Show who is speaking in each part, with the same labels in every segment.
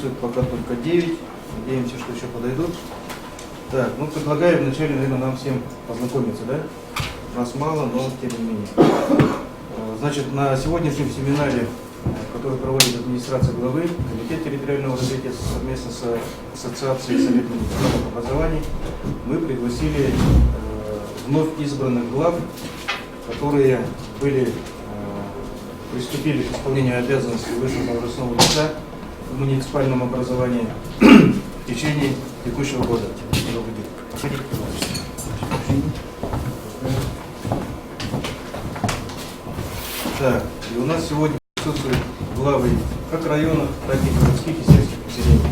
Speaker 1: присутствует пока только 9. Надеемся, что еще подойдут. Так, ну предлагаю вначале, наверное, нам всем познакомиться, да? Нас мало, но тем не менее. Значит, на сегодняшнем семинаре, который проводит администрация главы, Комитет территориального развития совместно с Ассоциацией Совета муниципальных образований, мы пригласили вновь избранных глав, которые приступили к исполнению обязанностей высшего должностного лица в муниципальном образовании в течение текущего года. Так, и у нас сегодня присутствуют главы как районов, так и городских и сельских поселений.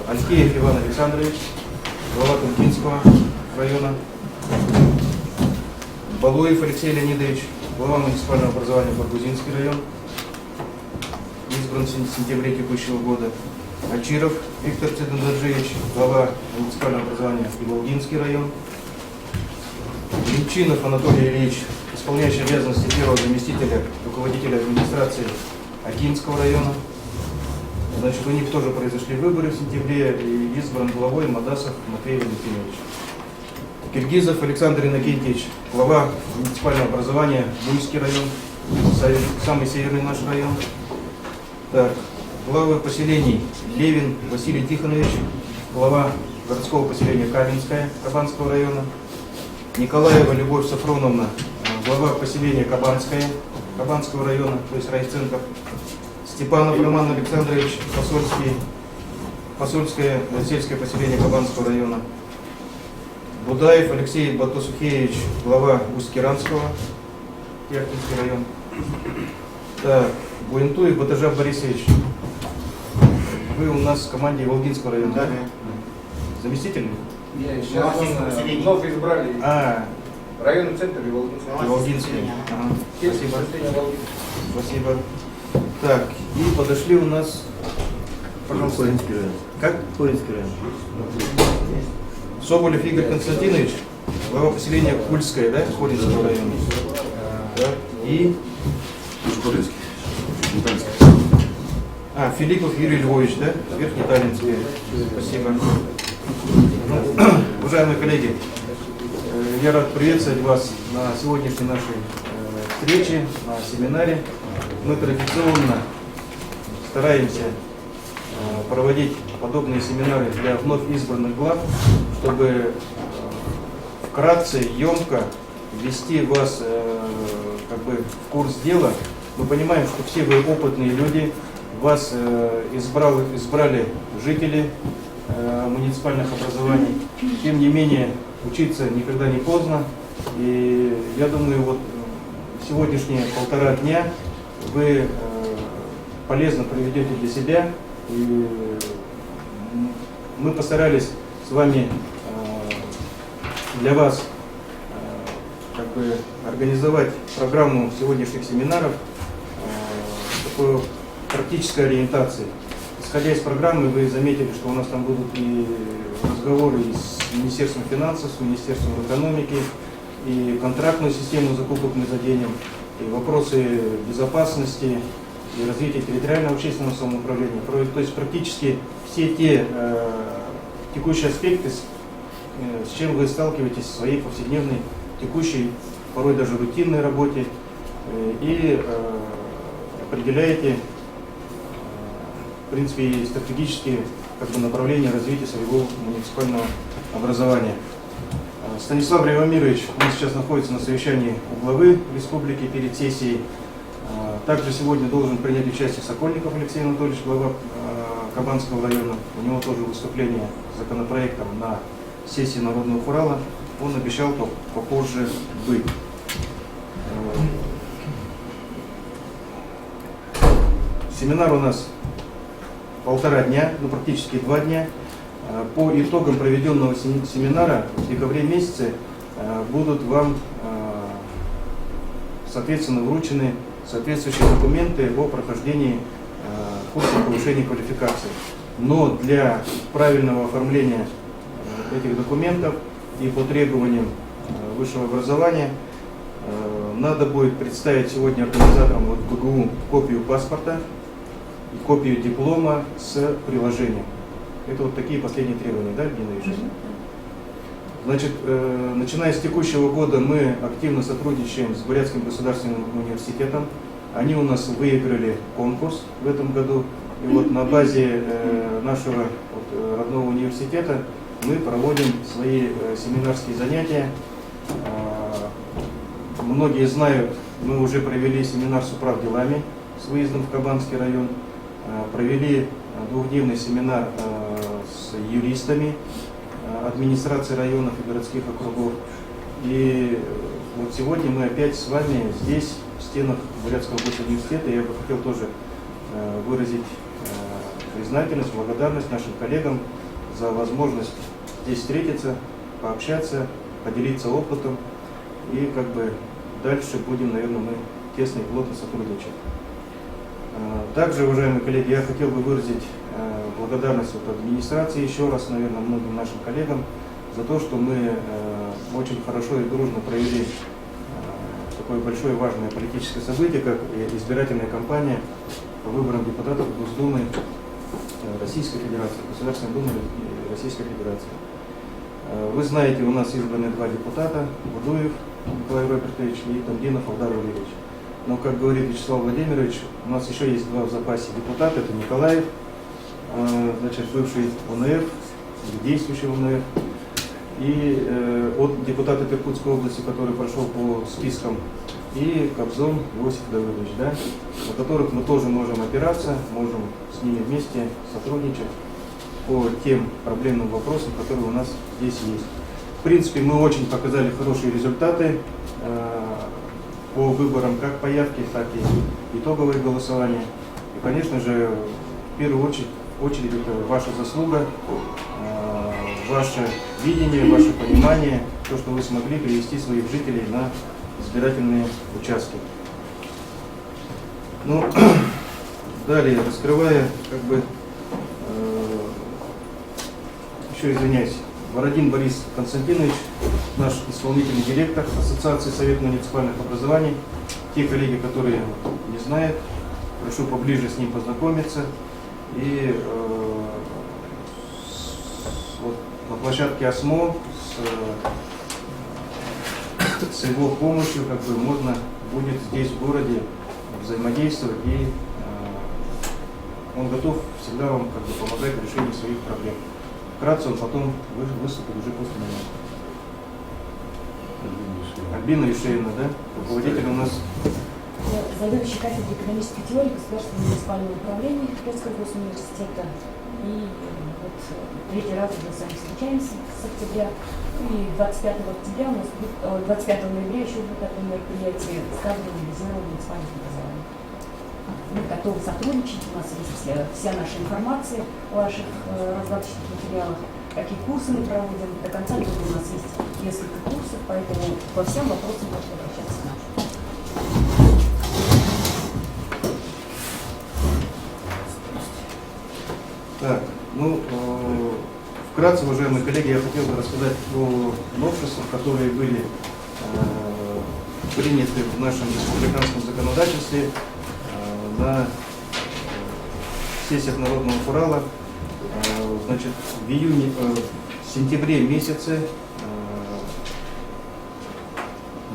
Speaker 1: Алькеев Иван Александрович, глава Тункинского района. Балуев Алексей Леонидович, глава муниципального образования Баргузинский район, избран в сентябре текущего года. Ачиров Виктор Цедандаджевич, глава муниципального образования Иволгинский район. Линчинов Анатолий Ильич, исполняющий обязанности первого заместителя руководителя администрации Акинского района. Значит, у них тоже произошли выборы в сентябре, и избран главой Мадасов Матвей Валентинович. Киргизов Александр Иннокентьевич, глава муниципального образования Буйский район, самый северный наш район. Так, главы поселений: Левин Василий Тихонович, глава городского поселения Каменское Кабанского района. Николаева Любовь Сафроновна, глава поселения Кабанское Кабанского района, то есть райцентр. Степанов Роман Александрович, посольское сельское поселение Кабанского района. Будаев Алексей Батусухевич, глава Усть-Киранского, Яхтинский район. Так, Буентуев Батыжа Борисович, вы у нас в команде Волгинского района, да? Заместитель?
Speaker 2: Нет, сейчас вновь избрали. Районный центр и Волгинский.
Speaker 1: Волгинский. Ага. Спасибо. Спасибо. Так, и подошли у нас, пожалуйста.
Speaker 3: Хоринский район.
Speaker 1: Как?
Speaker 3: Хоринский район.
Speaker 1: Соболев Игорь Константинович, глава поселения Кульское, да, Хоринского района. Да. И Филиппов Юрий Львович, да, Верхнеталинский. Спасибо. Уважаемые коллеги, я рад приветствовать вас на сегодняшней нашей встрече, на семинаре. Мы традиционно стараемся проводить подобные семинары для вновь избранных глав, чтобы вкратце, емко ввести вас в курс дела. Мы понимаем, что все вы опытные люди, вас избрали жители муниципальных образований. Тем не менее, учиться никогда не поздно. И я думаю, вот сегодняшние 1,5 дня вы полезно проведете для себя. И мы постарались с вами для вас организовать программу сегодняшних семинаров такой практической ориентации. Исходя из программы, вы заметили, что у нас там будут и разговоры и с Министерством финансов, с Министерством экономики, и контрактную систему закупок мы заденем, и вопросы безопасности, и развития территориального общественного самоуправления. То есть практически все те текущие аспекты, с чем вы сталкиваетесь в своей повседневной, текущей, порой даже рутинной работе, и определяете, в принципе, и стратегические направления развития своего муниципального образования. Станислав Ривамирович, он сейчас находится на совещании у главы республики перед сессией. Также сегодня должен принять участие Сокольников Алексей Анатольевич, глава Кабанского района. У него тоже выступление с законопроектом на сессии Народного хурала. Он обещал попозже быть. Семинар у нас 1,5 дня, практически 2 дня. По итогам проведенного семинара в декабре месяце будут вам соответственно вручены соответствующие документы о прохождении курса повышения квалификации. Но для правильного оформления этих документов и по требованиям высшего образования надо будет представить сегодня организаторам КГУ копию паспорта и копию диплома с приложением. Это вот такие последние требования, да, Евгений Ильич? Значит, начиная с текущего года мы активно сотрудничаем с Бурятским государственным университетом. Они у нас выиграли конкурс в этом году. И вот на базе нашего родного университета мы проводим свои семинарские занятия. Многие знают, мы уже провели семинар с управделами с выездом в Кабанский район, провели двухдневный семинар с юристами администрации районов и городских округов. И вот сегодня мы опять с вами здесь, в стенах Бурятского госуниверситета. Я бы хотел тоже выразить признательность, благодарность нашим коллегам за возможность здесь встретиться, пообщаться, поделиться опытом. И как бы дальше будем, наверное, мы тесно и плотно сотрудничать. Также, уважаемые коллеги, я хотел бы выразить благодарность администрации еще раз, наверное, многим нашим коллегам за то, что мы очень хорошо и дружно провели такое большое важное политическое событие, как избирательная кампания по выборам депутатов Госдумы Российской Федерации, Государственной Думы Российской Федерации. Вы знаете, у нас избраны два депутата, Будуев Николай Робертович и Тамдинов Алдар Валерьевич. Но, как говорит Вячеслав Владимирович, у нас еще есть два в запасе депутата, это Николаев, значит, бывший УНФ, действующий УНФ, и от депутата Иркутской области, который прошел по спискам, и Кобзон Иосиф Давыдович, да, на которых мы тоже можем опираться, можем с ними вместе сотрудничать по тем проблемным вопросам, которые у нас здесь есть. В принципе, мы очень показали хорошие результаты по выборам, как по явке, так и итоговое голосование. И, конечно же, в первую очередь это ваша заслуга, ваше видение, ваше понимание, то, что вы смогли привести своих жителей на избирательные участки. Ну, далее, раскрывая, как бы, еще извиняюсь, Бородин Борис Константинович, наш исполнительный директор Ассоциации Совета муниципальных образований. Те коллеги, которые не знают, прошу поближе с ним познакомиться. И вот на площадке ОСМО с его помощью как бы можно будет здесь в городе взаимодействовать, и он готов всегда вам как бы помогать в решении своих проблем. Вкратце он потом выступит уже после меня. Альбина Ишеевна, да? Руководитель у нас.
Speaker 3: Заведующий кафедрой экономической теории Государственного муниципального управления Бурятского госуниверситета. И вот третий раз мы с вами встречаемся с октября. И 25 октября у нас будет, 25 ноября еще будет такое мероприятие «Ставление резервного муниципального образования». Мы готовы сотрудничать, у нас есть вся наша информация о ваших раздаточных материалах, какие курсы мы проводим. До конца года у нас есть несколько курсов, поэтому по всем вопросам можно обращаться к нам.
Speaker 1: Так, ну, вкратце, уважаемые коллеги, я хотел бы рассказать о новшествах, которые были приняты в нашем республиканском законодательстве на сессиях Народного Хурала. Значит, в сентябре месяце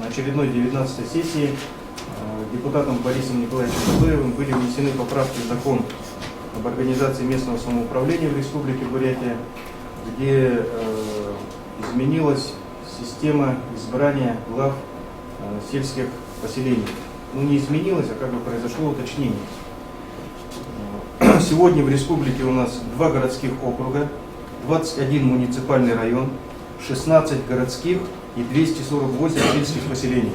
Speaker 1: на очередной 19-й сессии депутатом Борисом Николаевичем Будуевым были внесены поправки в закон об организации местного самоуправления в Республике Бурятия, где изменилась система избрания глав сельских поселений. Ну, не изменилась, а как бы произошло уточнение. Сегодня в республике у нас 2 городских округа, 21 муниципальный район, 16 городских и 248 сельских поселений,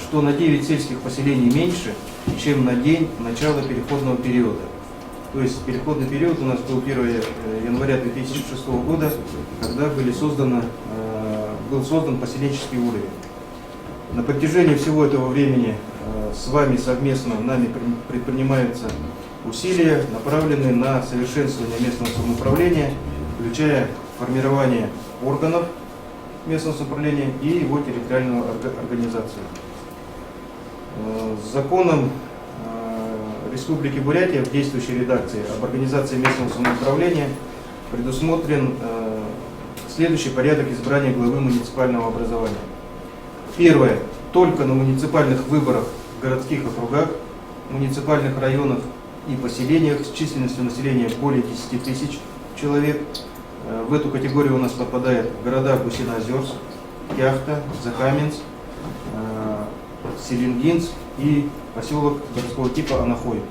Speaker 1: что на 9 сельских поселений меньше, чем на день начала переходного периода. То есть переходный период у нас был 1 января 2006 года, когда был создан поселенческий уровень. На протяжении всего этого времени с вами совместно нами предпринимаются усилия, направленные на совершенствование местного самоуправления, включая формирование органов местного самоуправления и его территориальную организацию. Законом Республики Бурятия в действующей редакции об организации местного самоуправления предусмотрен следующий порядок избрания главы муниципального образования. Первое. Только на муниципальных выборах в городских округах, муниципальных районах и поселениях с численностью населения более 10 тысяч человек. В эту категорию у нас попадают города Гусиноозерск, Кяхта, Закаменск, Селенгинск и поселок городского типа Анахой.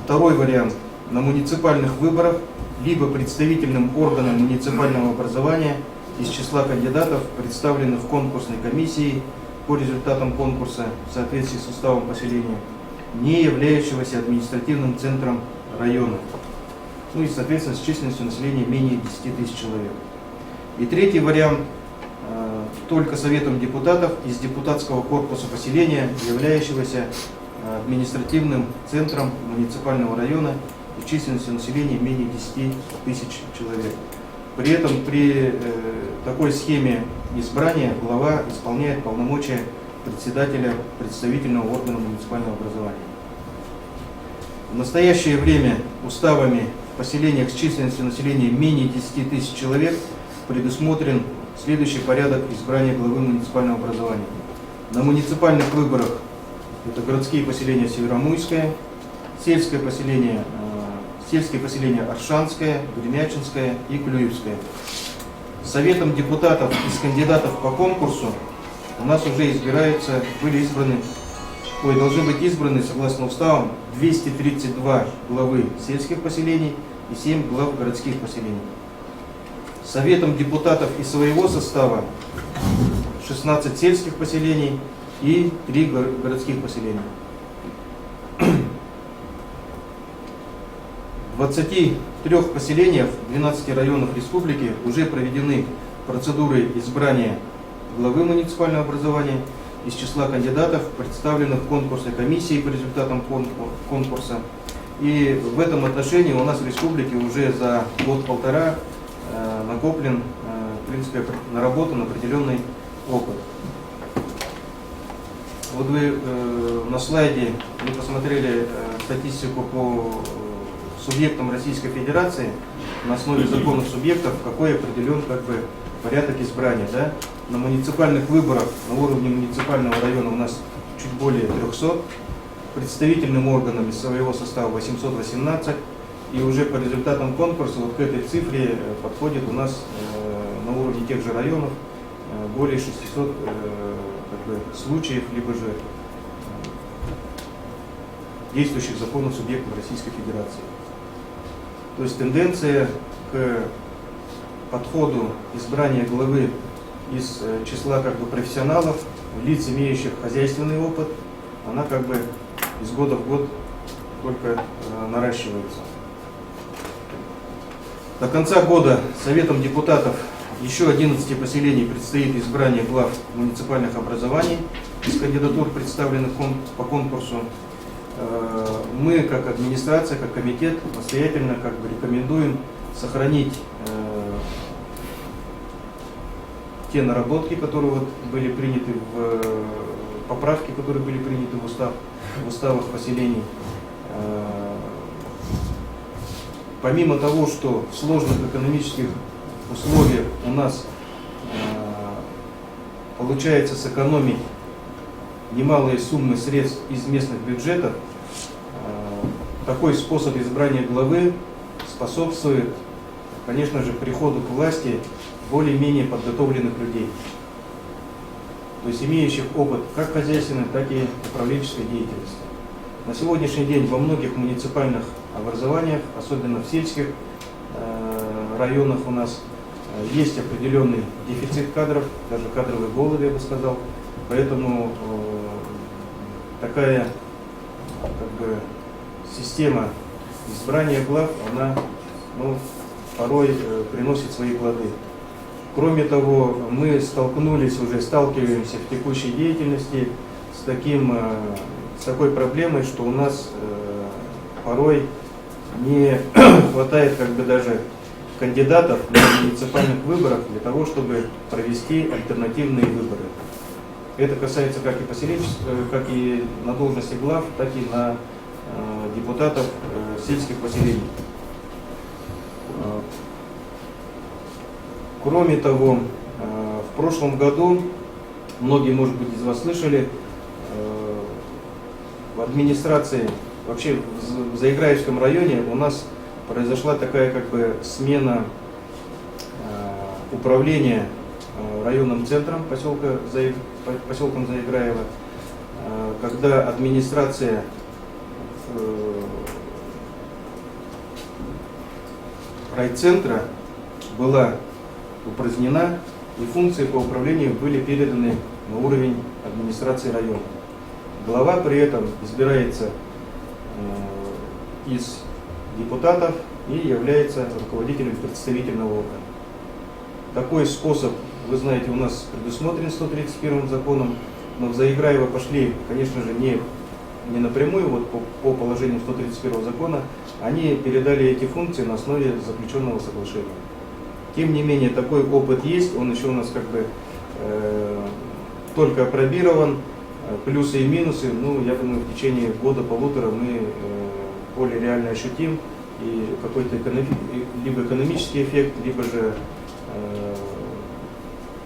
Speaker 1: Второй вариант. На муниципальных выборах либо представительным органам муниципального образования из числа кандидатов, представленных в конкурсной комиссии по результатам конкурса в соответствии с уставом поселения, не являющегося административным центром района, ну и, соответственно, с численностью населения менее 10 тысяч человек. И третий вариант. Только Советом депутатов из депутатского корпуса поселения, являющегося административным центром муниципального района и численностью населения менее 10 тысяч человек. При этом при такой схеме избрания глава исполняет полномочия председателя представительного органа муниципального образования. В настоящее время уставами в поселениях с численностью населения менее 10 тысяч человек предусмотрен следующий порядок избрания главы муниципального образования. На муниципальных выборах это городские поселения Северомуйское, сельские поселения Аршанское, Гремячинское и Клюевское. Советом депутатов из кандидатов по конкурсу у нас уже должны быть избраны, согласно уставам, 232 главы сельских поселений и 7 глав городских поселений. Советом депутатов из своего состава 16 сельских поселений и 3 городских поселения. В 23 поселениях, 12 районах республики уже проведены процедуры избрания главы муниципального образования из числа кандидатов, представленных в конкурсной комиссии по результатам конкурса. И в этом отношении у нас в республике уже за год-полтора накоплен, в принципе, наработан определенный опыт. Вот вы на слайде посмотрели статистику по субъектам Российской Федерации на основе законов субъектов, какой определен порядок избрания. Да? На муниципальных выборах на уровне муниципального района у нас чуть более 300, представительным органам из своего состава 818, и уже по результатам конкурса вот к этой цифре подходит у нас на уровне тех же районов более 600 случаев, либо же действующих законов субъектов Российской Федерации. То есть тенденция к подходу избрания главы из числа профессионалов, лиц, имеющих хозяйственный опыт, она из года в год только наращивается. До конца года Советом депутатов еще 11 поселений предстоит избрание глав муниципальных образований из кандидатур, представленных по конкурсу. Мы, как администрация, как комитет, настоятельно рекомендуем сохранить те наработки, которые были приняты поправки, которые были приняты в уставах поселений. Помимо того, что в сложных экономических условиях у нас получается сэкономить немалые суммы средств из местных бюджетов, такой способ избрания главы способствует, конечно же, приходу к власти более-менее подготовленных людей, то есть имеющих опыт как хозяйственной, так и управленческой деятельности. На сегодняшний день во многих муниципальных образованиях, особенно в сельских районах, у нас есть определенный дефицит кадров, даже кадровый голод, я бы сказал. Поэтому такая система избрания глав, она порой приносит свои плоды. Кроме того, мы сталкиваемся в текущей деятельности с такой проблемой, что у нас порой не хватает даже кандидатов на муниципальных выборах для того, чтобы провести альтернативные выборы. Это касается как и на должности глав, так и на депутатов сельских поселений. Кроме того, в прошлом году, многие, может быть, из вас слышали, в администрации, вообще в Заиграевском районе у нас произошла такая как бы смена управления районным центром поселком Заиграево, когда администрация райцентра была упразднена, и функции по управлению были переданы на уровень администрации района. Глава при этом избирается из депутатов и является руководителем представительного органа. Такой способ, вы знаете, у нас предусмотрен 131 законом, но в Заиграево пошли, конечно же, не напрямую, вот по положению 131 закона, они передали эти функции на основе заключенного соглашения. Тем не менее, такой опыт есть, он еще у нас как бы только опробирован, плюсы и минусы, ну, я думаю, в течение года-полутора мы более реально ощутим и какой-то либо экономический эффект, либо же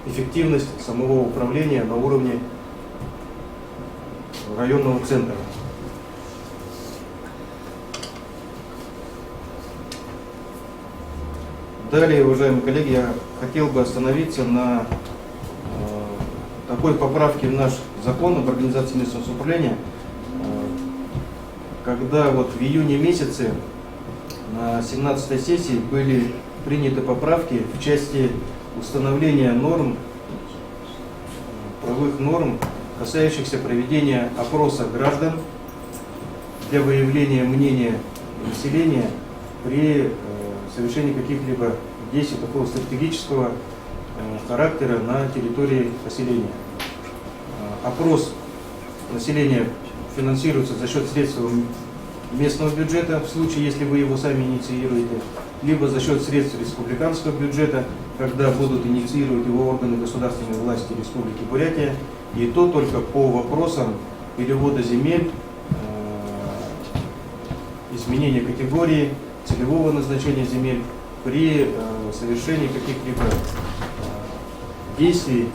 Speaker 1: эффективность самого управления на уровне районного центра. Далее, уважаемые коллеги, я хотел бы остановиться на такой поправке в наш закон об организации местного самоуправления, когда вот в июне месяце на 17-й сессии были приняты поправки в части установления норм, правовых норм, касающихся проведения опроса граждан для выявления мнения населения при совершении каких-либо действий такого стратегического характера на территории поселения. Опрос населения финансируется за счет средств местного бюджета, в случае, если вы его сами инициируете, либо за счет средств республиканского бюджета, когда будут инициировать его органы государственной власти Республики Бурятия, и то только по вопросам перевода земель, изменения категории, целевого назначения земель при совершении каких-либо действий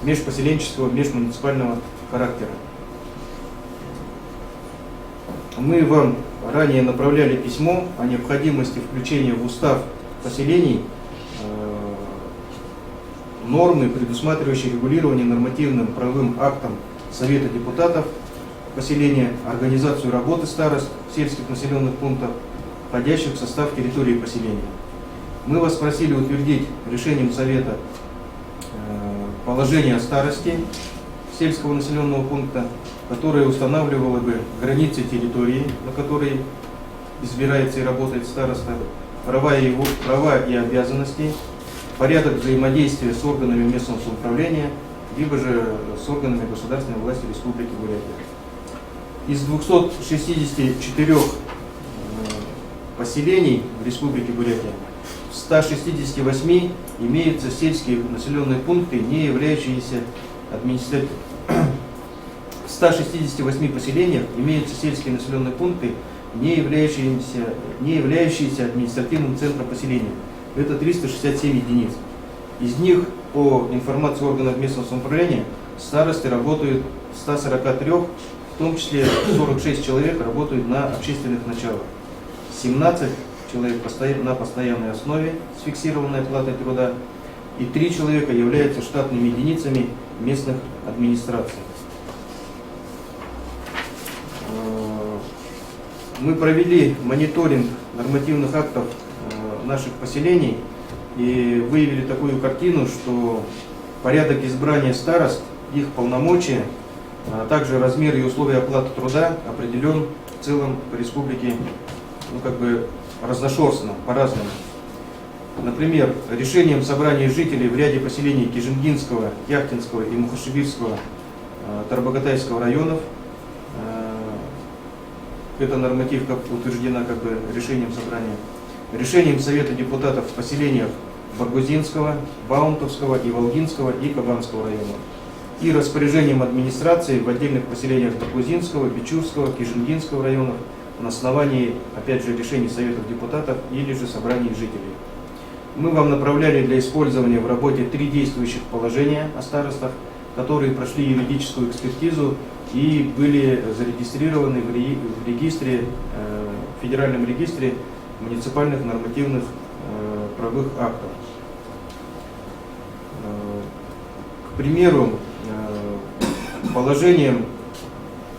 Speaker 1: межпоселенческого, межмуниципального характера. Мы вам ранее направляли письмо о необходимости включения в устав поселений нормы, предусматривающие регулирование нормативным правовым актом Совета депутатов поселения, организацию работы старост сельских населенных пунктов, входящих в состав территории поселения. Мы вас просили утвердить решением Совета положение о старости сельского населенного пункта, которое устанавливало бы границы территории, на которой избирается и работает староста, права и обязанности, порядок взаимодействия с органами местного самоуправления, либо же с органами государственной власти Республики Бурятия. Из 264 поселений в Республике Бурятия в 168 имеются сельские населенные пункты, не являющиеся В 168 поселениях имеются сельские населенные пункты, не являющиеся административным центром поселения. Это 367 единиц. Из них, по информации органов местного самоуправления, старосты работают в 143, в том числе 46 человек работают на общественных началах, 17 человек на постоянной основе с фиксированной оплатой труда, и 3 человека являются штатными единицами местных администраций. Мы провели мониторинг нормативных актов наших поселений и выявили такую картину, что порядок избрания старост, их полномочия, а также размер и условия оплаты труда определен в целом по республике разношерстно, по-разному. Например, решением собрания жителей в ряде поселений Кижингинского, Яхтинского и Мухашибирского Тарбагатайского районов, эта нормативка утверждена решением собрания, решением Совета депутатов в поселениях Баргузинского, Баунтовского и Волгинского и Кабанского районов. и распоряжением администрации в отдельных поселениях Такузинского, Бичурского, Кишингинского районов на основании, опять же, решений Советов депутатов или же собраний жителей. Мы вам направляли для использования в работе 3 действующих положения о старостах, которые прошли юридическую экспертизу и были зарегистрированы в регистре, в Федеральном регистре муниципальных нормативных правовых актов. К примеру, положением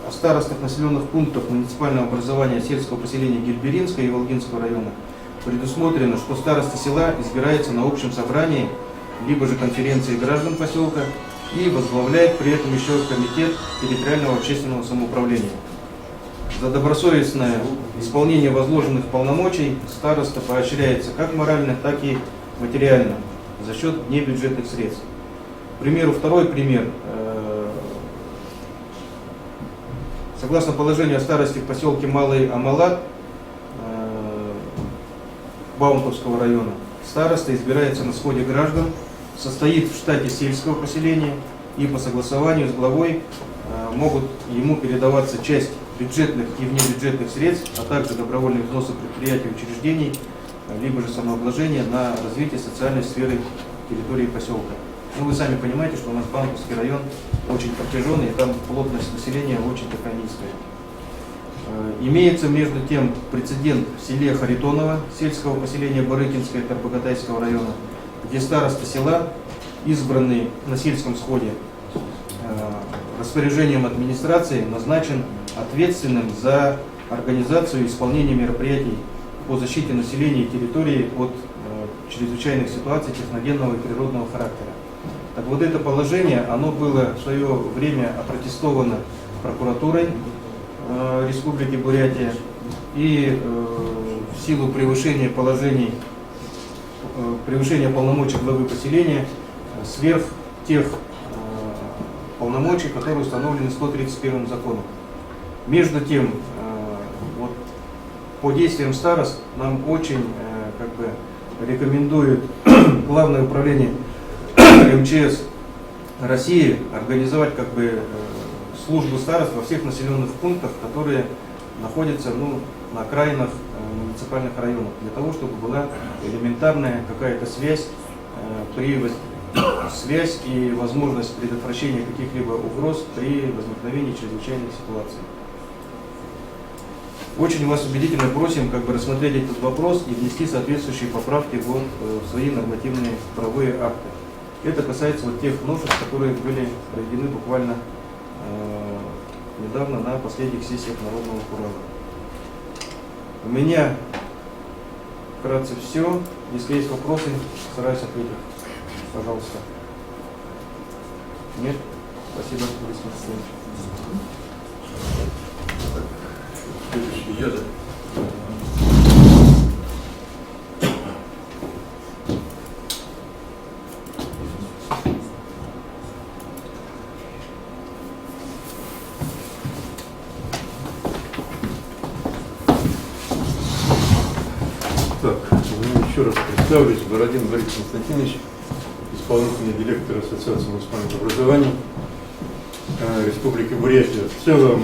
Speaker 1: о старостах населенных пунктов муниципального образования сельского поселения Гильберинского и Волгинского района предусмотрено, что староста села избирается на общем собрании, либо же конференции граждан поселка и возглавляет при этом еще комитет территориального общественного самоуправления. За добросовестное исполнение возложенных полномочий староста поощряется как морально, так и материально за счет внебюджетных средств. К примеру, второй пример. Согласно положению о старости в поселке Малый Амалат Баунтовского района, староста избирается на сходе граждан, состоит в штате сельского поселения и по согласованию с главой могут ему передаваться часть бюджетных и внебюджетных средств, а также добровольные взносы предприятий и учреждений, либо же самообложение на развитие социальной сферы территории поселка. Ну, вы сами понимаете, что у нас Баунтовский район очень протяженный, и там плотность населения очень такая низкая. Имеется, между тем, прецедент в селе Харитоново, сельского поселения Барыкинского и Тарбагатайского района, где староста села, избранный на сельском сходе распоряжением администрации, назначен ответственным за организацию и исполнение мероприятий по защите населения и территории от чрезвычайных ситуаций техногенного и природного характера. Так вот, это положение, оно было в свое время опротестовано прокуратурой Республики Бурятия, и в силу превышения полномочий главы поселения сверх тех полномочий, которые установлены 131 законом. Между тем, вот, по действиям старост нам очень рекомендует Главное управление МЧС России организовать службу старост во всех населенных пунктах, которые находятся на окраинах муниципальных районов, для того, чтобы была элементарная какая-то связь и возможность предотвращения каких-либо угроз при возникновении чрезвычайных ситуаций. Очень вас убедительно просим рассмотреть этот вопрос и внести соответствующие поправки в свои нормативные правовые акты. Это касается тех новшеств, которые были проведены буквально недавно на последних сессиях Народного Курала. У меня вкратце все. Если есть вопросы, стараюсь ответить. Пожалуйста. Нет? Спасибо, Борис Алексеевич.
Speaker 4: Следующий я. Еще раз представлюсь. Бородин Борис Константинович, исполнительный директор Ассоциации муниципальных образований Республики Бурятия. В целом,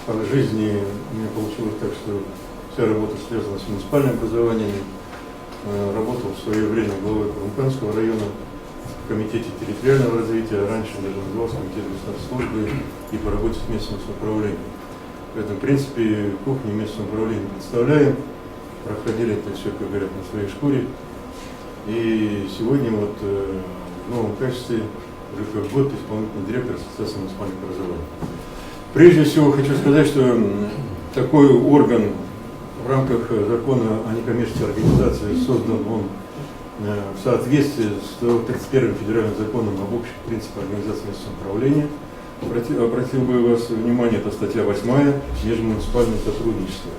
Speaker 4: по жизни у меня получилось так, что вся работа связана с муниципальным образованием. Работал в свое время главой Курумканского района в комитете территориального развития, раньше даже назывался комитет государственной службы и по работе с местным самоуправлением. Поэтому, в принципе, кухни местного управления представляем. Проходили это все, как говорят, на своей шкуре. И сегодня в новом качестве, уже как год, исполнительный директор Ассоциации муниципальных образований. Прежде всего хочу сказать, что такой орган в рамках закона о некоммерческой организации создан он в соответствии с 31 федеральным законом об общих принципах организации местного самоуправления. Обратил бы вас внимание, это статья 8, межмуниципальное сотрудничество.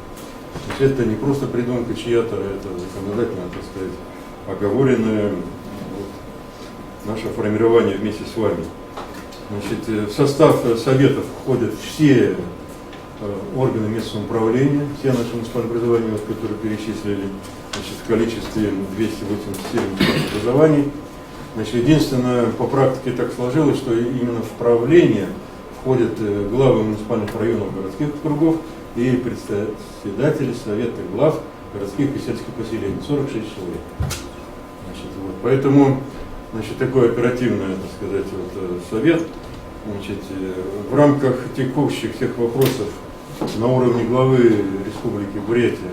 Speaker 4: То есть это не просто придумка чья-то, это законодательно, так сказать, оговоренное наше формирование вместе с вами. Значит, в состав советов входят все органы местного управления, все наши муниципальные образования, которые перечислили, в количестве 287 муниципальных образований. Значит, единственное, по практике так сложилось, что именно в правление входят главы муниципальных районов городских округов и председатели совета глав городских и сельских поселений, 46 человек. Значит, вот, поэтому, значит, такой оперативный, так сказать, вот, совет. Значит, в рамках текущих всех вопросов на уровне главы Республики Бурятия,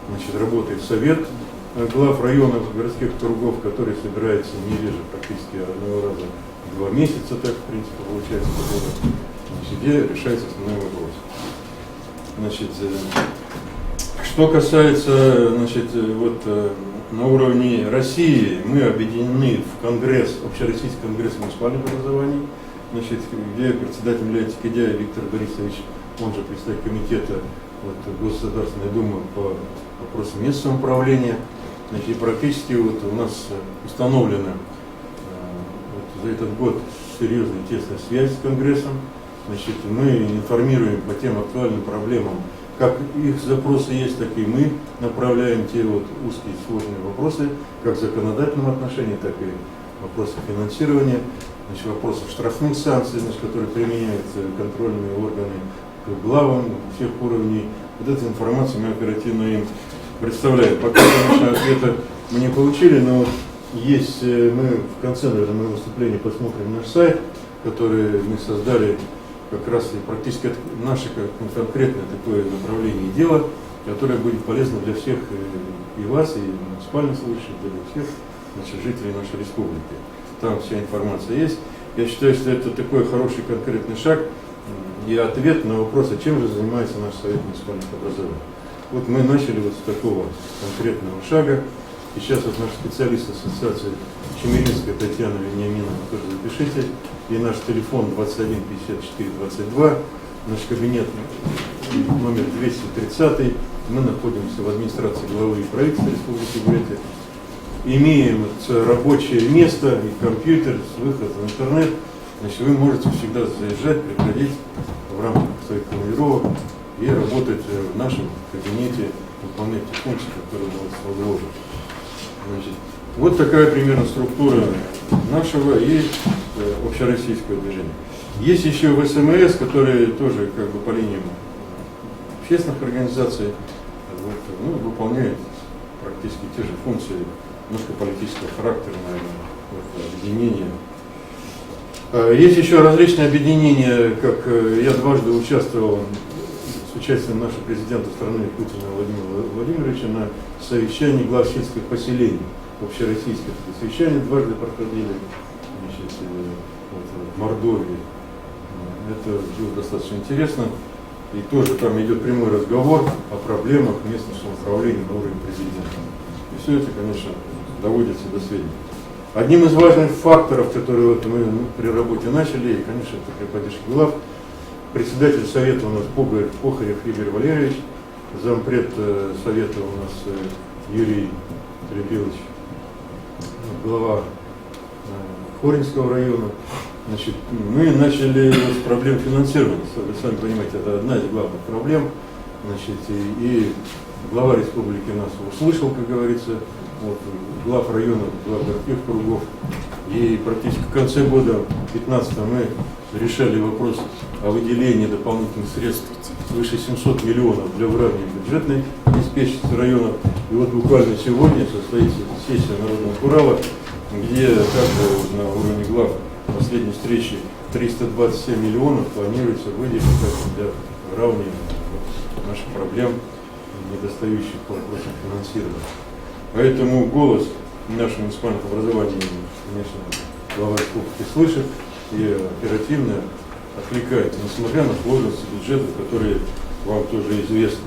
Speaker 4: значит, работает совет глав районов городских округов, который собирается не реже практически одного раза в 2 месяца, так в принципе получается, значит, где решается основной вопрос. Значит, что касается, значит, вот, на уровне России мы объединены в Конгресс, Общероссийский конгресс муниципальных образований, значит, где председателем является Кедяев Виктор Борисович, он же представитель комитета вот, Государственной Думы по вопросам местного самоуправления. Значит, и практически вот у нас установлена вот, за этот год серьезная тесная связь с Конгрессом. Значит, мы информируем по тем актуальным проблемам, как их запросы есть, так и мы направляем те вот узкие сложные вопросы, как в законодательном отношении, так и вопросы финансирования, значит, вопросы штрафных санкций, значит, которые применяются контрольными органами к главам всех уровней. Вот эту информацию мы оперативно им представляем. Пока, конечно, ответа мы не получили, но вот есть, мы в конце, наверное, моего выступления посмотрим наш сайт, который мы создали как раз и практически наше конкретное такое направление дела, которое будет полезно для всех и вас, и муниципальных служащих, для всех, значит, жителей нашей республики. Там вся информация есть. Я считаю, что это такой хороший конкретный шаг и ответ на вопрос, а чем же занимается наш Совет муниципальных образований. Вот мы начали вот с такого конкретного шага. И сейчас вот наш специалист ассоциации Чемеринская Татьяна Вениаминовна, тоже запишите. И наш телефон 21 54 22, наш кабинет номер 230. Мы находимся в администрации главы и правительства Республики Бурятия. Имеем рабочее место и компьютер с выходом в интернет. Значит, вы можете всегда заезжать, приходить в рамках своих командировок и работать в нашем кабинете, выполнять те функции, которые у вас возложены. Значит, вот такая примерно структура нашего и общероссийского движения. Есть еще ВСМС, которые тоже как бы по линиям общественных организаций вот, ну, выполняют практически те же функции, немножко политического характера, наверное, вот, объединения. Есть еще различные объединения, как я дважды участвовал с участием нашего президента страны Путина Владимира Владимировича на совещании глав сельских поселений. Общероссийское совещание дважды проходили, значит, вот, в Мордовии. Это было достаточно интересно. И тоже там идет прямой разговор о проблемах местного самоуправления на уровне президента. И все это, конечно, доводится до сведения. Одним из важных факторов, которые вот мы при работе начали, и, конечно, это при поддержке глав, председатель совета у нас Похарев Игорь Валерьевич, зампред совета у нас Юрий Трепилович, глава Хоринского района. Значит, мы начали с проблем финансирования. Вы сами понимаете, это одна из главных проблем. Значит, и глава республики нас услышал, как говорится, вот, глав районов, глав городских кругов. И практически в конце года 2015 мы решали вопрос о выделении дополнительных средств свыше 700 миллионов для выравнивания бюджетной обеспеченности районов. И вот буквально сегодня состоится сессия Народного Урала, где также на уровне глав последней встречи 327 миллионов планируется выделить для выравнивания наших проблем, недостающих по вопросам финансирования. Поэтому голос нашего муниципального образования, конечно, глава республики слышит и оперативно откликает, несмотря на сложности бюджета, которые вам тоже известны.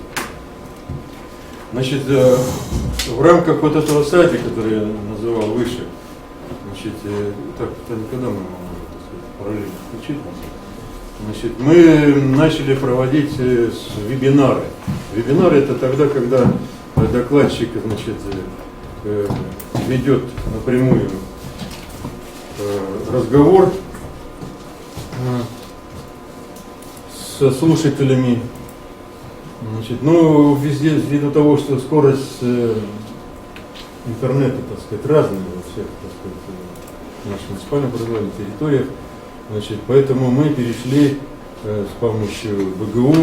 Speaker 4: Значит, в рамках вот этого сайта, который я называл выше, значит, так, никогда мы можем, так сказать, параллельно включить. Значит, мы начали проводить вебинары. Вебинары — это тогда, когда докладчик, значит, ведет напрямую разговор со слушателями. Значит, ну, везде, ввиду того, что скорость интернета, так сказать, разная во всех, так сказать, нашем муниципальном образовании, территориях. Значит, поэтому мы перешли с помощью БГУ,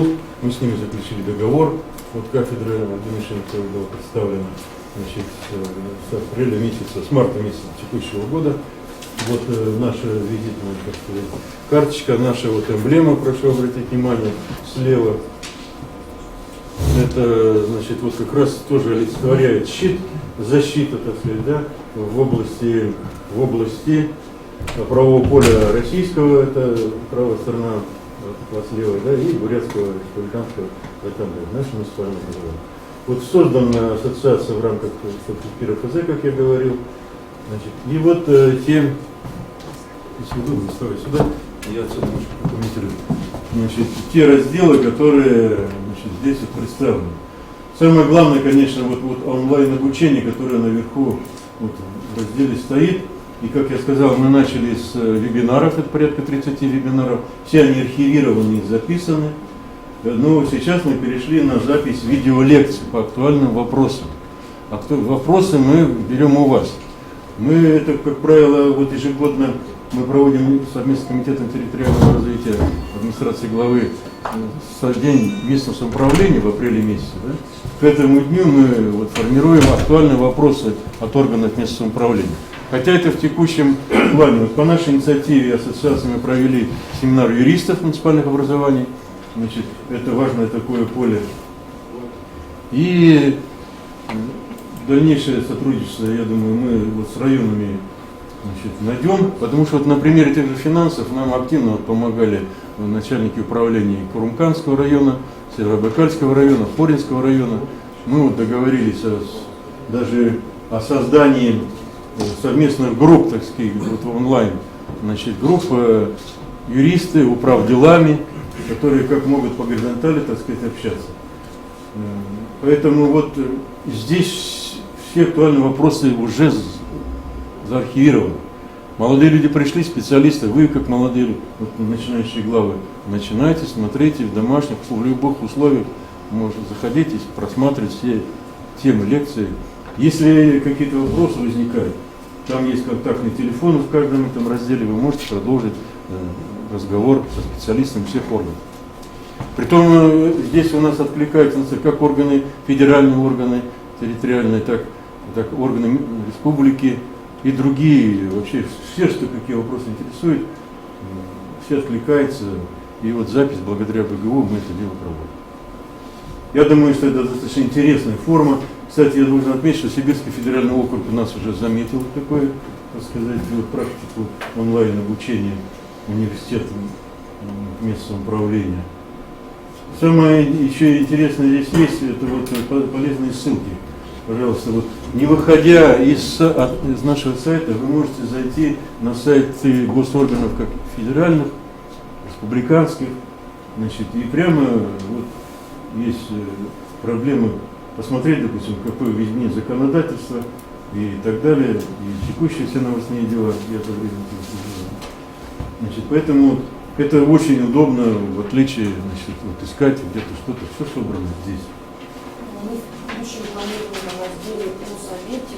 Speaker 4: мы с ними заключили договор. Вот кафедра Демишенко была представлена, значит, с апреля месяца, с марта месяца текущего года. Вот наша визитная, так сказать, карточка, наша вот эмблема, прошу обратить внимание, слева. Это, значит, вот как раз тоже олицетворяет щит, защита, так сказать, да, в области правового поля российского, это правая сторона, вот левая, да, и бурятского, республиканского, это наше муниципальное образование. Вот создана ассоциация в рамках РФЗ, как я говорил. Значит, и вот те, если удобно, ставить сюда, я отсюда немножко прокомментирую. Значит, те разделы, которые, значит, здесь вот представлены. Самое главное, конечно, вот онлайн-обучение, которое наверху вот, в разделе стоит. И, как я сказал, мы начали с вебинаров, это порядка 30 вебинаров. Все они архивированы и записаны. Но сейчас мы перешли на запись видеолекций по актуальным вопросам. Вопросы мы берем у вас. Мы это, как правило, вот ежегодно мы проводим совместно с Комитетом территориального развития администрации главы день местного самоуправления в апреле месяце. Да? К этому дню мы вот формируем актуальные вопросы от органов местного самоуправления. Хотя это в текущем плане. Вот по нашей инициативе ассоциации мы провели семинар юристов муниципальных образований. Значит, это важное такое поле. И дальнейшее сотрудничество, я думаю, мы вот с районами, значит, найдем, потому что вот на примере тех же финансов нам активно вот помогали начальники управления Курумканского района, Северобайкальского района, Форинского района. Мы вот договорились даже о создании совместных групп, так сказать, вот онлайн, значит, групп юристы, управделами, которые как могут по горизонтали, так сказать, общаться. Поэтому вот здесь все актуальные вопросы уже заархивированы. Молодые люди пришли, специалисты, вы как молодые, вот, начинающие главы, начинайте, смотрите в домашних, в любых условиях, можете заходить и просматривать все темы лекции. Если какие-то вопросы возникают, там есть контактный телефон в каждом этом разделе, вы можете продолжить разговор со специалистом всех органов. Притом здесь у нас откликаются как органы, федеральные органы, территориальные, так органы республики и другие. Вообще все, что какие вопросы интересуют, все откликаются. И вот запись благодаря БГУ мы это дело проводим. Я думаю, что это достаточно интересная форма. Кстати, я должен отметить, что Сибирский федеральный округ у нас уже заметил такое, так сказать, практику онлайн-обучения университета местного управления. Самое еще интересное здесь есть, это вот полезные ссылки. Пожалуйста, вот не выходя из нашего сайта, вы можете зайти на сайты госорганов как федеральных, республиканских, значит, и прямо вот есть проблемы посмотреть, допустим, какое введение законодательства и так далее, и текущие все новостные дела, я это время. Значит, поэтому это очень удобно, в отличие, значит, вот искать где-то что-то, все собрано здесь.
Speaker 5: Мы в будущем планируем на разделе по совете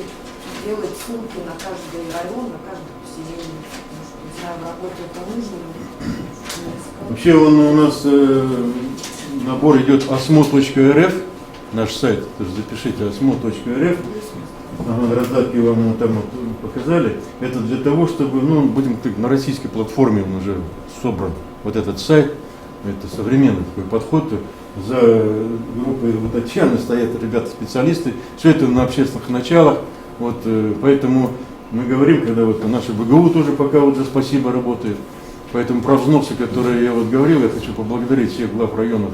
Speaker 5: делать ссылки на каждый район, на каждое поселение. Потому что, не знаю, работает по Нижнему.
Speaker 4: Вообще он у нас набор идет osmo.rf, наш сайт, тоже запишите osmo.rf. Раздатки вам там показали. Это для того, чтобы, ну, будем на российской платформе он уже собран, вот этот сайт. Это современный такой подход. За группой вот Татьяны стоят ребята-специалисты. Все это на общественных началах. Вот, поэтому мы говорим, когда вот наша БГУ тоже пока вот за спасибо работает. Поэтому про взносы, которые я вот говорил, я хочу поблагодарить всех глав районов,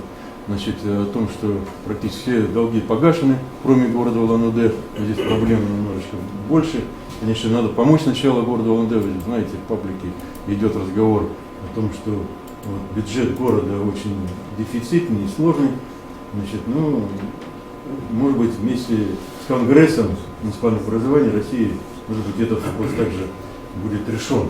Speaker 4: значит, о том, что практически все долги погашены, кроме города Улан-Удэ. Здесь проблемы немножечко больше. Конечно, надо помочь сначала городу Улан-Удэ. Вы знаете, в паблике идет разговор о том, что вот, бюджет города очень дефицитный и сложный. Значит, ну, может быть, вместе с Конгрессом муниципального образования России, может быть, этот вопрос также будет решен.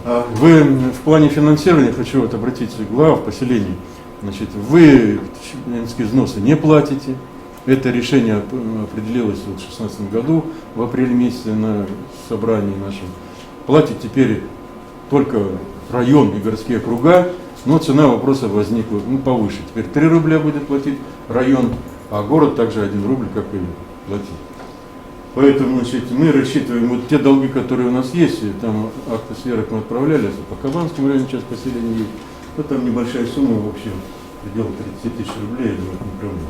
Speaker 4: А вы в плане финансирования, хочу вот обратиться к главам поселений. Значит, вы членские взносы не платите. Это решение определилось в 2016 году, в апреле месяце на собрании нашем. платит теперь только район и городские округа, но цена вопроса возникла повыше. Теперь 3 рубля будет платить район, а город также 1 рубль, как и платить. Поэтому, значит, мы рассчитываем вот те долги, которые у нас есть, и там акты сверок мы отправляли, по Кабанскому району сейчас поселение есть, то там небольшая сумма, в общем, в пределах 30 тысяч рублей, я думаю, это не проблема.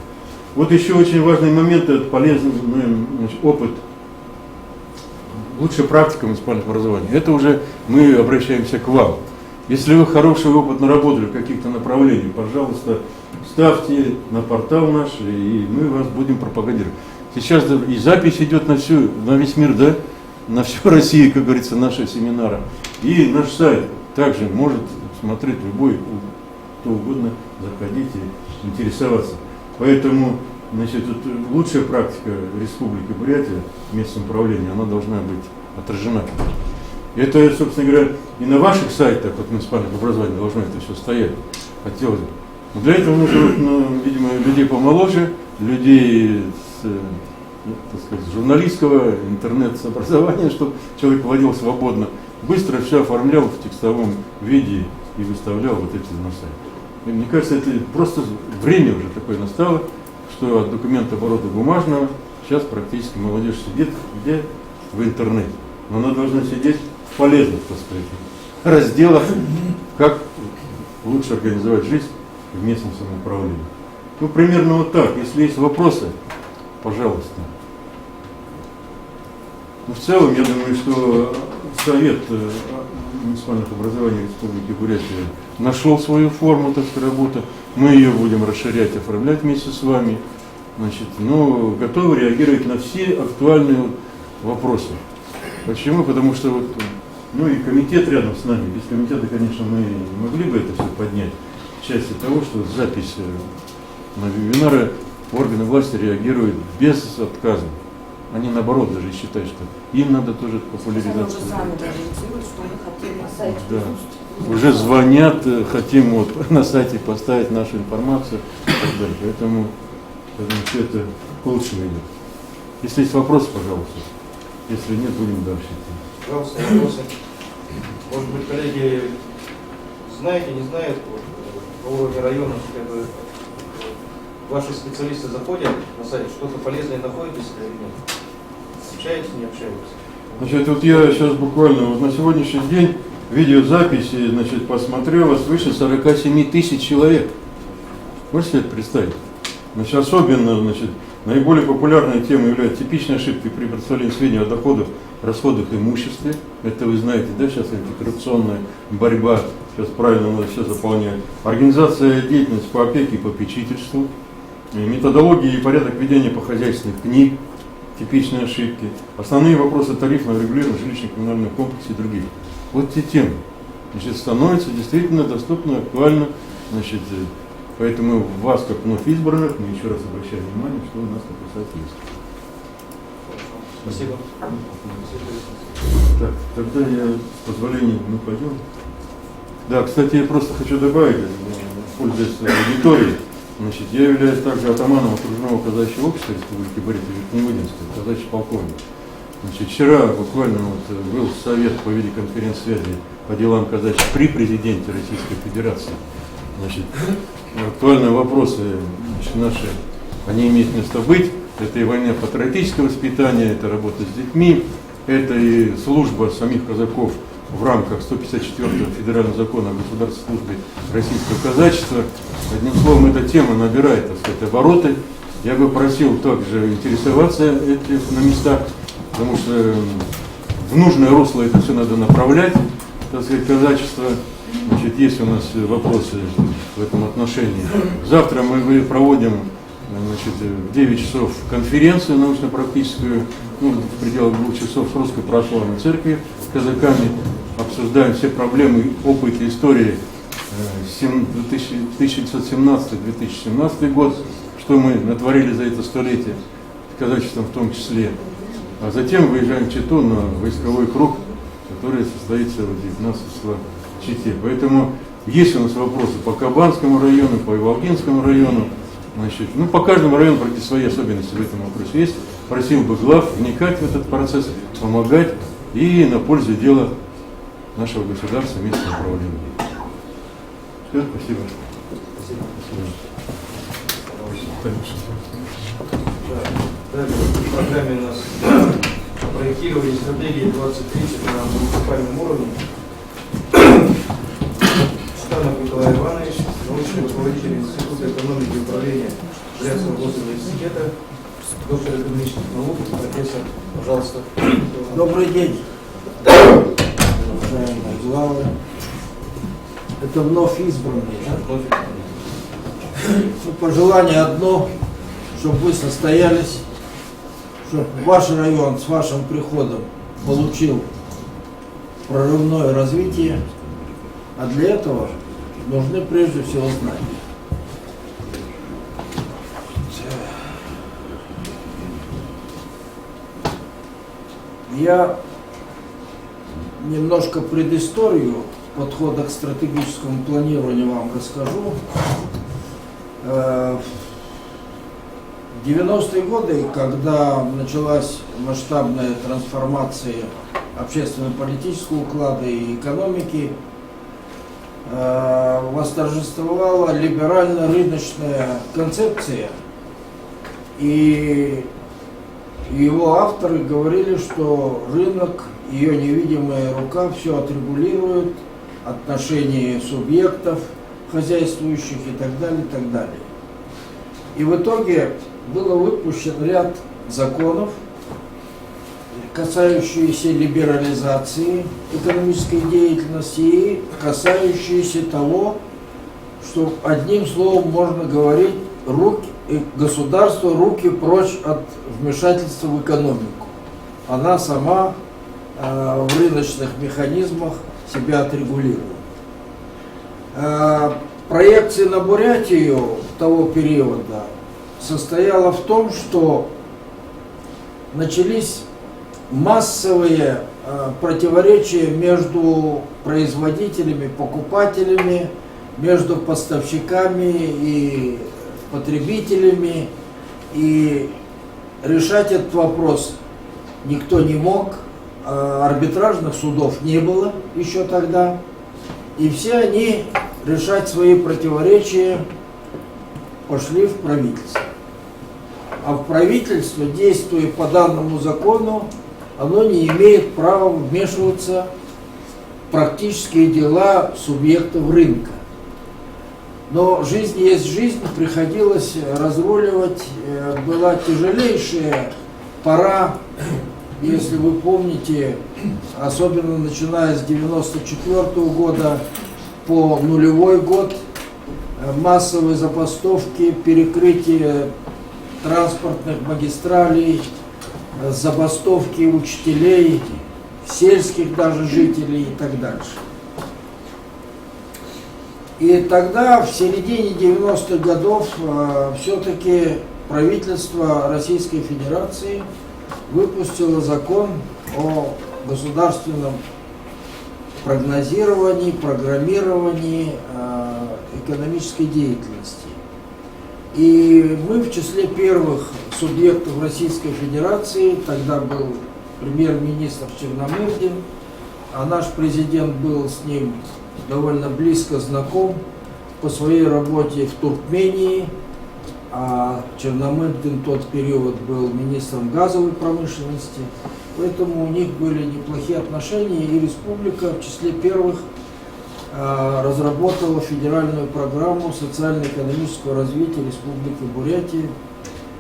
Speaker 4: Вот еще очень важный момент, это полезный опыт, лучшая практика муниципального образования. Это уже мы обращаемся к вам. Если вы хороший опыт наработали в каких-то направлениях, пожалуйста, ставьте на портал наш, и мы вас будем пропагандировать. Сейчас и запись идет на весь мир, да, на всю Россию, как говорится, наши семинары. И наш сайт также может смотреть любой, кто угодно, заходить и интересоваться. Поэтому, значит, лучшая практика Республики Бурятия, местного управления, она должна быть отражена. И это, собственно говоря, и на ваших сайтах вот, муниципального образования должно это все стоять. Хотелось бы. Но для этого нужно, видимо, людей помоложе, людей с, так сказать, журналистского, интернет-образования, чтобы человек владел свободно, быстро все оформлял в текстовом виде и выставлял вот эти на сайт. И мне кажется, это просто время уже такое настало, что от документа оборота бумажного сейчас практически молодежь сидит где? В интернете. Но она должна сидеть в полезных, так сказать, разделах, как лучше организовать жизнь в местном самоуправлении. Ну, примерно вот так. Если есть вопросы, пожалуйста. Ну, в целом, я думаю, что Совет муниципальных образований Республики Бурятия нашел свою форму, так сказать, работы. Мы ее будем расширять, оформлять вместе с вами. Значит, но готовы реагировать на все актуальные вопросы. Почему? Потому что вот, ну и комитет рядом с нами. Без комитета, конечно, мы не могли бы это все поднять. В части того, что запись на вебинары органы власти реагируют без отказа. Они наоборот даже считают, что им надо тоже популяризацию.
Speaker 5: Сами даже инициируют, что мы хотим на сайте
Speaker 4: Да. Уже звонят, хотим вот на сайте поставить нашу информацию и так далее. Поэтому все это к лучшему идет. Если есть вопросы, пожалуйста. Если нет, будем дальше идти.
Speaker 1: Пожалуйста, вопросы. Может быть, коллеги знаете, не знают, вот, по уровню района, как бы, ваши специалисты заходят на сайт, что-то полезное находят или нет? Общаетесь, не общаетесь?
Speaker 4: Значит, вот я сейчас буквально вот на сегодняшний день видеозаписи, значит, посмотрел, вас свыше 47 тысяч человек. Можете себе это представить? Значит, особенно, значит, наиболее популярной темой являются типичные ошибки при представлении сведений о доходах, расходах и имуществе. Это вы знаете, да, сейчас антикоррупционная борьба, сейчас правильно надо все заполнять. Организация деятельности по опеке и попечительству, методология и порядок ведения по хозяйственных книг, типичные ошибки, основные вопросы тарифного регулирования жилищно-коммунального комплекса и других. Вот те темы, значит, становятся действительно доступны, актуально, значит, поэтому вас, как вновь избранных, мы еще раз обращаем внимание, что у нас на сайте есть.
Speaker 1: Спасибо.
Speaker 4: Так, тогда я, с позволения, мы пойдем. Да, кстати, я просто хочу добавить, пользуясь аудиторией, значит, я являюсь также атаманом окружного казачьего общества Республики Бурятия, Верхневыдинска, казачий полковник. Значит, вчера буквально вот был совет по видеоконференц-связи по делам казачьих при президенте Российской Федерации. Значит, актуальные вопросы, значит, наши, они имеют место быть. Это и военно-патриотическое воспитание, это работа с детьми, это и служба самих казаков в рамках 154-го федерального закона о государственной службе российского казачества. Одним словом, эта тема набирает, так сказать, обороты. Я бы просил также интересоваться этим на местах, потому что в нужное русло это все надо направлять, так сказать, казачество. Значит, есть у нас вопросы в этом отношении. Завтра мы проводим, значит, в 9 часов конференцию научно-практическую, ну, в пределах 2 часов с Русской Православной Церкви с казаками. Обсуждаем все проблемы, опыт и истории 1917-2017 год, что мы натворили за это столетие, с казачеством в том числе. А затем выезжаем в Читу на войсковой круг, который состоится в 19 числа в Чите. Поэтому есть у нас вопросы по Кабанскому району, по Иволгинскому району. Значит, ну, по каждому району практически свои особенности в этом вопросе есть. Просил бы глав вникать в этот процесс, помогать и на пользу дела нашего государства местного управления. Все, спасибо.
Speaker 1: Далее в программе у нас проектирование стратегии 2030 на муниципальном уровне. Станов Николай Иванович, научный руководитель Института экономики и управления Брянского госуниверситета, доктор экономических наук, профессор. Пожалуйста.
Speaker 6: Добрый день, уважаемые главы. Это вновь избранные, да? Ну, пожелание одно, чтобы вы состоялись, чтобы ваш район с вашим приходом получил прорывное развитие, а для этого нужны прежде всего знания. Я немножко предысторию подхода к стратегическому планированию вам расскажу. В 90-е годы, когда началась масштабная трансформация общественно-политического уклада и экономики, восторжествовала либерально-рыночная концепция, и его авторы говорили, что рынок, ее невидимая рука все отрегулирует, отношения субъектов, хозяйствующих и так далее, и так далее. И в итоге было выпущен ряд законов, касающиеся либерализации экономической деятельности и касающиеся того, что одним словом можно говорить, государство руки прочь от вмешательства в экономику. Она сама в рыночных механизмах себя отрегулирует. Проекция на Бурятию того периода состояла в том, что начались массовые противоречия между производителями, покупателями, между поставщиками и потребителями, и решать этот вопрос никто не мог, арбитражных судов не было еще тогда, и все они решать свои противоречия пошли в правительство. А в правительство, действуя по данному закону, оно не имеет права вмешиваться в практические дела субъектов рынка. Но жизнь есть жизнь, приходилось разруливать, была тяжелейшая пора, если вы помните, особенно начиная с 1994 года по нулевой год, массовые забастовки, перекрытие транспортных магистралей, забастовки учителей, сельских даже жителей и так дальше. И тогда, в середине 90-х годов, все-таки правительство Российской Федерации выпустило закон о государственном прогнозировании, программировании экономической деятельности. И мы в числе первых субъектов Российской Федерации, тогда был премьер-министр Черномырдин, а наш президент был с ним довольно близко знаком по своей работе в Туркмении, а Черномырдин в тот период был министром газовой промышленности, поэтому у них были неплохие отношения, и республика в числе первых разработала федеральную программу социально-экономического развития Республики Бурятия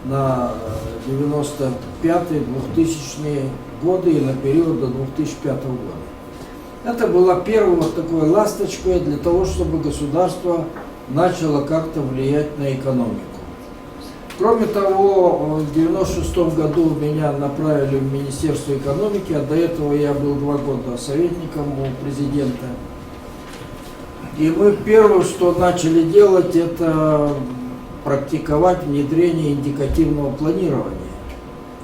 Speaker 6: на 95-2000 годы и на период до 2005 года. Это была первая вот такая ласточка для того, чтобы государство начало как-то влиять на экономику. Кроме того, в 1996 году меня направили в Министерство экономики, а до этого я был 2 года советником у президента. И мы первое, что начали делать, это практиковать внедрение индикативного планирования.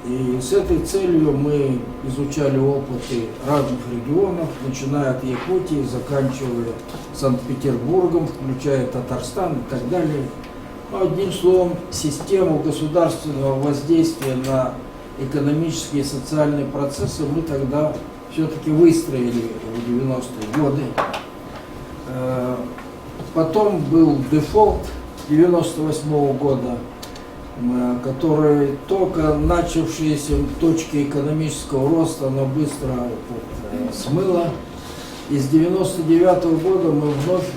Speaker 6: И с этой целью мы изучали опыты разных регионов, начиная от Якутии, заканчивая Санкт-Петербургом, включая Татарстан и так далее. Одним словом, систему государственного воздействия на экономические и социальные процессы мы тогда все-таки выстроили в 90-е годы. Потом был дефолт 98-го года, который только начавшиеся точки экономического роста, оно быстро смыло. И с 99-го года мы вновь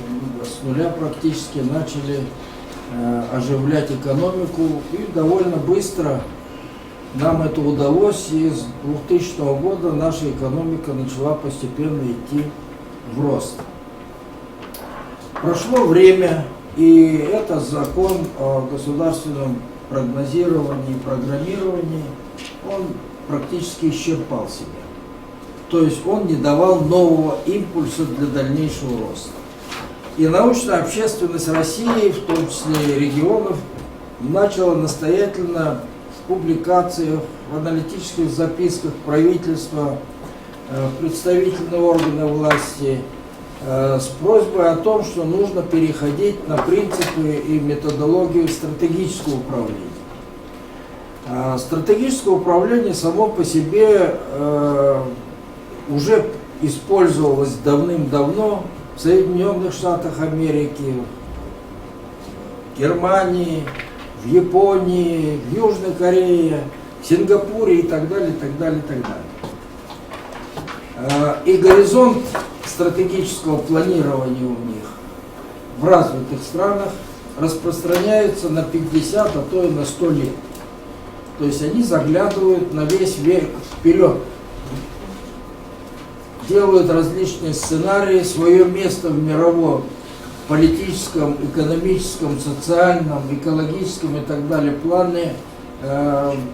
Speaker 6: с нуля практически начали оживлять экономику, и довольно быстро нам это удалось, и с 2000 года наша экономика начала постепенно идти в рост. Прошло время, и этот закон о государственном прогнозировании и программировании, он практически исчерпал себя. То есть он не давал нового импульса для дальнейшего роста. И научная общественность России, в том числе и регионов, начала настоятельно в публикациях, в аналитических записках правительства, представительные органы власти с просьбой о том, что нужно переходить на принципы и методологию стратегического управления. Стратегическое управление само по себе уже использовалось давным-давно в Соединенных Штатах Америки, в Германии, в Японии, в Южной Корее, в Сингапуре и так далее, и так далее, и так далее. И горизонт стратегического планирования у них в развитых странах распространяется на 50, а то и на 100 лет. То есть они заглядывают на весь век вперед, делают различные сценарии, свое место в мировом политическом, экономическом, социальном, экологическом и так далее плане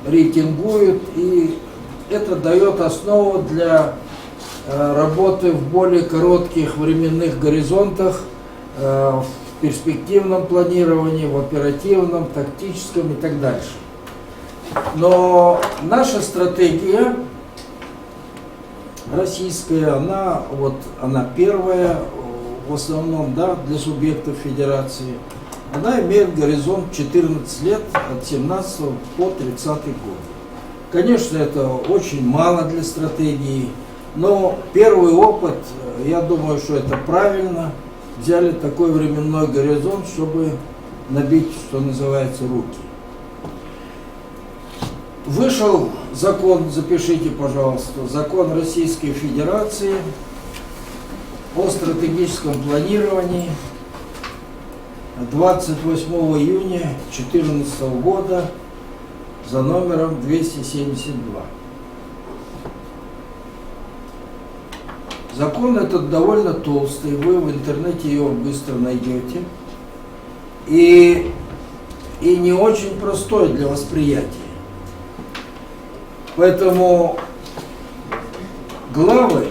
Speaker 6: рейтингуют, и это дает основу для работы в более коротких временных горизонтах, в перспективном планировании, в оперативном, тактическом и так дальше. Но наша стратегия российская, она первая, в основном, да, для субъектов федерации. Она имеет горизонт 14 лет, от 17 по 30 год. Конечно, это очень мало для стратегии, но первый опыт, я думаю, что это правильно. Взяли такой временной горизонт, чтобы набить, что называется, руки. Вышел закон, запишите, пожалуйста, закон Российской Федерации о стратегическом планировании 28 июня 2014 года за номером 272. Закон этот довольно толстый, вы в интернете его быстро найдете, и не очень простой для восприятия. Поэтому главы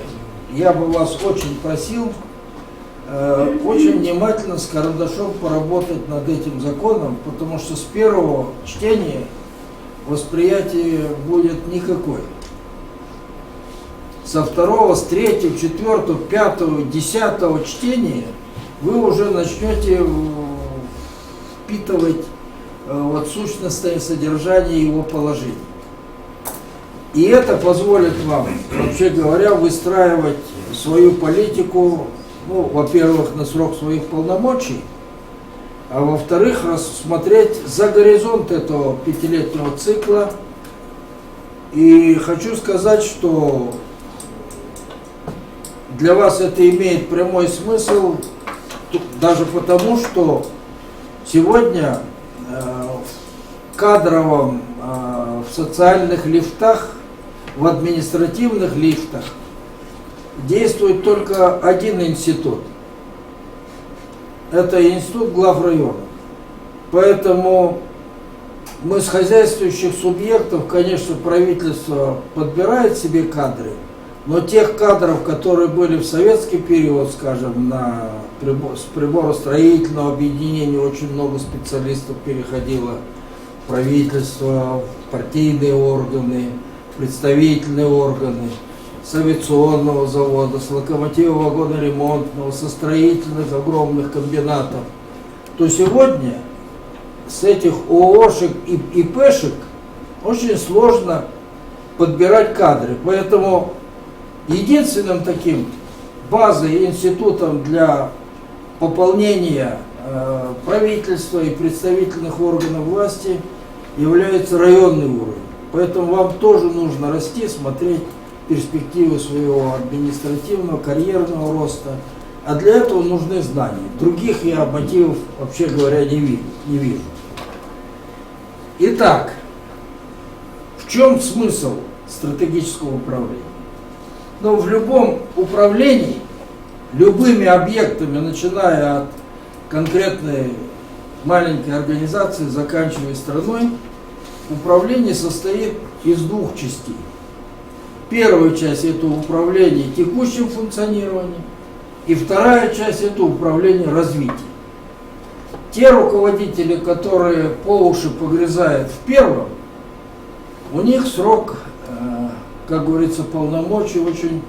Speaker 6: я бы вас очень просил очень внимательно с карандашом поработать над этим законом, потому что с первого чтения восприятие будет никакое. Со второго, с третьего, четвертого, пятого, 10-го чтения вы уже начнете впитывать сущностное содержание его положений. И это позволит вам, вообще говоря, выстраивать свою политику, во-первых, на срок своих полномочий, а во-вторых, рассмотреть за горизонт этого пятилетнего цикла. И хочу сказать, что для вас это имеет прямой смысл, даже потому, что сегодня в кадровом, в социальных лифтах, в административных лифтах действует только один институт. Это институт главрайона. Поэтому мы с хозяйствующих субъектов, конечно, правительство подбирает себе кадры, но тех кадров, которые были в советский период, скажем, с приборостроительного объединения, очень много специалистов переходило в правительство, в партийные органы, представительные органы, с авиационного завода, с локомотиво-вагоноремонтного, со строительных огромных комбинатов, то сегодня с этих ООшек и ИПшек очень сложно подбирать кадры. Поэтому Единственным таким базой и институтом для пополнения правительства и представительных органов власти является районный уровень. Поэтому вам тоже нужно расти, смотреть перспективы своего административного, карьерного роста. А для этого нужны знания. Других я мотивов, вообще говоря, не вижу. Итак, в чем смысл стратегического управления? Ну, в любом управлении, любыми объектами, начиная от конкретной маленькой организации, заканчивая страной, управление состоит из двух частей. Первая часть – это управление текущим функционированием, и вторая часть – это управление развитием. Те руководители, которые по уши погрязают в первом, у них срок, как говорится, полномочий очень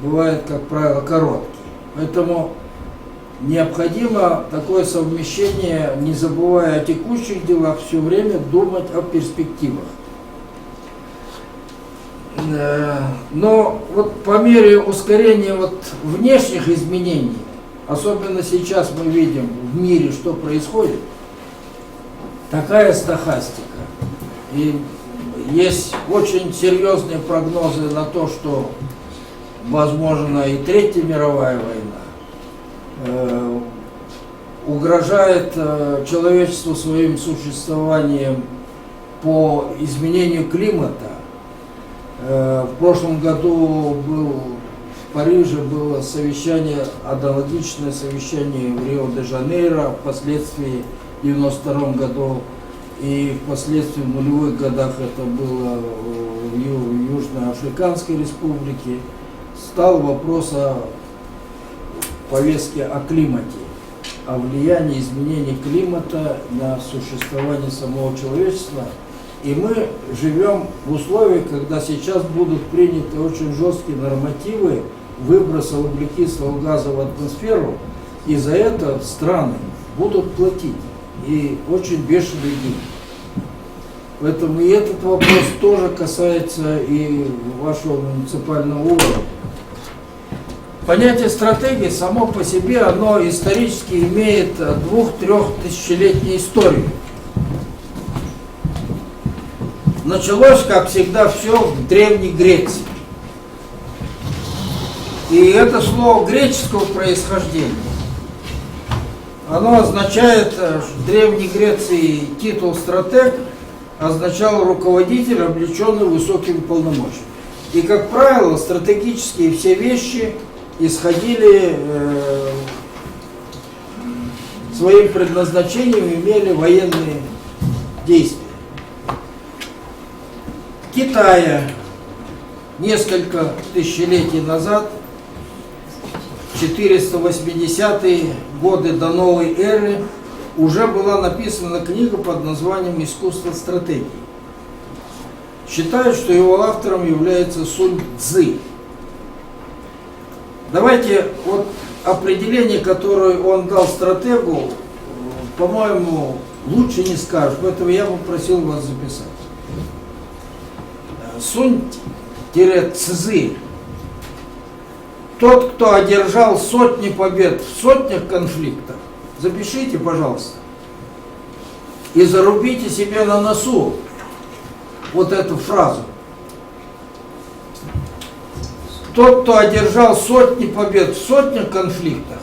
Speaker 6: бывает, как правило, короткий. Поэтому необходимо такое совмещение, не забывая о текущих делах, все время думать о перспективах. Но вот по мере ускорения внешних изменений, особенно сейчас мы видим в мире, что происходит, такая стохастика. И есть очень серьезные прогнозы на то, что возможно и Третья мировая война, угрожает человечеству своим существованием по изменению климата. В прошлом году в Париже было совещание, аналогичное совещание в Рио-де-Жанейро, впоследствии в 1992 году и впоследствии в нулевых годах это было в Южноафриканской республике. Стал вопрос о повестке о климате, о влиянии изменений климата на существование самого человечества. И мы живем в условиях, когда сейчас будут приняты очень жесткие нормативы выброса углекислого газа в атмосферу, и за это страны будут платить. И очень бешеные деньги. Поэтому и этот вопрос тоже касается и вашего муниципального уровня. Понятие стратегии само по себе, оно исторически имеет 2-3 тысячелетнюю историю. Началось, как всегда, все в Древней Греции. И это слово греческого происхождения. Оно означает, в Древней Греции титул стратег означал руководитель, облеченный высокими полномочиями. И, как правило, стратегические все вещи исходили своим предназначением, имели военные действия. Китая несколько тысячелетий назад, в 480-е годы до новой эры, уже была написана книга под названием «Искусство стратегии». Считают, что его автором является Сунь Цзы. Давайте определение, которое он дал стратегу, по-моему, лучше не скажешь, поэтому я попросил вас записать. Сунь-Цзы. Тот, кто одержал сотни побед в сотнях конфликтов, запишите, пожалуйста, и зарубите себе на носу вот эту фразу. Тот, кто одержал сотни побед в сотнях конфликтах,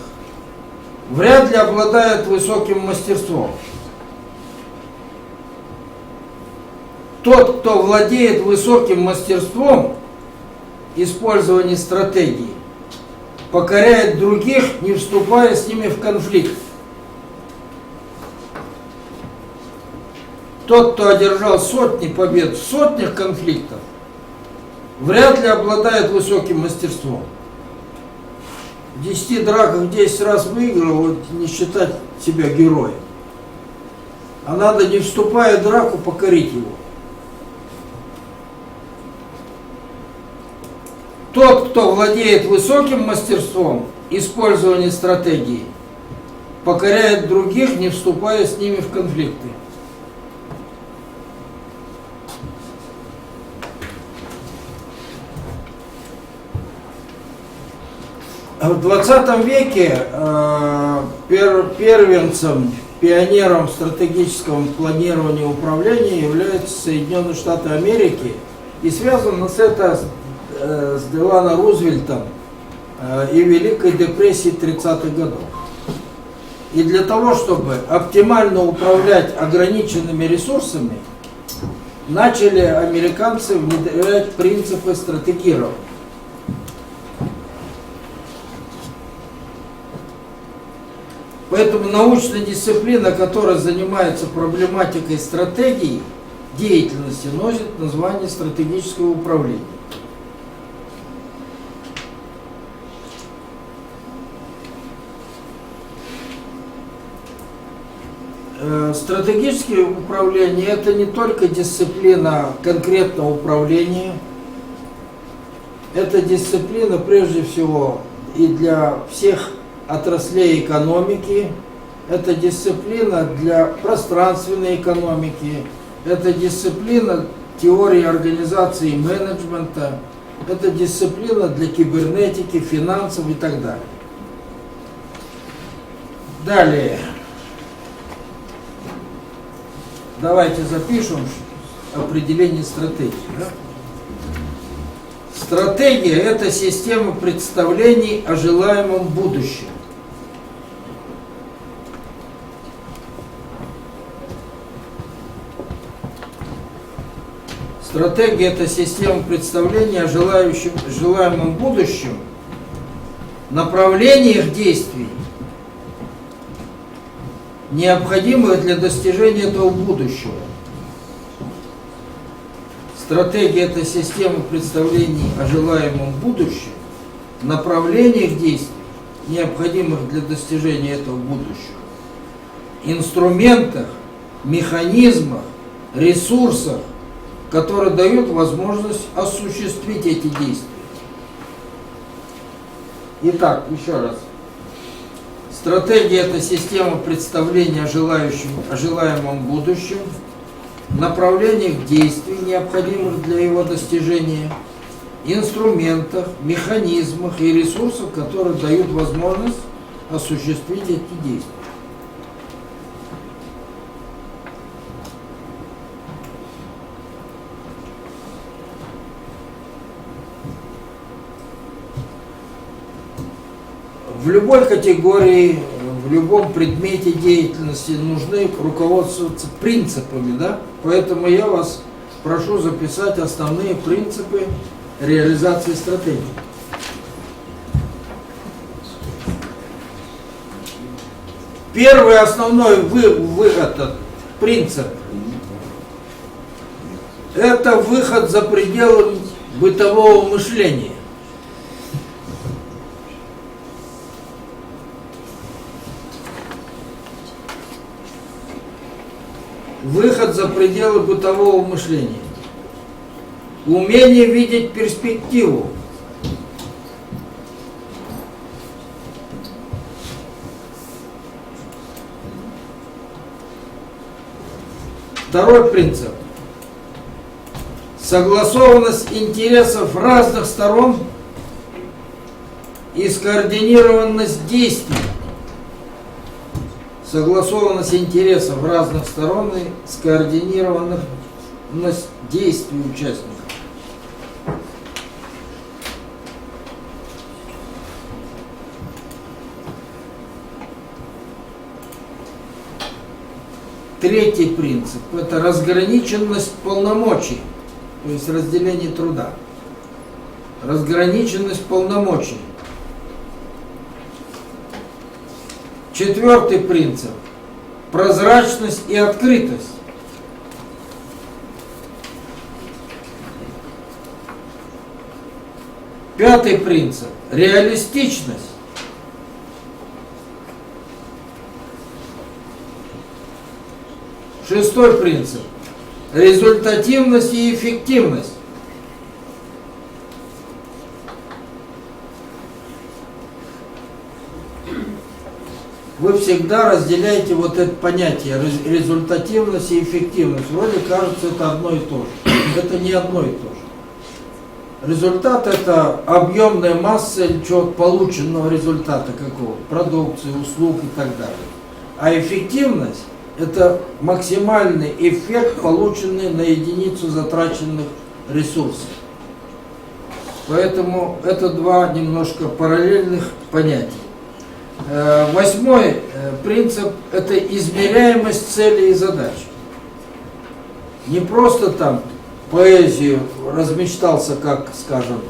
Speaker 6: вряд ли обладает высоким мастерством. Тот, кто владеет высоким мастерством использования стратегии, покоряет других, не вступая с ними в конфликт. Тот, кто одержал сотни побед в сотнях конфликтов, вряд ли обладает высоким мастерством. В 10 драках 10 раз выиграл, не считать себя героем. А надо, не вступая в драку, покорить его. Тот, кто владеет высоким мастерством использования стратегии, покоряет других, не вступая с ними в конфликты. В 20 веке первенцем, пионером стратегического планирования и управления являются Соединенные Штаты Америки. И связано это с Делано Рузвельтом и Великой депрессией 30-х годов. И для того, чтобы оптимально управлять ограниченными ресурсами, начали американцы внедрять принципы стратегирования. Поэтому научная дисциплина, которая занимается проблематикой стратегии деятельности, носит название стратегического управления. Стратегическое управление – это не только дисциплина конкретного управления, это дисциплина прежде всего и для всех отраслей экономики, это дисциплина для пространственной экономики, это дисциплина теории организации и менеджмента, это дисциплина для кибернетики, финансов и так далее. Далее. Давайте запишем определение стратегии. Да? Стратегия – это система представлений о желаемом будущем. Стратегия – это система представлений о желаемом будущем, направлениях действий, необходимых для достижения этого будущего. Стратегия – это система представлений о желаемом будущем, направлениях действий, необходимых для достижения этого будущего, инструментах, механизмах, ресурсах, которые дают возможность осуществить эти действия. Итак, еще раз. Стратегия – это система представления о желаемом будущем, направлениях действий, необходимых для его достижения, инструментах, механизмах и ресурсах, которые дают возможность осуществить эти действия. В любой категории, в любом предмете деятельности нужны руководствоваться принципами, да? Поэтому я вас прошу записать основные принципы реализации стратегии. Первый основной принцип – это выход за пределы бытового мышления. Выход за пределы бытового мышления. Умение видеть перспективу. Второй принцип. Согласованность интересов разных сторон и скоординированность действий. Согласованность интересов разных сторон и скоординированность действий участников. Третий принцип – это разграниченность полномочий, то есть разделение труда. Разграниченность полномочий. Четвертый принцип – прозрачность и открытость. Пятый принцип – реалистичность. Шестой принцип – результативность и эффективность. Вы всегда разделяете вот это понятие результативность и эффективность. Вроде кажется, это одно и то же. Это не одно и то же. Результат — это объемная масса или чего-то полученного результата какого-то, продукции, услуг и так далее. А эффективность — это максимальный эффект, полученный на единицу затраченных ресурсов. Поэтому это два немножко параллельных понятия. Восьмой принцип — это измеряемость целей и задач. Не просто там поэзию размечтался, как, скажем,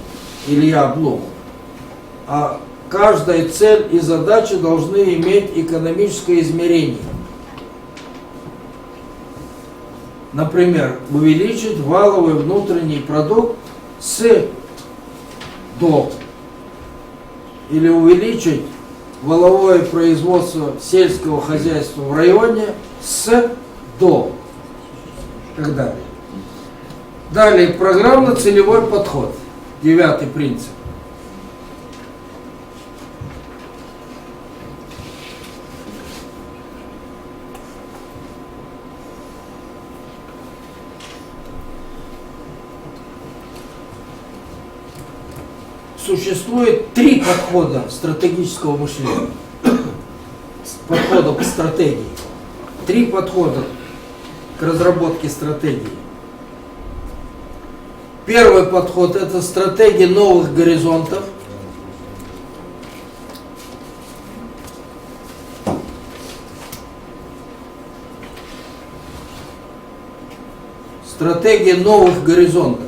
Speaker 6: Илья Обломов, а каждая цель и задача должны иметь экономическое измерение. Например, увеличить валовый внутренний продукт до, или увеличить валовое производство сельского хозяйства в районе до, и так далее. Далее, программно-целевой подход. 9-й принцип. Существует 3 подхода стратегического мышления. Подхода к стратегии. 3 подхода к разработке стратегии. Первый подход — это стратегия новых горизонтов. Стратегия новых горизонтов.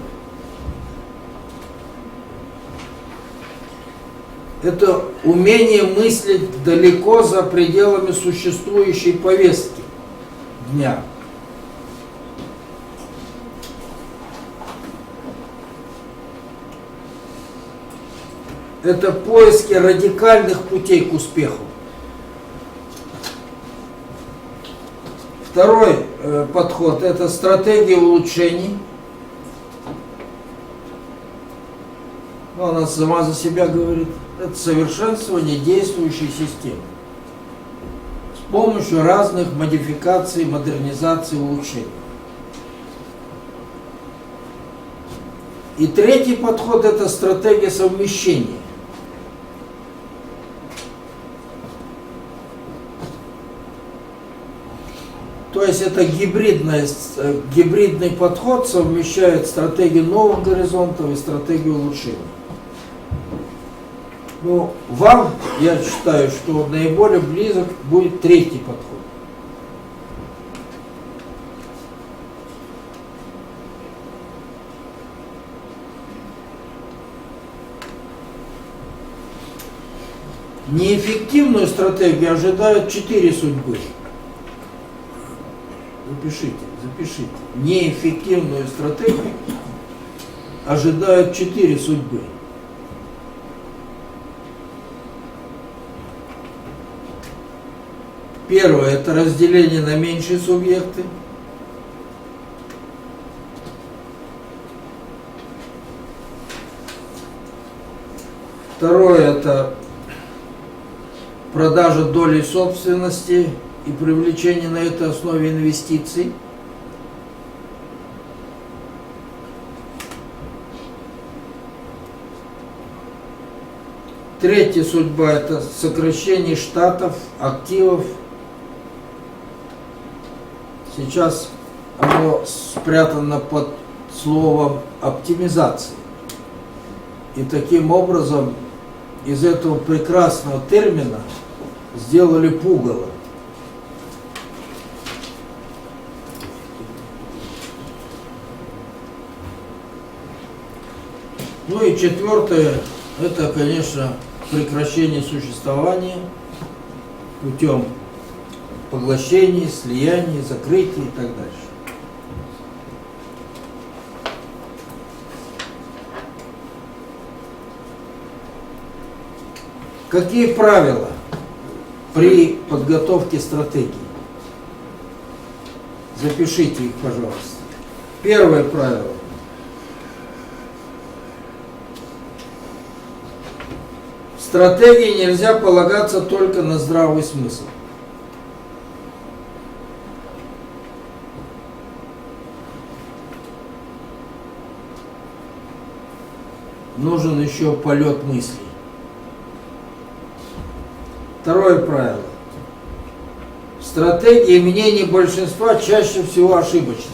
Speaker 6: Это умение мыслить далеко за пределами существующей повестки дня. Это поиски радикальных путей к успеху. Второй подход — это стратегия улучшений. Она сама за себя говорит. Это совершенствование действующей системы с помощью разных модификаций, модернизаций, улучшений. И третий подход — это стратегия совмещения. То есть это гибридный подход, совмещает стратегию новых горизонтов и стратегию улучшения. Ну, вам, я считаю, что наиболее близок будет третий подход. Неэффективную стратегию ожидают 4 судьбы. Запишите. Неэффективную стратегию ожидают 4 судьбы. Первое — это разделение на меньшие субъекты. Второе — это продажа доли собственности и привлечение на этой основе инвестиций. Третья судьба — это сокращение штатов, активов. Сейчас оно спрятано под словом оптимизация. И таким образом из этого прекрасного термина сделали пугало. Ну и четвертое — это, конечно, прекращение существования путем поглощения, слияния, закрытия и так дальше. Какие правила при подготовке стратегии? Запишите их, пожалуйста. Первое правило. В стратегии нельзя полагаться только на здравый смысл. нужен еще полет мыслей. Второе правило. Стратегии мнений большинства чаще всего ошибочны.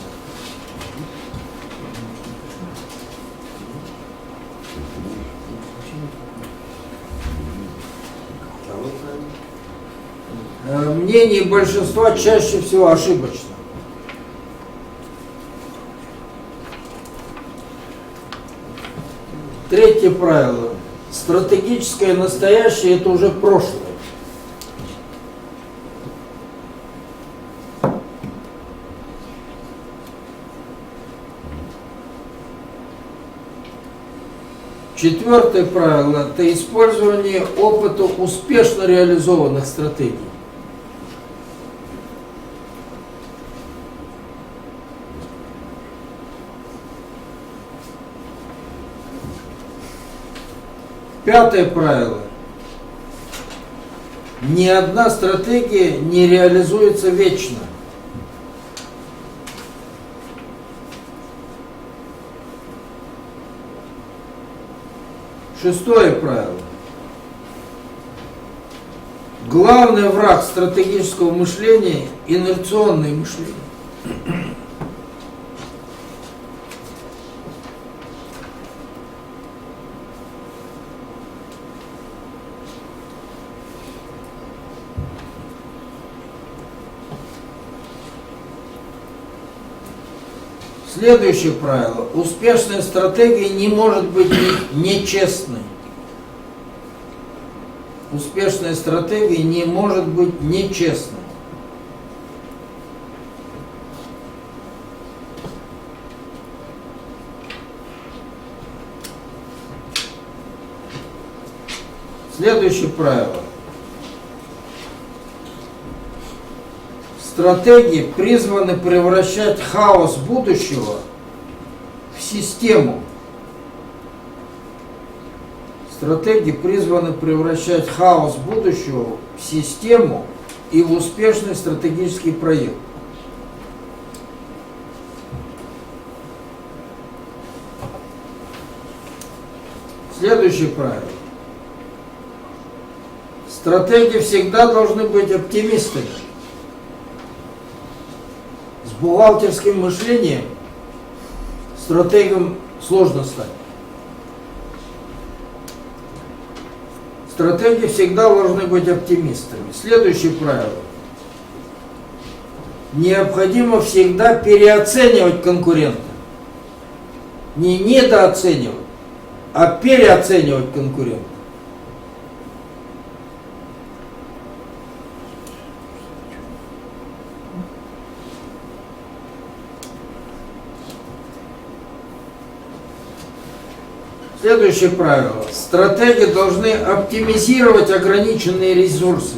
Speaker 6: Мнение большинства чаще всего ошибочно. Третье правило. Стратегическое настоящее – это уже прошлое. Четвертое правило – это использование опыта успешно реализованных стратегий. Пятое правило. Ни одна стратегия не реализуется вечно. Шестое правило. Главный враг стратегического мышления – инерционное мышление. Следующее правило. Успешная стратегия не может быть нечестной. Успешная стратегия не может быть нечестной. Следующее правило. Стратегии призваны превращать хаос будущего в систему. Стратегии призваны превращать хаос будущего в систему и в успешный стратегический проект. Следующее правило. Стратегии всегда должны быть оптимистами. С бухгалтерским мышлением стратегам сложно стать. Стратегии всегда должны быть оптимистами. Следующее правило. Необходимо всегда переоценивать конкурента. Не недооценивать, а переоценивать конкурента. Следующее правило. Стратегии должны оптимизировать ограниченные ресурсы.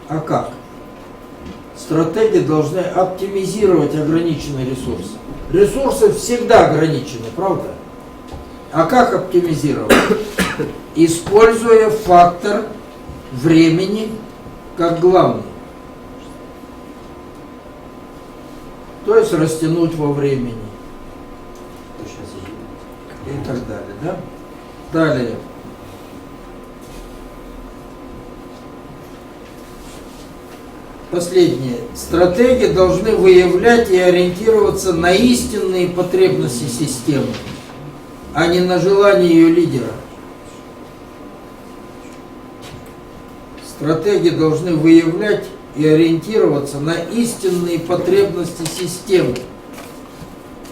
Speaker 6: А как? Стратегии должны оптимизировать ограниченные ресурсы. Ресурсы всегда ограничены, правда? А как оптимизировать? Используя фактор времени как главный. То есть растянуть во времени. И так далее, да? Далее. Последнее. Стратегии должны выявлять и ориентироваться на истинные потребности системы, а не на желания ее лидера. Стратегии должны выявлять и ориентироваться на истинные потребности системы,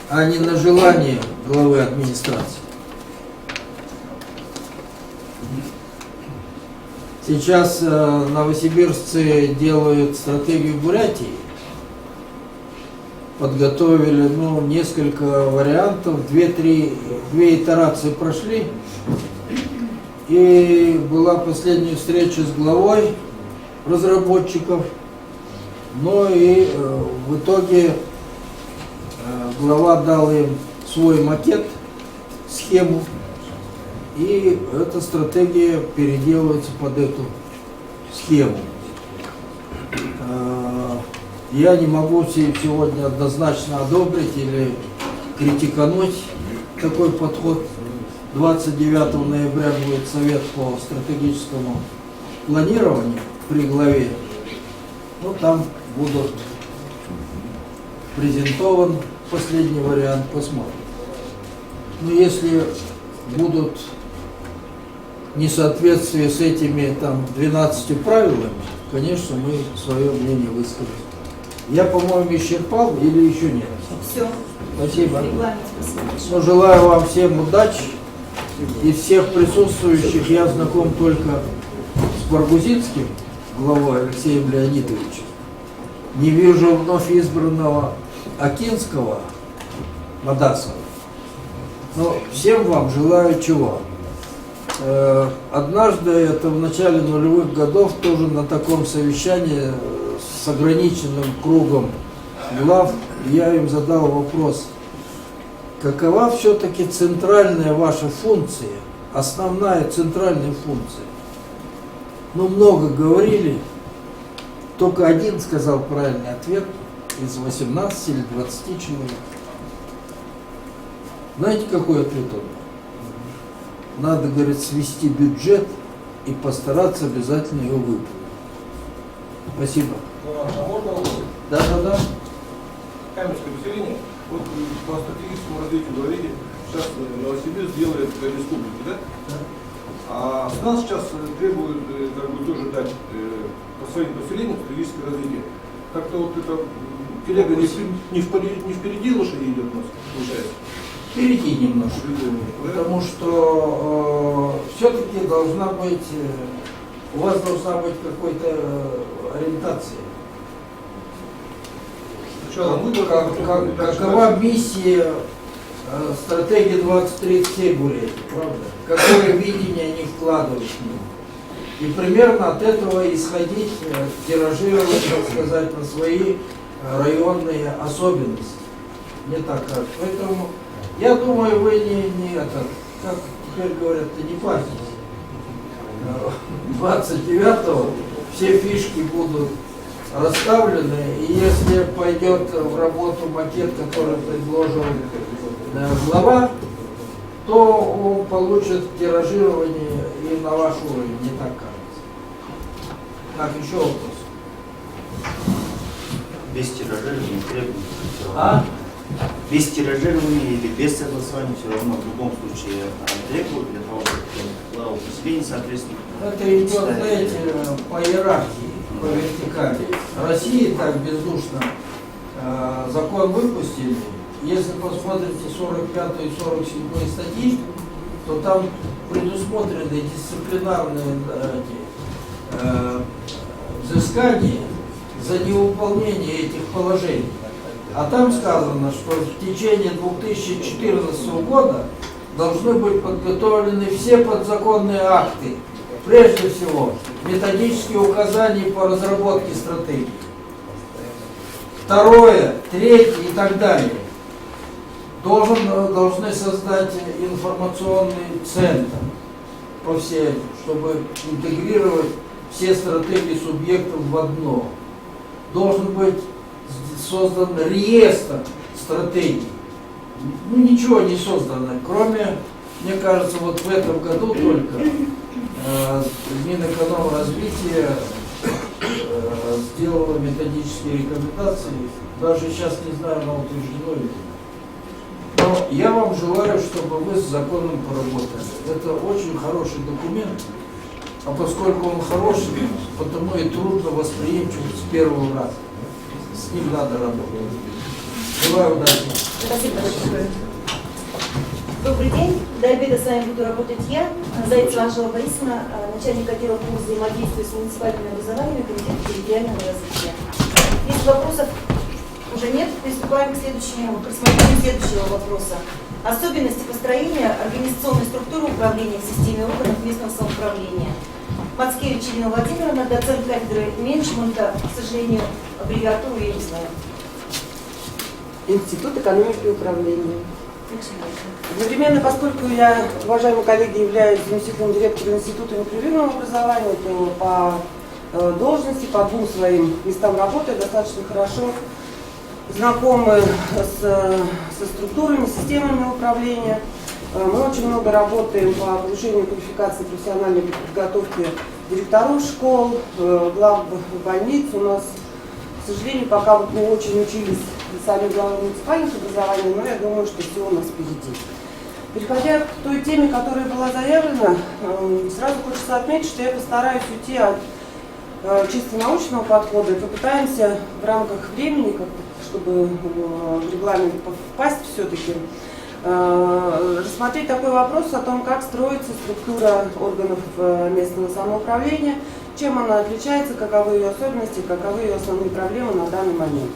Speaker 6: а не на желания главы администрации. Сейчас новосибирцы делают стратегию Бурятии, подготовили несколько вариантов, две итерации прошли, и была последняя встреча с главой разработчиков, но и в итоге глава дал им свой макет, схему, и эта стратегия переделывается под эту схему. Я не могу сегодня однозначно одобрить или критикануть такой подход. 29 ноября будет совет по стратегическому планированию при главе. Ну, там будут презентован последний вариант, посмотрим. Но если будут несоответствия с этими там 12 правилами, конечно, мы свое мнение выскажем. Я, по-моему, исчерпал или еще нет?
Speaker 5: Все.
Speaker 6: Спасибо.
Speaker 5: Регламент.
Speaker 6: Ну, желаю вам всем удачи. Из всех присутствующих я знаком только с Баргузинским главой Алексеем Леонидовичем. Не вижу вновь избранного Акинского, Мадасова. Но всем вам желаю чего? Однажды, это в начале нулевых годов, тоже на таком совещании с ограниченным кругом глав, я им задал вопрос, какова все-таки центральная ваша функция, основная центральная функция? Ну, много говорили, только один сказал правильный ответ из 18 или 20 человек. Знаете, какой ответ он? Надо, говорит, свести бюджет и постараться обязательно его выполнить. Спасибо.
Speaker 2: А можно вопрос?
Speaker 6: Да.
Speaker 2: Каменское поселение, вот по стратегическому развитию говорили, сейчас Новосибирск делает республики, да? А с нас сейчас требуют как бы тоже дать по своим поселениям стратегическое развитие. Как-то вот это телега не впереди лошади идет у нас, получается.
Speaker 6: Впереди немножко, потому что все-таки должна быть, у вас должна быть какая-то ориентация. Какова миссия стратегии 2037 Бурятии, правда? Какое видение они вкладывают в него? И примерно от этого исходить, тиражировать, так сказать, на свои районные особенности. Не так как. Поэтому я думаю, вы не это, как теперь говорят, не парьтесь. 29-го все фишки будут расставлены, и если пойдет в работу макет, который предложил глава, то он получит тиражирование и на ваш уровень, не так кажется. Так, еще вопрос.
Speaker 7: Без тиражирования требуется.
Speaker 6: А?
Speaker 7: Без тиражирования или без согласования все равно в любом случае требуют для того, чтобы глава поселения, соответственно.
Speaker 6: Это идет, знаете, по иерархии, по вертикали. России так бездушно закон выпустили. Если посмотрите 45 и 47 статьи, то там предусмотрены дисциплинарные взыскания за невыполнение этих положений. А там сказано, что в течение 2014 года должны быть подготовлены все подзаконные акты. Прежде всего, методические указания по разработке стратегии. Второе, третье и так далее. Должны создать информационный центр по всем, чтобы интегрировать все стратегии субъектов в одно. Должен быть создан реестр стратегий. Ну, ничего не создано, кроме, мне кажется, вот в этом году только Минэкономразвития сделала методические рекомендации. Даже сейчас не знаю, она утверждена или нет. Но я вам желаю, чтобы вы с законом поработали. Это очень хороший документ, а поскольку он хороший, потому и трудно восприимчивым с первого раза. С ним надо работать. Желаю удачи.
Speaker 8: Спасибо большое. Добрый день. До обеда с вами буду работать я, Зайцева Анжела Борисовна, начальник отдела по взаимодействию с муниципальным образованием и комитета территориального развития. Если вопросов уже нет, приступаем к рассмотрению следующего вопроса. Особенности построения организационной структуры управления в системе органов местного самоуправления. Мацкевич Ирина Владимировна, доцент кафедры менеджмента, к сожалению, аббревиатуру я не знаю.
Speaker 9: Институт экономики и управления. Одновременно, поскольку я, уважаемые коллеги, являюсь заместителем директора Института непрерывного образования, то по должности, по двум своим местам работы я достаточно хорошо знакомы со структурами, системами управления. Мы очень много работаем по повышению квалификации профессиональной подготовки директоров школ, глав больниц. У нас, к сожалению, пока вот мы очень учились сами главы муниципальных образований, но я думаю, что все у нас впереди. Переходя к той теме, которая была заявлена, сразу хочется отметить, что я постараюсь уйти от чисто научного подхода и попытаемся в рамках времени, чтобы в регламент впасть все-таки, рассмотреть такой вопрос о том, как строится структура органов местного самоуправления, чем она отличается, каковы ее особенности, каковы ее основные проблемы на данный момент.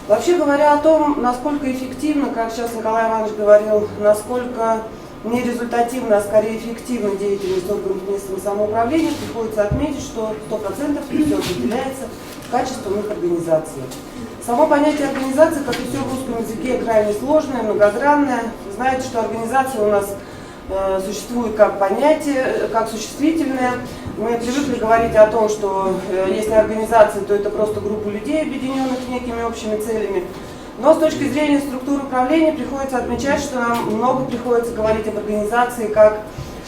Speaker 9: Вообще говоря о том, насколько эффективно, как сейчас Николай Иванович говорил, насколько не результативно, а скорее эффективна деятельность органов местного самоуправления, приходится отметить, что 100% все определяется качеством их организации. Само понятие организации, как и все в русском языке, крайне сложное, многогранное. Вы знаете, что организация у нас существует как понятие, как существительное. Мы привыкли говорить о том, что если организация, то это просто группа людей, объединенных некими общими целями. Но с точки зрения структуры управления приходится отмечать, что нам много приходится говорить об организации как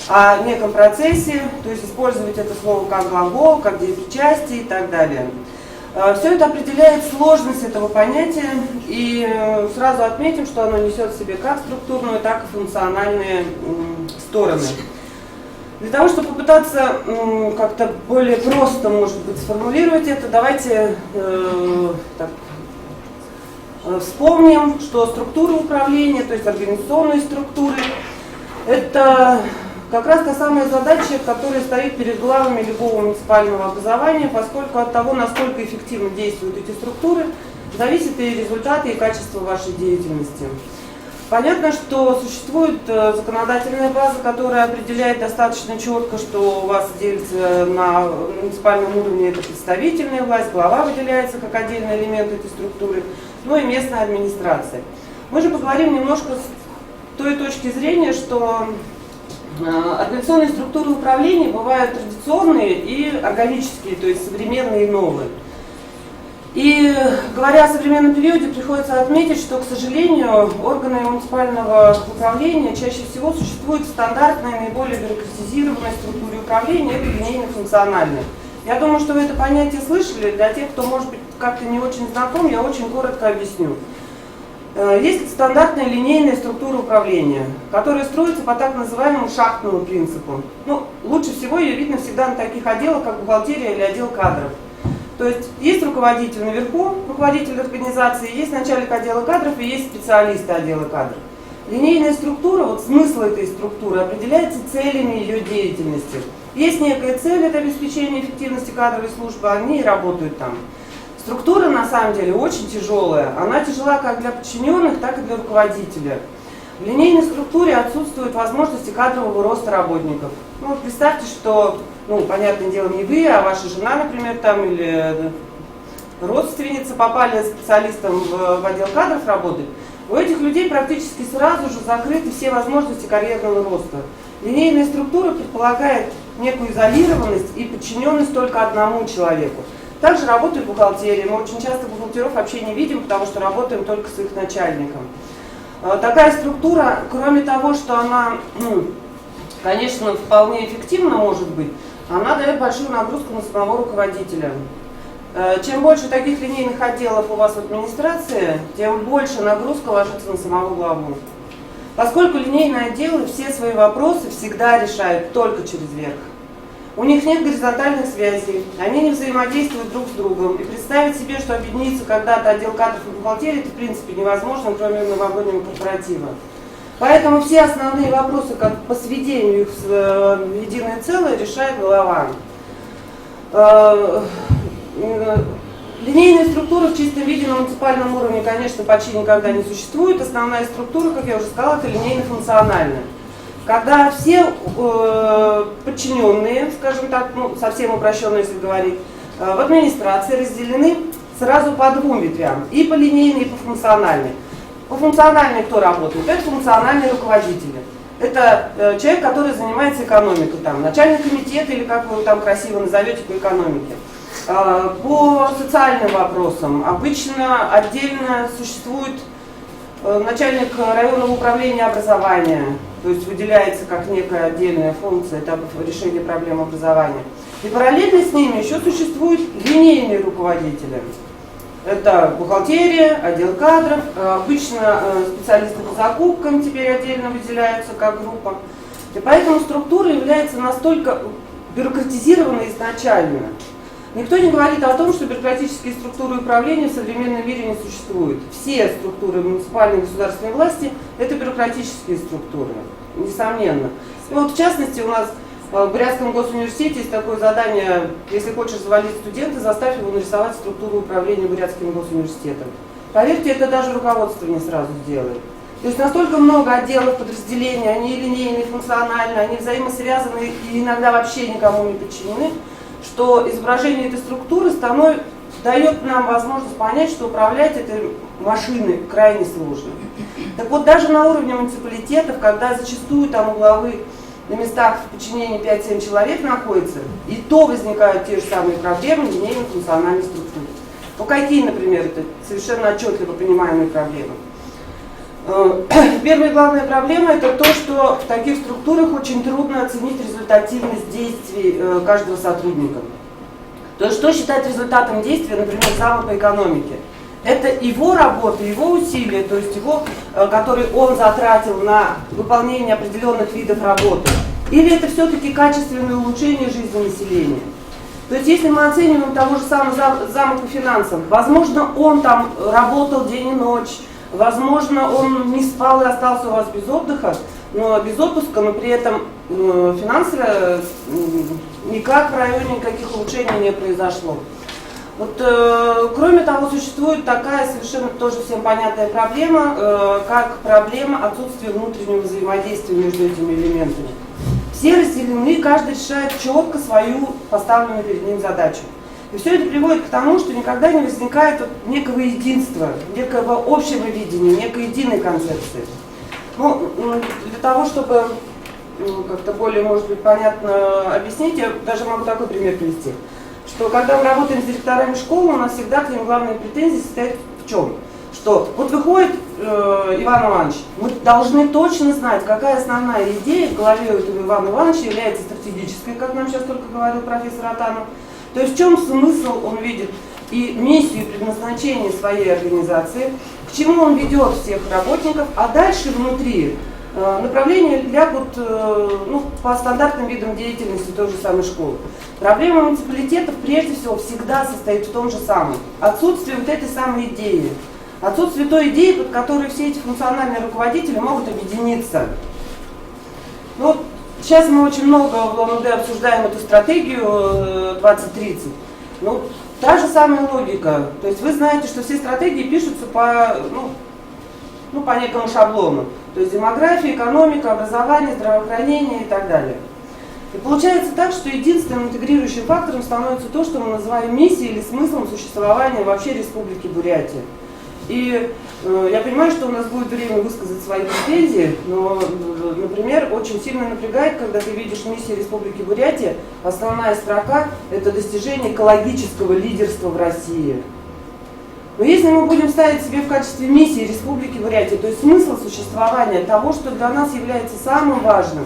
Speaker 9: о неком процессе, то есть использовать это слово как глагол, как деепричастие и так далее. Все это определяет сложность этого понятия, и сразу отметим, что оно несет в себе как структурную, так и функциональные стороны. Для того, чтобы попытаться как-то более просто, может быть, сформулировать это, давайте вспомним, что структура управления, то есть организационные структуры, это как раз та самая задача, которая стоит перед главами любого муниципального образования, поскольку от того, насколько эффективно действуют эти структуры, зависит и результаты, и качество вашей деятельности. Понятно, что существует законодательная база, которая определяет достаточно четко, что у вас делится на муниципальном уровне это представительная власть, глава выделяется как отдельный элемент этой структуры, ну и местная администрация. Мы же поговорим немножко с той точки зрения, что организационные структуры управления бывают традиционные и органические, то есть современные и новые. И говоря о современном периоде, приходится отметить, что, к сожалению, органы муниципального управления чаще всего существуют в стандартной, наиболее бюрократизированной структуре управления, это линейно-функциональной. Я думаю, что вы это понятие слышали. Для тех, кто, может быть, как-то не очень знаком, я очень коротко объясню. Есть стандартная линейная структура управления, которая строится по так называемому шахтному принципу. Ну, лучше всего ее видно всегда на таких отделах, как бухгалтерия или отдел кадров. То есть руководитель наверху, руководитель организации, есть начальник отдела кадров и есть специалисты отдела кадров. Линейная структура, вот смысл этой структуры определяется целями ее деятельности. Есть некая цель, это обеспечение эффективности кадровой службы, они и работают там. Структура на самом деле очень тяжелая. Она тяжела как для подчиненных, так и для руководителя. В линейной структуре отсутствуют возможности кадрового роста работников. Ну, вот представьте, что, понятное дело, не вы, а ваша жена, например, там, или родственница попали специалистом в отдел кадров работать. У этих людей практически сразу же закрыты все возможности карьерного роста. Линейная структура предполагает некую изолированность и подчиненность только одному человеку. Также работает бухгалтерия. Мы очень часто бухгалтеров вообще не видим, потому что работаем только с их начальником. Такая структура, кроме того, что она, конечно, вполне эффективна может быть, она дает большую нагрузку на самого руководителя. Чем больше таких линейных отделов у вас в администрации, тем больше нагрузка ложится на самого главу. Поскольку линейные отделы все свои вопросы всегда решают только через верх. У них нет горизонтальных связей, они не взаимодействуют друг с другом. И представить себе, что объединиться когда-то отдел кадров и бухгалтерии, это в принципе невозможно, кроме новогоднего корпоратива. Поэтому все основные вопросы как по сведению их в единое целое решает глава. Линейная структура в чистом виде на муниципальном уровне, конечно, почти никогда не существует. Основная структура, как я уже сказала, это линейно-функциональная. Когда все подчиненные, скажем так, совсем упрощенно, если говорить, в администрации разделены сразу по двум ветвям, и по линейной, и по функциональной. По функциональной кто работает? Это функциональные руководители. Это человек, который занимается экономикой, там, начальник комитета или как вы его там красиво назовете по экономике. По социальным вопросам обычно отдельно существует начальник районного управления образования, то есть выделяется как некая отдельная функция, это решение проблем образования. И параллельно с ними еще существуют линейные руководители. Это бухгалтерия, отдел кадров, обычно специалисты по закупкам теперь отдельно выделяются как группа. И поэтому структура является настолько бюрократизированной изначально. Никто не говорит о том, что бюрократические структуры управления в современном мире не существуют. Все структуры муниципальной и государственной власти – это бюрократические структуры, несомненно. И вот в частности у нас в Бурятском госуниверситете есть такое задание: если хочешь завалить студента, заставь его нарисовать структуру управления Бурятским госуниверситетом. Поверьте, это даже руководство не сразу сделает. То есть настолько много отделов, подразделений, они линейные, функциональные, они взаимосвязаны и иногда вообще никому не подчинены, что изображение этой структуры дает нам возможность понять, что управлять этой машиной крайне сложно. Так вот, даже на уровне муниципалитетов, когда зачастую там у главы на местах в подчинении 5-7 человек находится, и то возникают те же самые проблемы линейно-функциональной структуры. Ну какие, например, это совершенно отчетливо понимаемые проблемы? Первая и главная проблема – это то, что в таких структурах очень трудно оценить результативность действий каждого сотрудника. То есть что считать результатом действия, например, зама по экономике? Это его работа, его усилия, то есть его, который он затратил на выполнение определенных видов работы. Или это все-таки качественное улучшение жизни населения? То есть если мы оцениваем того же самого зама по финансам, возможно, он там работал день и ночь, возможно, он не спал и остался у вас без отдыха, но без отпуска, но при этом финансово никак в районе никаких улучшений не произошло. Вот, кроме того, существует такая совершенно тоже всем понятная проблема, как проблема отсутствия внутреннего взаимодействия между этими элементами. Все разделены, каждый решает четко свою поставленную перед ним задачу. И все это приводит к тому, что никогда не возникает некого единства, некого общего видения, некой единой концепции. Ну, для того, чтобы как-то более, может быть, понятно объяснить, я даже могу такой пример привести. Что когда мы работаем с директорами школы, у нас всегда к ним главные претензии состоят в чем? Что вот выходит Иван Иванович, мы должны точно знать, какая основная идея в голове у этого Ивана Ивановича является стратегической, как нам сейчас только говорил профессор Атанов. То есть в чем смысл он видит и миссию, и предназначение своей организации, к чему он ведет всех работников, а дальше внутри направление лягут по стандартным видам деятельности той же самой школы. Проблема муниципалитетов прежде всего всегда состоит в том же самом. Отсутствие вот этой самой идеи. Отсутствие той идеи, под которой все эти функциональные руководители могут объединиться. Ну, сейчас мы очень много в ЛОМД обсуждаем эту стратегию 2030. Ну, та же самая логика. То есть вы знаете, что все стратегии пишутся по некому шаблону. То есть демография, экономика, образование, здравоохранение и так далее. И получается так, что единственным интегрирующим фактором становится то, что мы называем миссией или смыслом существования вообще Республики Бурятия. И я понимаю, что у нас будет время высказать свои претензии, но, например, очень сильно напрягает, когда ты видишь миссию Республики Бурятия, основная строка – это достижение экологического лидерства в России. Но если мы будем ставить себе в качестве миссии Республики Бурятия, то есть смысл существования того, что для нас является самым важным,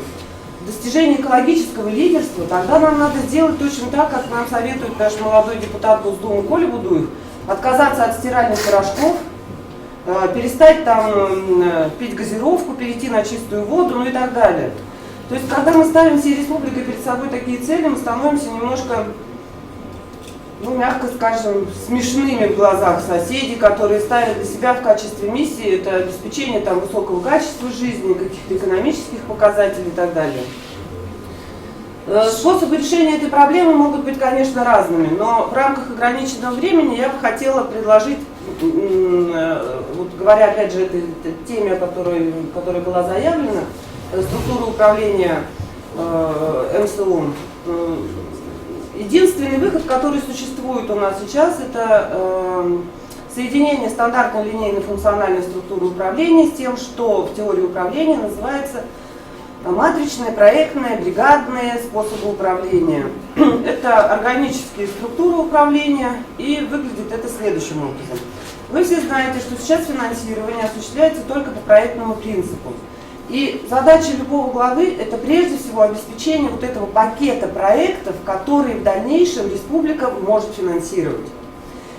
Speaker 9: достижение экологического лидерства, тогда нам надо сделать точно так, как нам советует наш молодой депутат Госдумы Коля Будуев, отказаться от стиральных порошков, перестать там пить газировку, перейти на чистую воду, ну и так далее. То есть, когда мы ставим всей республикой перед собой такие цели, мы становимся немножко, мягко скажем, смешными в глазах соседей, которые ставят для себя в качестве миссии это обеспечение там высокого качества жизни, каких-то экономических показателей и так далее. Способы решения этой проблемы могут быть, конечно, разными, но в рамках ограниченного времени я бы хотела предложить, говоря опять же этой теме, которая была заявлена, структура управления МСУ. Единственный выход, который существует у нас сейчас, это соединение стандартной линейной функциональной структуры управления с тем, что в теории управления называется матричные, проектные, бригадные способы управления. Это органические структуры управления, и выглядит это следующим образом. Вы все знаете, что сейчас финансирование осуществляется только по проектному принципу. И задача любого главы – это прежде всего обеспечение вот этого пакета проектов, которые в дальнейшем республика может финансировать.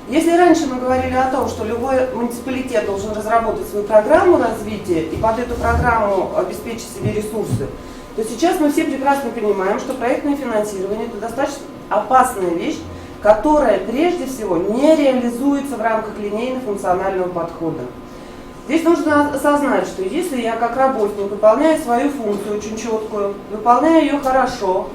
Speaker 9: Если раньше мы говорили о том, что любой муниципалитет должен разработать свою программу развития и под эту программу обеспечить себе ресурсы, то сейчас мы все прекрасно понимаем, что проектное финансирование – это достаточно опасная вещь, которая прежде всего не реализуется в рамках линейно-функционального подхода. Здесь нужно осознать, что если я как работник выполняю свою функцию очень четкую, выполняю ее хорошо,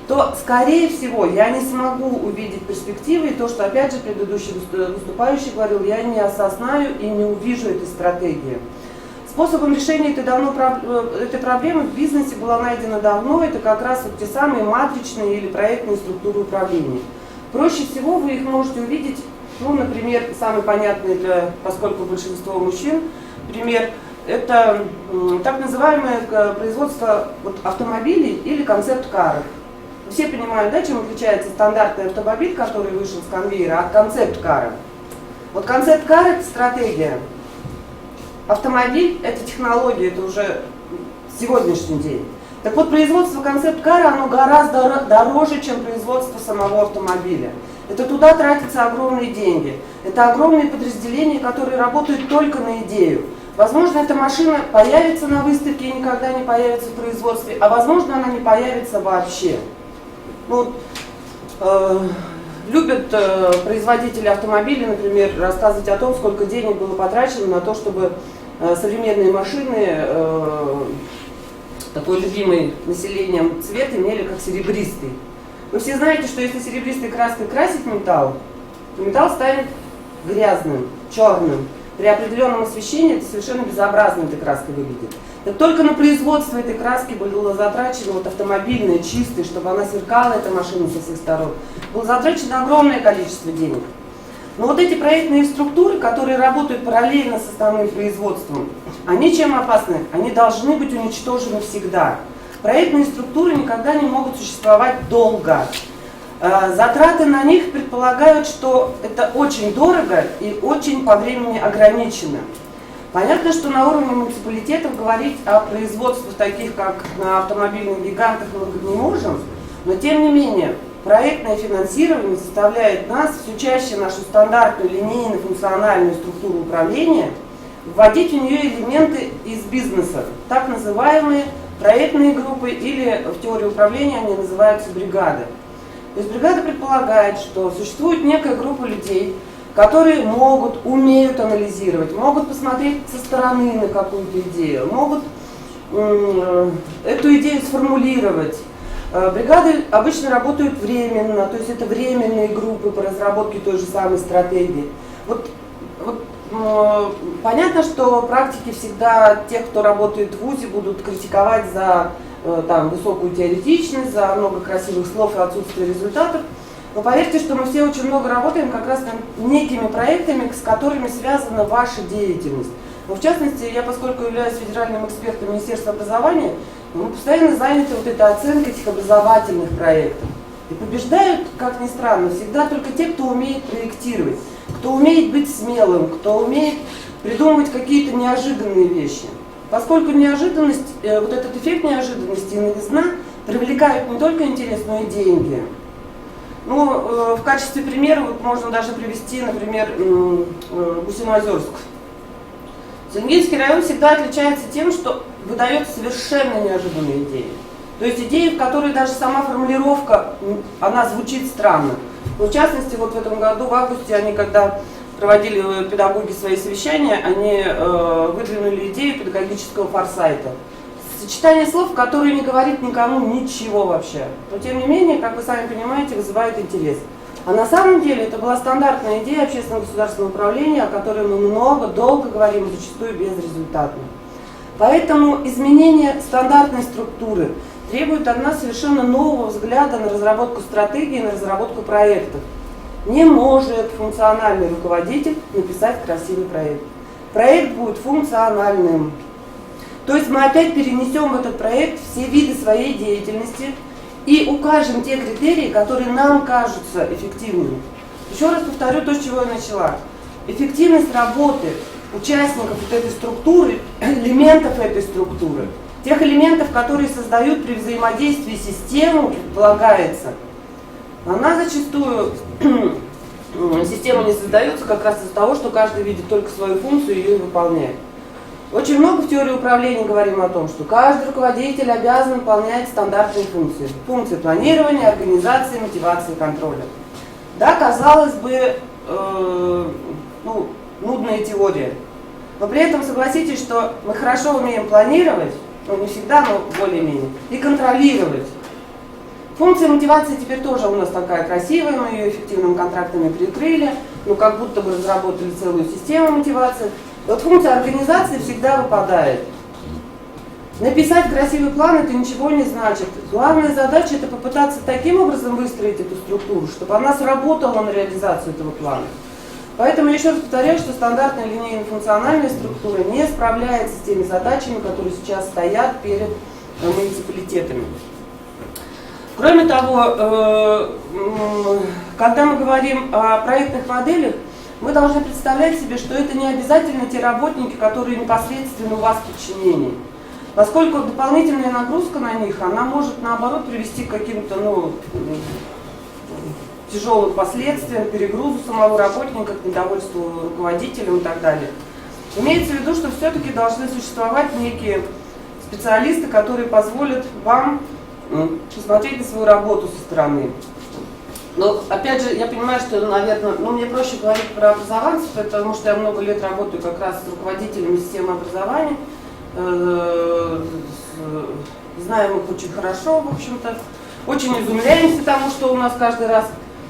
Speaker 9: то, скорее всего, я не смогу увидеть перспективы, и то, что, опять же, предыдущий выступающий говорил, я не осознаю и не увижу этой стратегии. Способом решения этой проблемы в бизнесе была найдена давно, это как раз вот те самые матричные или проектные структуры управления. Проще всего вы их можете увидеть, ну, например, самый понятный, поскольку большинство мужчин, пример, это так называемое производство автомобилей или концепт-каров. Все понимают, да, чем отличается стандартный автомобиль, который вышел с конвейера, от концепт-кара. Вот концепт-кар – это стратегия. Автомобиль – это технология, это уже сегодняшний день. Так вот, производство концепт-кара, оно гораздо дороже, чем производство самого автомобиля. Это туда тратятся огромные деньги. Это огромные подразделения, которые работают только на идею. Возможно, эта машина появится на выставке и никогда не появится в производстве, а возможно, она не появится вообще. Ну, любят производители автомобилей, например, рассказывать о том, сколько денег было потрачено на то, чтобы современные машины, такой любимый населением цвет, имели как серебристый. Вы все знаете, что если серебристой краской красить металл, то металл станет грязным, черным. При определенном освещении это совершенно безобразно этой краской выглядит. Так только на производство этой краски было затрачено автомобильное, чистое, чтобы она сверкала, эта машина со всех сторон. Было затрачено огромное количество денег. Но вот эти проектные структуры, которые работают параллельно с основным производством, они чем опасны? Они должны быть уничтожены всегда. Проектные структуры никогда не могут существовать долго. Затраты на них предполагают, что это очень дорого и очень по времени ограничено. Понятно, что на уровне муниципалитетов говорить о производствах таких, как на автомобильных гигантах, мы не можем, но тем не менее проектное финансирование заставляет нас все чаще нашу стандартную линейно-функциональную структуру управления вводить в нее элементы из бизнеса, так называемые проектные группы, или в теории управления они называются бригады. То есть бригада предполагает, что существует некая группа людей, которые могут, умеют анализировать, могут посмотреть со стороны на какую-то идею, могут эту идею сформулировать. Бригады обычно работают временно, то есть это временные группы по разработке той же самой стратегии. Понятно, что практики всегда тех, кто работает в ВУЗе, будут критиковать за высокую теоретичность, за много красивых слов и отсутствие результатов. Но поверьте, что мы все очень много работаем как раз над некими проектами, с которыми связана ваша деятельность. Но в частности, я, поскольку являюсь федеральным экспертом Министерства образования, мы постоянно заняты вот этой оценкой этих образовательных проектов. И побеждают, как ни странно, всегда только те, кто умеет проектировать, кто умеет быть смелым, кто умеет придумывать какие-то неожиданные вещи. Поскольку неожиданность, вот этот эффект неожиданности и новизна привлекают не только интерес, но и деньги. Ну, в качестве примера можно даже привести, например, Гусиноозерск. Цилингейский район всегда отличается тем, что выдает совершенно неожиданные идеи. То есть идеи, в которой даже сама формулировка, она звучит странно. Но в частности, вот в этом году, в августе, они, когда проводили педагоги свои совещания, они выдвинули идею педагогического форсайта. Сочетание слов, которые не говорит никому ничего вообще. Но тем не менее, как вы сами понимаете, вызывает интерес. А на самом деле это была стандартная идея общественного государственного управления, о которой мы долго говорим, зачастую безрезультатно. Поэтому изменение стандартной структуры требует от нас совершенно нового взгляда на разработку стратегии, на разработку проектов. Не может функциональный руководитель написать красивый проект. Проект будет функциональным. То есть мы опять перенесем в этот проект все виды своей деятельности и укажем те критерии, которые нам кажутся эффективными. Еще раз повторю то, с чего я начала. Эффективность работы участников вот этой структуры, элементов этой структуры, тех элементов, которые создают при взаимодействии систему, предполагается, она зачастую, система не создается как раз из-за того, что каждый видит только свою функцию и ее выполняет. Очень много в теории управления говорим о том, что каждый руководитель обязан выполнять стандартные функции. Функции планирования, организации, мотивации, контроля. Да, казалось бы, нудная теория. Но при этом согласитесь, что мы хорошо умеем планировать, не всегда, но более-менее, и контролировать. Функция мотивации теперь тоже у нас такая красивая, мы ее эффективными контрактами прикрыли, как будто бы разработали целую систему мотивации. Вот функция организации всегда выпадает. Написать красивый план это ничего не значит. Главная задача это попытаться таким образом выстроить эту структуру, чтобы она сработала на реализацию этого плана. Поэтому я еще раз повторяю, что стандартная линейно-функциональная структура не справляется с теми задачами, которые сейчас стоят перед муниципалитетами. Кроме того, когда мы говорим о проектных моделях, мы должны представлять себе, что это не обязательно те работники, которые непосредственно у вас в подчинении. Поскольку дополнительная нагрузка на них, она может наоборот привести к каким-то тяжелым последствиям, перегрузу самого работника, к недовольству руководителем и так далее. Имеется в виду, что все-таки должны существовать некие специалисты, которые позволят вам посмотреть на свою работу со стороны. Но опять же, я понимаю, что, наверное, мне проще говорить про образованцев, потому что я много лет работаю как раз с руководителями системы образования, знаем их очень хорошо, в общем-то, очень изумляемся тому, что у нас каждый раз,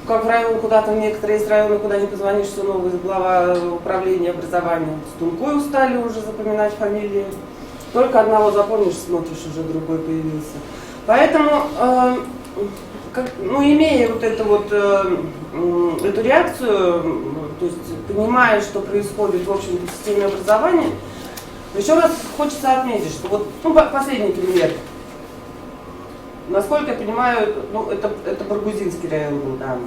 Speaker 9: как в район куда-то, некоторые из районов, куда не позвонишь, что новый глава управления образованием. С Тункой устали уже запоминать фамилии. Только одного запомнишь, смотришь, уже другой появился. Поэтому, имея вот эту реакцию, то есть понимая, что происходит, в общем-то, в системе образования, еще раз хочется отметить, что последний пример. Насколько я понимаю, это Баргузинский район был, да.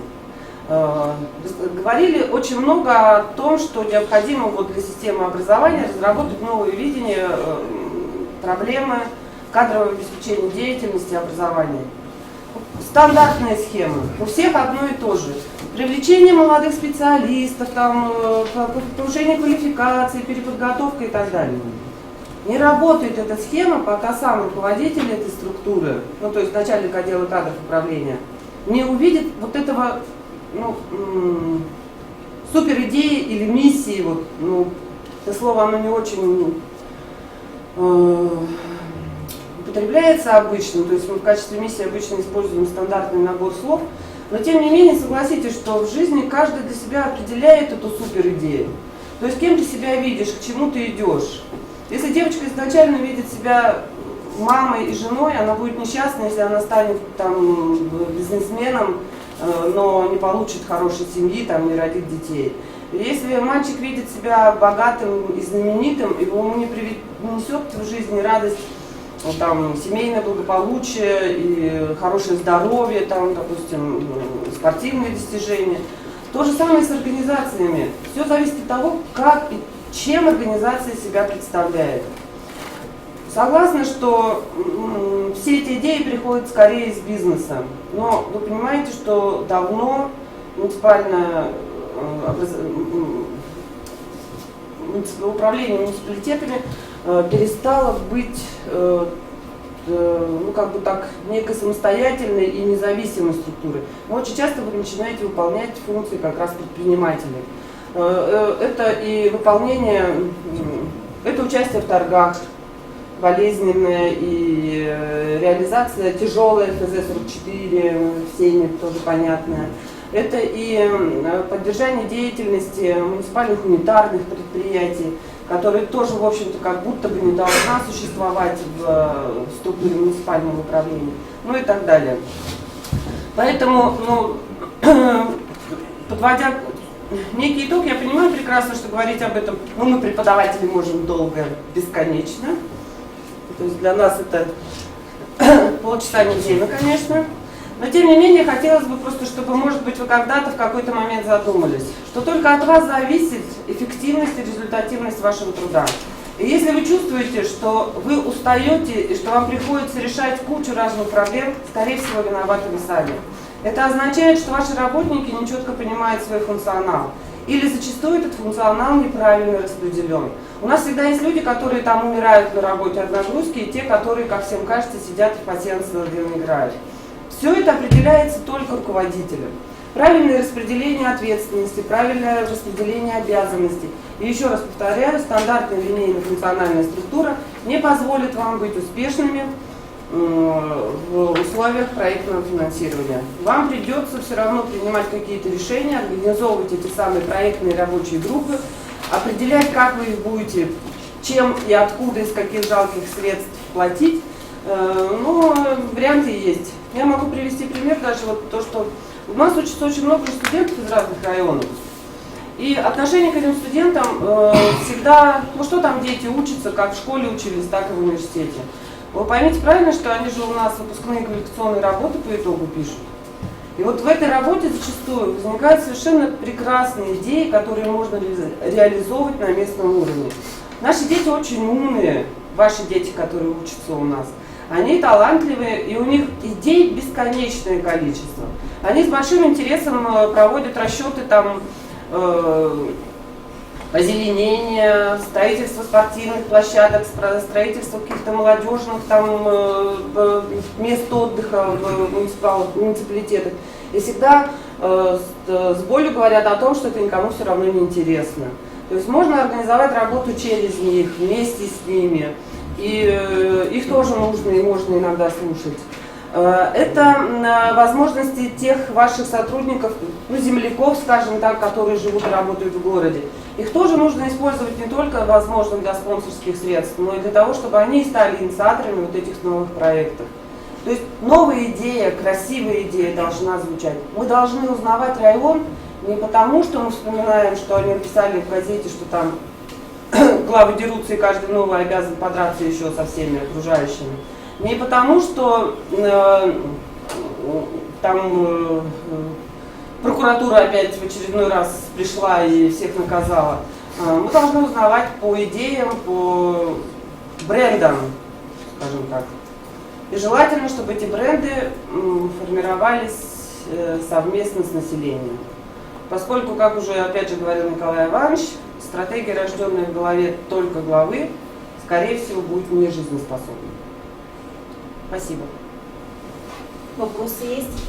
Speaker 9: Говорили очень много о том, что необходимо для системы образования разработать новое видение проблемы кадрового обеспечения деятельности образования. Стандартная схема. У всех одно и то же. Привлечение молодых специалистов, повышение квалификации, переподготовка и так далее. Не работает эта схема, пока сам руководитель этой структуры, то есть начальник отдела кадров управления, не увидит вот этого супер идеи или миссии. Это слово оно не очень употребляется обычно, то есть мы в качестве миссии обычно используем стандартный набор слов, но тем не менее согласитесь, что в жизни каждый для себя определяет эту супер идею. То есть кем ты себя видишь, к чему ты идешь. Если девочка изначально видит себя мамой и женой, она будет несчастна, если она станет бизнесменом, но не получит хорошей семьи, не родит детей. Если мальчик видит себя богатым и знаменитым, ему не принесет в жизни радость, семейное благополучие и хорошее здоровье, допустим, спортивные достижения. То же самое с организациями. Все зависит от того, как и чем организация себя представляет. Согласна, что все эти идеи приходят скорее из бизнеса. Но вы понимаете, что давно муниципальное управление муниципалитетами перестало быть некой самостоятельной и независимой структурой. Но очень часто вы начинаете выполнять функции как раз предпринимателей. Это и выполнение, это участие в торгах болезненное и реализация тяжелая ФЗ-44, всеми тоже понятная. Это и поддержание деятельности муниципальных унитарных предприятий, которые тоже, в общем-то, как будто бы не должна существовать в структуре муниципального управления, и так далее. Поэтому, подводя некий итог, я понимаю прекрасно, что говорить об этом, мы, преподаватели, можем долго, бесконечно. То есть для нас это полчаса недельно, конечно. Но тем не менее, хотелось бы просто, чтобы, может быть, вы когда-то в какой-то момент задумались, что только от вас зависит эффективность и результативность вашего труда. И если вы чувствуете, что вы устаете и что вам приходится решать кучу разных проблем, скорее всего, виноваты вы сами. Это означает, что ваши работники нечетко понимают свой функционал. Или зачастую этот функционал неправильно распределен. У нас всегда есть люди, которые там умирают на работе от нагрузки, и те, которые, как всем кажется, сидят и пассиансно играют. Все это определяется только руководителем. Правильное распределение ответственности, правильное распределение обязанностей. И еще раз повторяю, стандартная линейно-функциональная структура не позволит вам быть успешными в условиях проектного финансирования. Вам придется все равно принимать какие-то решения, организовывать эти самые проектные рабочие группы, определять, как вы их будете, чем и откуда, из каких жалких средств платить. Но варианты есть. Я могу привести пример даже вот то, что у нас учатся очень много студентов из разных районов. И отношение к этим студентам всегда, ну что там дети учатся, как в школе учились, так и в университете. Вы поймите правильно, что они же у нас выпускные квалификационные работы по итогу пишут. И вот в этой работе зачастую возникают совершенно прекрасные идеи, которые можно реализовывать на местном уровне. Наши дети очень умные, ваши дети, которые учатся у нас. Они талантливые, и у них идей бесконечное количество. Они с большим интересом проводят расчеты там, озеленения, строительство спортивных площадок, строительство каких-то молодежных там, мест отдыха в муниципалитетах. И всегда с болью говорят о том, что это никому все равно не интересно. То есть можно организовать работу через них, вместе с ними. И их тоже нужно и можно иногда слушать. Это возможности тех ваших сотрудников, ну, земляков, скажем так, которые живут и работают в городе. Их тоже нужно использовать не только, возможно, для спонсорских средств, но и для того, чтобы они стали инициаторами вот этих новых проектов. То есть новая идея, красивая идея должна звучать. Мы должны узнавать район не потому, что мы вспоминаем, что они написали в газете, что там главы дерутся, и каждый новый обязан подраться еще со всеми окружающими. Не потому, что там прокуратура опять в очередной раз пришла и всех наказала. Мы должны узнавать по идеям, по брендам, скажем так. И желательно, чтобы эти бренды формировались совместно с населением. Поскольку, как уже опять же говорил Николай Иванович, стратегия, рожденная в голове только главы, скорее всего, будет не жизнеспособной. Спасибо.
Speaker 8: Вопросы есть?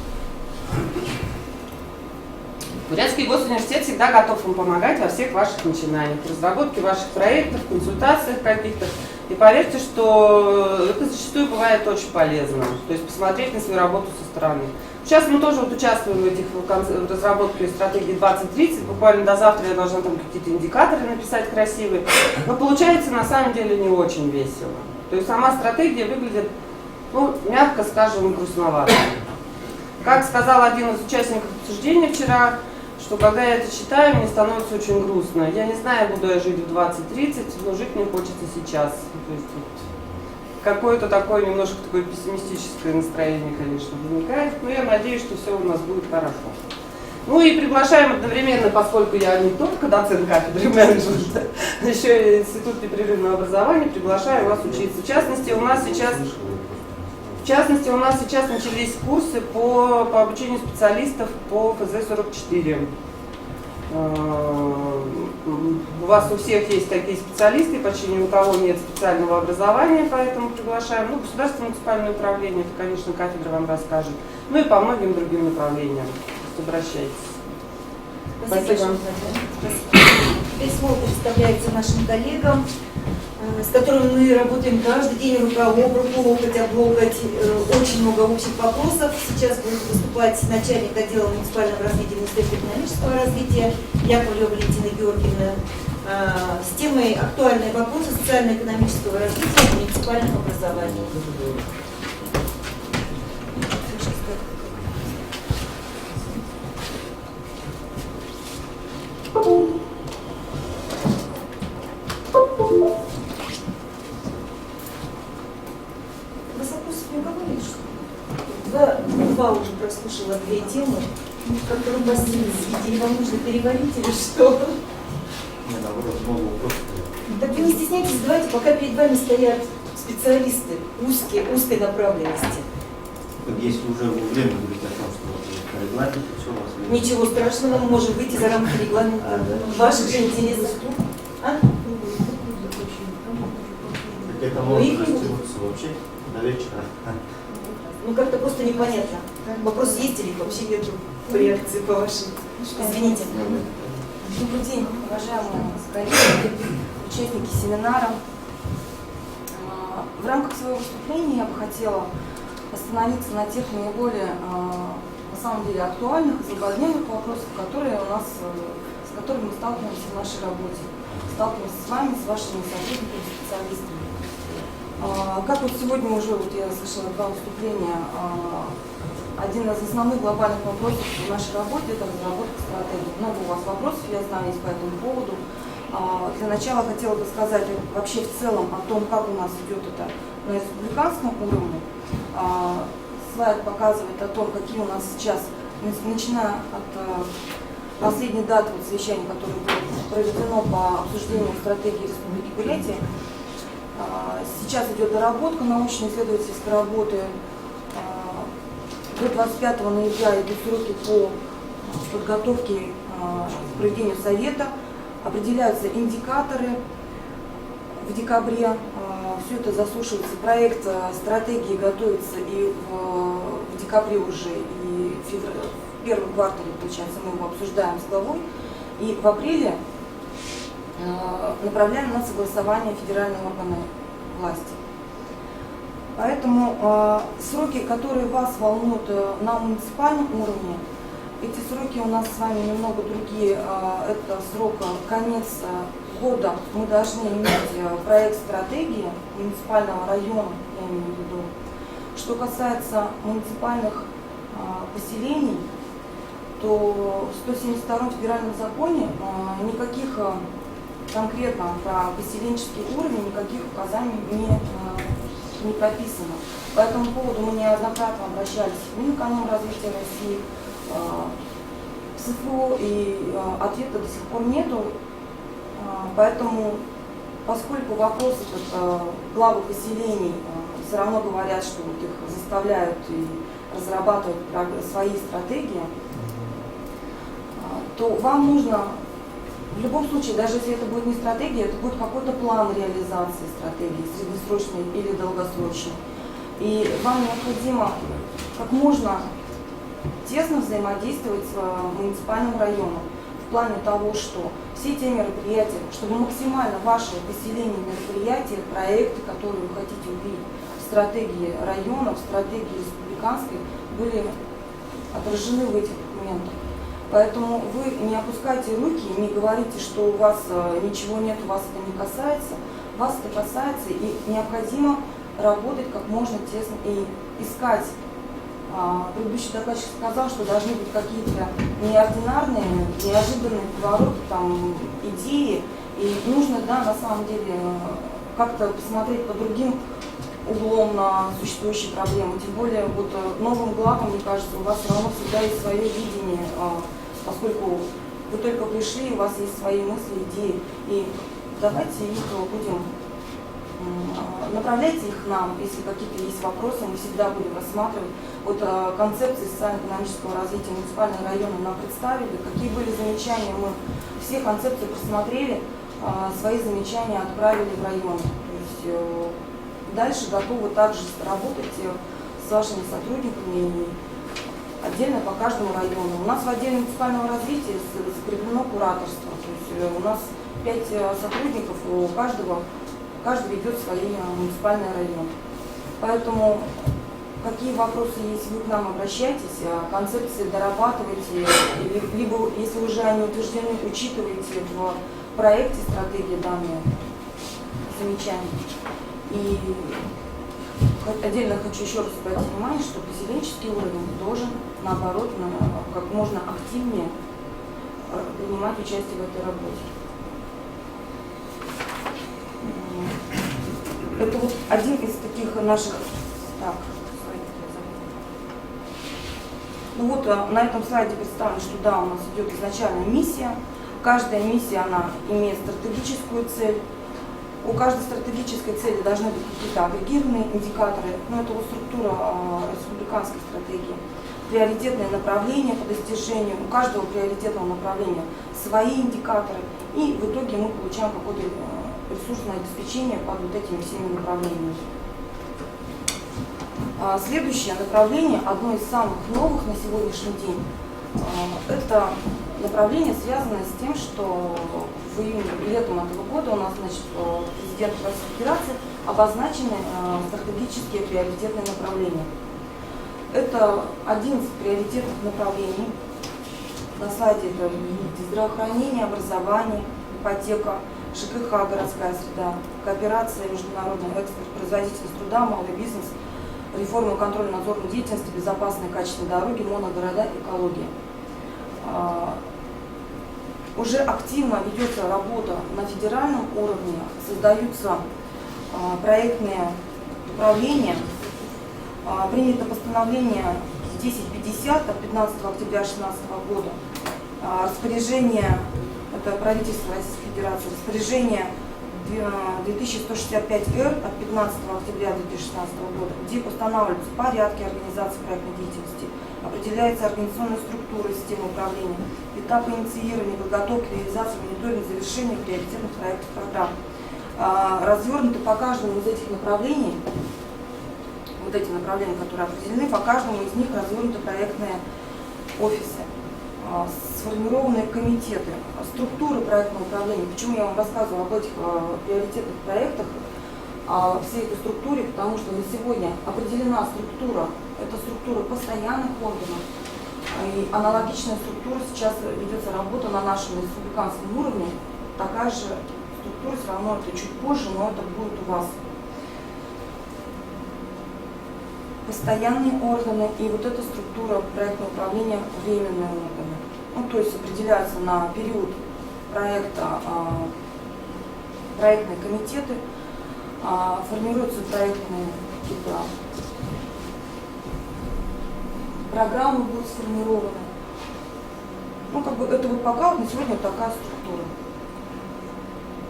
Speaker 9: Бурятский госуниверситет всегда готов вам помогать во всех ваших начинаниях, в разработке ваших проектов, консультациях каких-то. И поверьте, что это зачастую бывает очень полезно, то есть посмотреть на свою работу со стороны. Сейчас мы тоже вот участвуем в разработке стратегии 2030, буквально до завтра я должна там какие-то индикаторы написать красивые, но получается на самом деле не очень весело. То есть сама стратегия выглядит, ну, мягко скажем, грустновато. Как сказал один из участников обсуждения вчера, что когда я это читаю, мне становится очень грустно. Я не знаю, буду я жить в 20-30, но жить мне хочется сейчас. То есть вот, какое-то такое немножко такое пессимистическое настроение, конечно, возникает, но я надеюсь, что все у нас будет хорошо. Ну и приглашаем одновременно, поскольку я не только доцент кафедры менеджмента, еще и Институт непрерывного образования, приглашаю вас учиться. В частности, у нас сейчас начались курсы по обучению специалистов по ФЗ-44. У вас у всех есть такие специалисты, почти ни у кого нет специального образования, поэтому приглашаем. Ну, государственное муниципальное управление, это, конечно, кафедра вам расскажет. Ну и по многим другим направлениям. Обращайтесь.
Speaker 8: Спасибо. Письмо представляется нашим коллегам, с которыми мы работаем каждый день рука об руку, локоть об локоть. Очень много общих вопросов. Сейчас будет выступать начальник отдела муниципального развития Министерства экономического развития Яковлева Валентина Георгиевна с темой «Актуальные вопросы социально-экономического развития муниципального образования». услышала две темы. Как-то вы постились, или вам нужно переварить, или что?
Speaker 7: Мне наоборот много вопросов.
Speaker 8: Так вы не стесняйтесь, задавайте, пока перед вами стоят специалисты узкой направленности.
Speaker 7: Так если уже время говорить о том, что по регламенту, все у вас время.
Speaker 8: Ничего страшного, мы можем выйти за рамки регламента. Ваших же интересов. А?
Speaker 7: Так это
Speaker 8: Ну,
Speaker 7: может
Speaker 8: их не
Speaker 7: растянуться вообще до вечера.
Speaker 8: Ну как-то просто непонятно. Вопрос есть или вообще нету по реакции по вашей. Извините.
Speaker 10: Добрый день, уважаемые коллеги, участники семинара. В рамках своего выступления я бы хотела остановиться на тех наиболее, на самом деле, актуальных и злободневных вопросах, с которыми мы сталкиваемся в нашей работе, сталкиваемся с вами, с вашими сотрудниками, специалистами. Как вот сегодня уже я слышала два выступления, один из основных глобальных вопросов в нашей работе – это разработка стратегии. Много у вас вопросов, я знаю, есть по этому поводу. Для начала хотела бы сказать вообще в целом о том, как у нас идет это на республиканском уровне. Слайд показывает о том, какие у нас сейчас, начиная от последней даты совещания, которое было проведено по обсуждению стратегии Республики Бурятия. Сейчас идет доработка научно-исследовательской работы. До 25 ноября идут сроки по подготовке к проведению совета. Определяются индикаторы в декабре. Все это заслушивается. Проект стратегии готовится и в декабре уже, и в первом квартале, получается, мы его обсуждаем с главой. И в апреле направляем на согласование федеральные органы власти. Поэтому сроки, которые вас волнуют на муниципальном уровне, эти сроки у нас с вами немного другие. Это срок конец года. Мы должны иметь проект стратегии муниципального района, я имею в виду. Что касается муниципальных поселений, то в 172-м федеральном законе никаких конкретно про поселенческий уровень никаких указаний не прописано. По этому поводу мы неоднократно обращались в Минэкономразвития России, в СФО, и ответа до сих пор нету. Поэтому, поскольку вопрос главы поселений все равно говорят, что вот их заставляют и разрабатывать свои стратегии, то вам нужно в любом случае, даже если это будет не стратегия, это будет какой-то план реализации стратегии, среднесрочной или долгосрочной. И вам необходимо как можно тесно взаимодействовать с муниципальным районом в плане того, что все те мероприятия, чтобы максимально ваши поселения, мероприятия, проекты, которые вы хотите увидеть в стратегии района, в стратегии республиканской, были отражены в этих документах. Поэтому вы не опускайте руки, не говорите, что у вас ничего нет, вас это не касается. Вас это касается, и необходимо работать как можно тесно и искать. Предыдущий докладчик сказал, что должны быть какие-то неординарные, неожиданные повороты, идеи. И нужно, на самом деле, как-то посмотреть по другим углом на существующие проблемы. Тем более, новым главам, мне кажется, у вас все равно всегда есть свое видение, поскольку вы только пришли, у вас есть свои мысли, идеи. И давайте их будем, направляйте их нам, если какие-то есть вопросы, мы всегда будем рассматривать. Концепции социально-экономического развития муниципального района нам представили, какие были замечания, мы все концепции просмотрели, свои замечания отправили в район. То есть дальше готовы также работать с вашими сотрудниками и отдельно по каждому району. У нас в отделе муниципального развития закреплено кураторство. То есть у нас 5 сотрудников, каждый ведет свои муниципальные районы. Поэтому какие вопросы есть, вы к нам обращайтесь, концепции дорабатывайте, либо, если уже они утверждены, учитывайте в проекте стратегии данные замечания. И отдельно хочу еще раз обратить внимание, что поселенческий уровень должен, наоборот, как можно активнее принимать участие в этой работе. Это один из таких наших... Ну вот на этом слайде представлено, что да, у нас идет изначальная миссия. Каждая миссия, она имеет стратегическую цель. У каждой стратегической цели должны быть какие-то агрегированные индикаторы. Но это вот структура республиканской стратегии. Приоритетные направления по достижению. У каждого приоритетного направления свои индикаторы. И в итоге мы получаем какое-то ресурсное обеспечение под вот этими всеми направлениями. Следующее направление, одно из самых новых на сегодняшний день, это направление, связанное с тем, что в июне, летом этого года у нас, значит, президентом Российской Федерации обозначены стратегические приоритетные направления. Это 11 приоритетных направлений. На слайде это здравоохранение, образование, ипотека, ЖКХ, городская среда, кооперация, международный экспорт, производительность труда, малый бизнес, реформа контрольно-надзорной деятельности, безопасные качественные дороги, моногорода, экология. Уже активно ведется работа на федеральном уровне, создаются проектные управления. Принято постановление 1050 от 15 октября 2016 года. Распоряжение, это правительство Российской Федерации, распоряжение 2165-Р от 15 октября 2016 года, где устанавливаются порядки организации проектной деятельности, определяется организационная структура системы управления, этапы инициирования, подготовки, реализации, мониторинга, завершения приоритетных проектов программ. Развернуты по каждому из этих направлений, вот эти направления, которые определены, по каждому из них развернуты проектные офисы, сформированные комитеты, структуры проектного управления. Почему я вам рассказываю об этих приоритетных проектах, о всей этой структуре? Потому что на сегодня определена структура, это структура постоянных органов, и аналогичная структура сейчас ведется работа на нашем республиканском уровне. Такая же структура, все равно это чуть позже, но это будет у вас. Постоянные органы и вот эта структура проектного управления временные органы. Ну, то есть определяются на период проекта проектные комитеты, формируются проектные какие-то программы будут сформированы. Ну, как бы это вот пока вот на сегодня вот такая структура.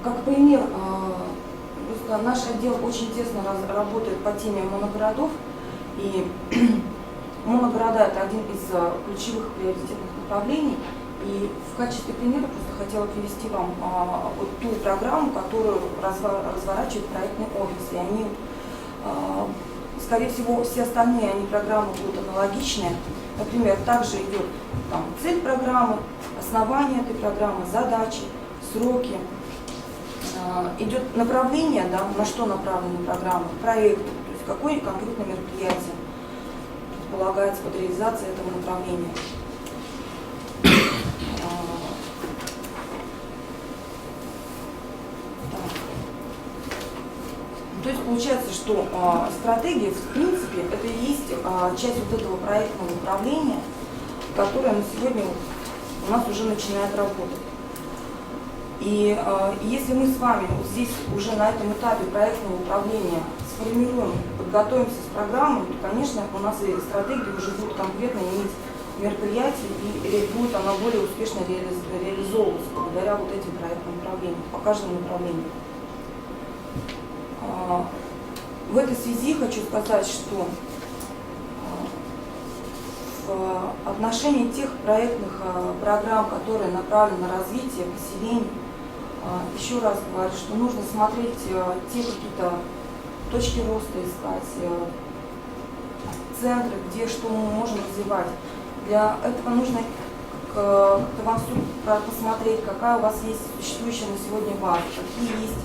Speaker 10: Как пример, просто наш отдел очень тесно работает по теме моногородов. И моногорода – это один из ключевых приоритетных направлений. И в качестве примера просто хотела привести вам вот ту программу, которую разворачивает проектный офис. И они, скорее всего, все остальные программы будут аналогичные. Например, также идет там, цель программы, основание этой программы, задачи, сроки. Идет направление, да, на что направлена программа, проект. Какое конкретное мероприятие предполагается под реализацией этого направления. То есть получается, что стратегия, в принципе, это и есть часть вот этого проектного управления, которое на сегодня у нас уже начинает работать. И если мы с вами вот здесь уже на этом этапе проектного управления сформируем, подготовимся с программой, то, конечно, у нас и стратегия уже будет конкретно иметь мероприятие, и будет она более успешно реализовываться благодаря вот этим проектным управлениям, по каждому направлению. В этой связи хочу сказать, что в отношении тех проектных программ, которые направлены на развитие поселений, еще раз говорю, что нужно смотреть те какие-то точки роста, искать центры, где что мы можем развивать. Для этого нужно как-то вам посмотреть, какая у вас есть существующая на сегодня база, какие есть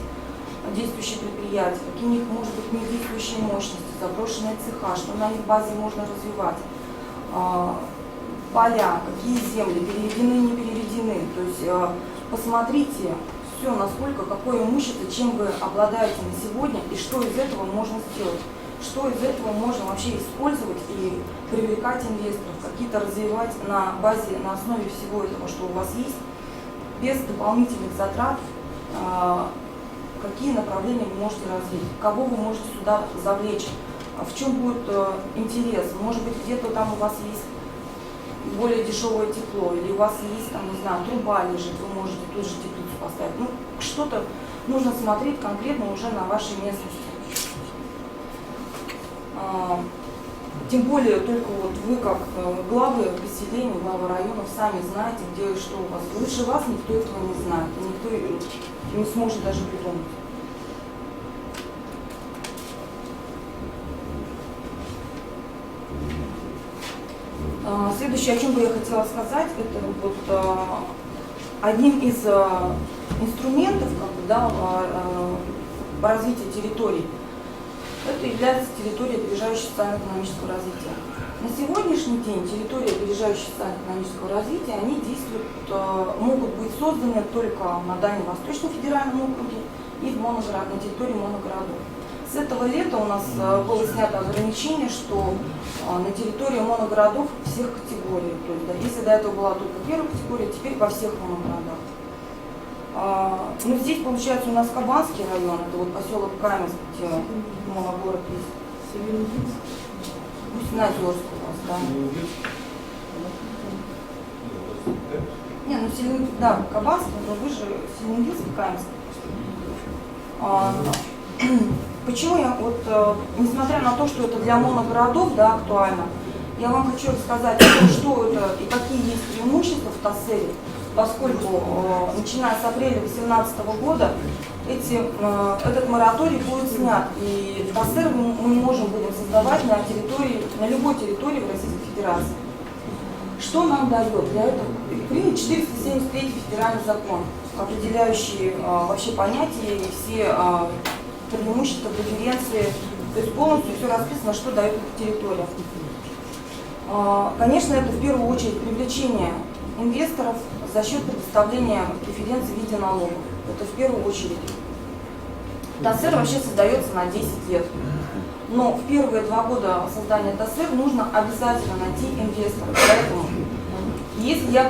Speaker 10: действующие предприятия, какие у них может быть недействующие мощности, заброшенные цеха, что на их базе можно развивать. Поля, какие земли, переведены, не переведены. То есть посмотрите все, насколько, какое имущество, чем вы обладаете на сегодня и что из этого можно сделать. Что из этого можно вообще использовать и привлекать инвесторов, какие-то развивать на базе, на основе всего этого, что у вас есть, без дополнительных затрат, какие направления вы можете развить, кого вы можете сюда завлечь, в чем будет интерес. Может быть, где-то там у вас есть более дешевое тепло, или у вас есть, там, не знаю, труба лежит, вы можете тут же теплицу поставить. Ну, что-то нужно смотреть конкретно уже на вашей местности. Тем более, только вот вы, как главы поселений, главы районов, сами знаете, где и что у вас. Лучше вас никто этого не знает, и никто не сможет даже придумать. Следующее, о чем бы я хотела сказать, это вот одним из инструментов развития территорий, это является территория опережающей социально-экономического развития. На сегодняшний день территории опережающей социально-экономического развития, они действуют, могут быть созданы только на Дальневосточном федеральном округе и на территории моногородов. С этого лета у нас было снято ограничение, что на территории моногородов всех категорий. То есть, да, если до этого была только первая категория, теперь во всех моногородах. Ну, здесь получается у нас Кабанский район, это вот поселок Каменск, где моногород есть. Гусино-Озерск у вас, да. Не, ну Селенгинск, да, Кабанский, но вы же Селенгинск и Каменск. Почему я, вот, несмотря на то, что это для моногородов, да, актуально, я вам хочу рассказать о том, что это и какие есть преимущества в ТАСЭРе, поскольку начиная с апреля 2018 года этот мораторий будет снят, и ТАСЭР мы можем будем создавать на любой территории в Российской Федерации. Что нам дает? Для этого принят 473 федеральный закон, определяющий вообще понятия и все преимущества, преференции, то есть полностью все расписано, что дает эта территория. Конечно, это в первую очередь привлечение инвесторов за счет предоставления преференций в виде налогов. Это в первую очередь. ТАСЭР вообще создается на 10 лет. Но в первые 2 года создания ТАСЭР нужно обязательно найти инвестора. Поэтому, если я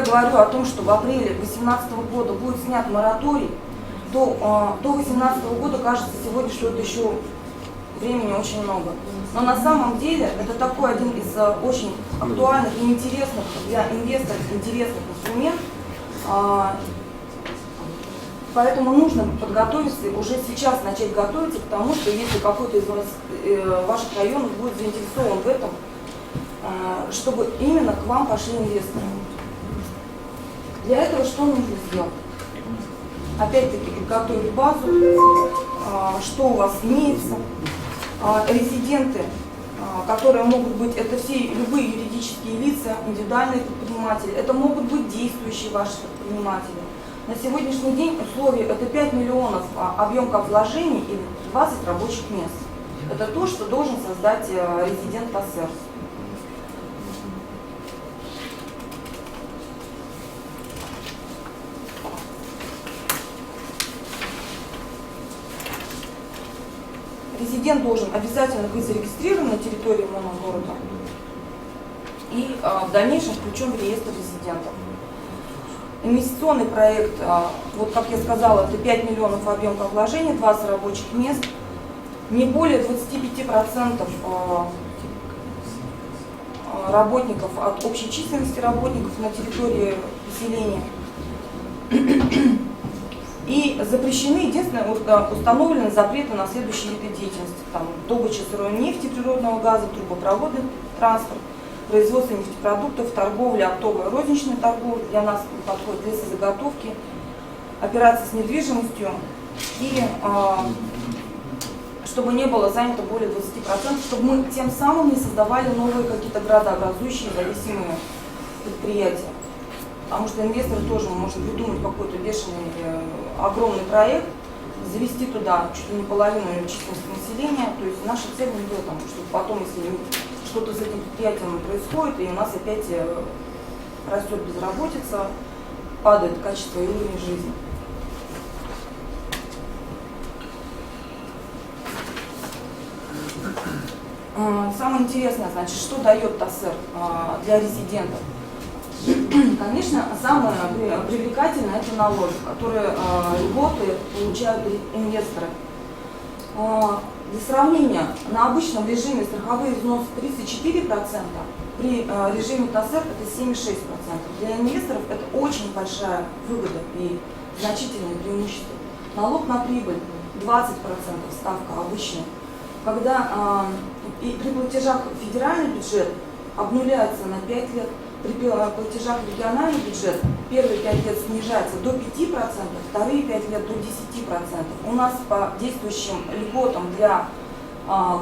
Speaker 10: говорю о том, что в апреле 2018 года будет снят мораторий, то до 2018 года кажется сегодня, что это еще времени очень много. Но на самом деле это такой один из очень актуальных и интересных для инвесторов инструментов. Поэтому нужно подготовиться, уже сейчас начать готовиться к тому, что если какой-то из ваших районов будет заинтересован в этом, чтобы именно к вам пошли инвесторы. Для этого что нужно сделать? Опять-таки подготовить базу, что у вас имеется, резиденты, которые могут быть, это все любые юридические лица, индивидуальные предприниматели, это могут быть действующие ваши предприниматели. На сегодняшний день условия это 5 миллионов объем вложений и 20 рабочих мест. Это то, что должен создать резидент ТАСЭР. Резидент должен обязательно быть зарегистрирован на территории моногорода и в дальнейшем включен в реестр резидентов. Инвестиционный проект, вот как я сказала, это 5 миллионов объем вложений, 20 рабочих мест, не более 25% работников от общей численности работников на территории поселения. И запрещены, единственное, установлены запреты на следующие виды деятельности. Там, добыча сырой нефти, природного газа, трубопроводный транспорт, производство нефтепродуктов, торговля, оптовая розничная торговля, для нас подходят лесозаготовки, операции с недвижимостью, и чтобы не было занято более 20%, чтобы мы тем самым не создавали новые какие-то градообразующие зависимые предприятия. Потому что инвестор тоже может придумать какой-то бешеный, огромный проект, завести туда чуть ли не половину численности населения. То есть наша цель не в этом, чтобы потом, если что-то с этим предприятием происходит, и у нас опять растет безработица, падает качество и уровень жизни. Самое интересное, значит, что дает ТАСЭР для резидентов. Конечно, самое привлекательное – это налоги, которые льготы получают инвесторы. Для сравнения, на обычном режиме страховые взносы 34%, При режиме ТАСЭР это 7,6%. Для инвесторов это очень большая выгода и значительное преимущество. Налог на прибыль 20% ставка обычная. Когда и при платежах в федеральный бюджет обнуляется на 5 лет, при платежах в региональный бюджет первые 5 лет снижается до 5%, вторые 5 лет до 10%. У нас по действующим льготам для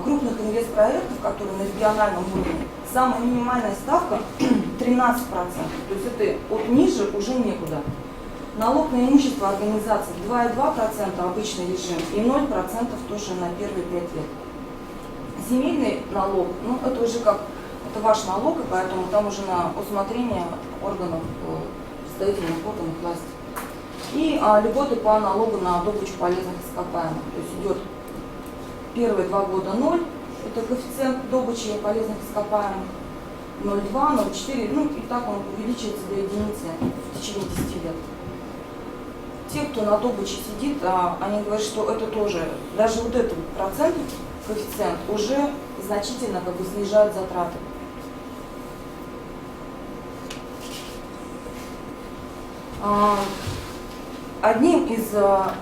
Speaker 10: крупных инвестпроектов, которые на региональном уровне, самая минимальная ставка 13%. То есть это от ниже уже некуда. Налог на имущество организации 2,2% обычный режим и 0% тоже на первые 5 лет. Земельный налог, ну это уже как, это ваш налог, и поэтому там уже на усмотрение органов представительных органов власти. И льготы по налогу на добычу полезных ископаемых. То есть идет первые 2 года 0, это коэффициент добычи полезных ископаемых, 0,2, 0,4, ну и так он увеличивается до единицы в течение 10 лет. Те, кто на добыче сидит, они говорят, что это тоже, даже вот этот процент, коэффициент, уже значительно как бы снижает затраты.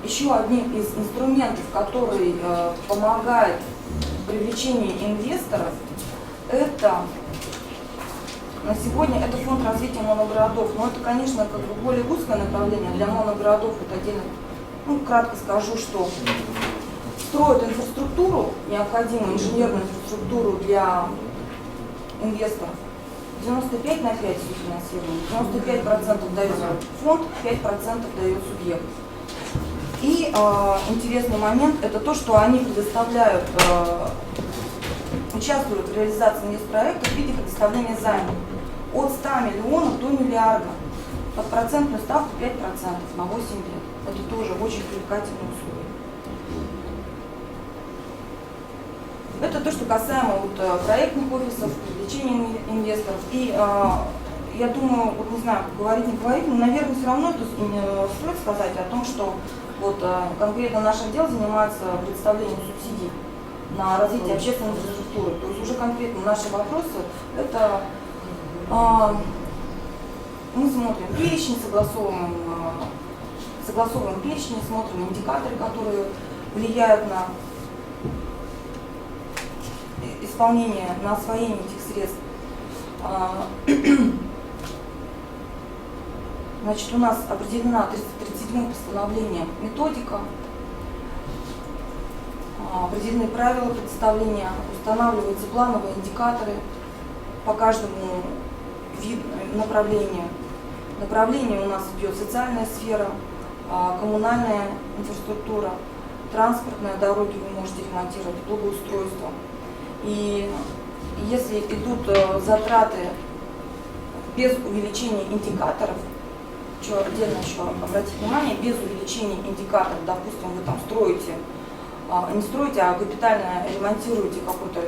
Speaker 10: Еще одним из инструментов, который помогает привлечению инвесторов, это на сегодня это фонд развития моногородов. Но это, конечно, как бы более узкое направление. Для моногородов это отдельно. Ну, кратко скажу, что строят инфраструктуру, необходимую инженерную инфраструктуру для инвесторов. 95 на 5 финансирования. 95% дает фонд, 5% дает субъект. И интересный момент это то, что они предоставляют, участвуют в реализации инвестпроекта в виде предоставления займа от 100 миллионов до миллиарда под процентную ставку 5% на 8 лет. Это тоже очень привлекательные условия. Это то, что касаемо вот, проектных офисов, привлечения инвесторов. И я думаю, вот не знаю, говорить, не говорить, но, наверное, все равно это стоит сказать о том, что вот, конкретно наш отдел занимается предоставлением субсидий на развитие общественной инфраструктуры. То есть уже конкретно наши вопросы, это мы смотрим перечень, согласовываем перечень, смотрим индикаторы, которые влияют на исполнение, на освоение этих средств. Значит, у нас определена 37-м постановлением методика, определены правила предоставления, устанавливаются плановые индикаторы по каждому виду, направлению. Направление у нас идет социальная сфера, коммунальная инфраструктура, транспортные дороги вы можете ремонтировать, благоустройство. И если идут затраты без увеличения индикаторов, что отдельно еще обратить внимание, без увеличения индикаторов, допустим, вы там строите, не строите, а капитально ремонтируете какой-то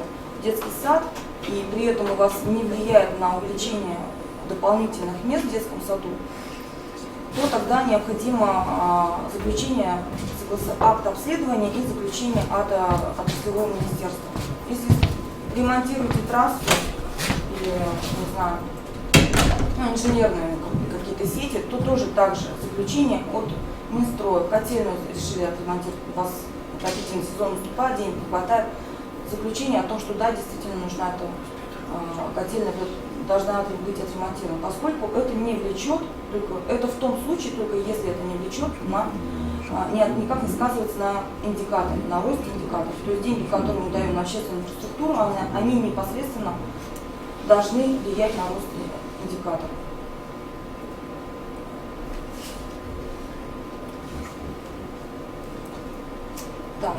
Speaker 10: детский сад, и при этом у вас не влияет на увеличение дополнительных мест в детском саду, то тогда необходимо заключение акта обследования и заключение от отраслевого министерства. Если ремонтируете трассу или, не знаю, инженерные какие-то сети, то тоже также заключение от Минстроя. Котельную решили отремонтировать, у вас отопительный сезон наступает, денег не хватает. Заключение о том, что да, действительно нужна эта котельная, должна быть отремонтирована, поскольку это не влечет, это в том случае, только если это не влечет никак не сказывается на индикаторе, на росте индикаторов. То есть деньги, которые мы даем на общественную инфраструктуру, они непосредственно должны влиять на рост индикаторов. Так.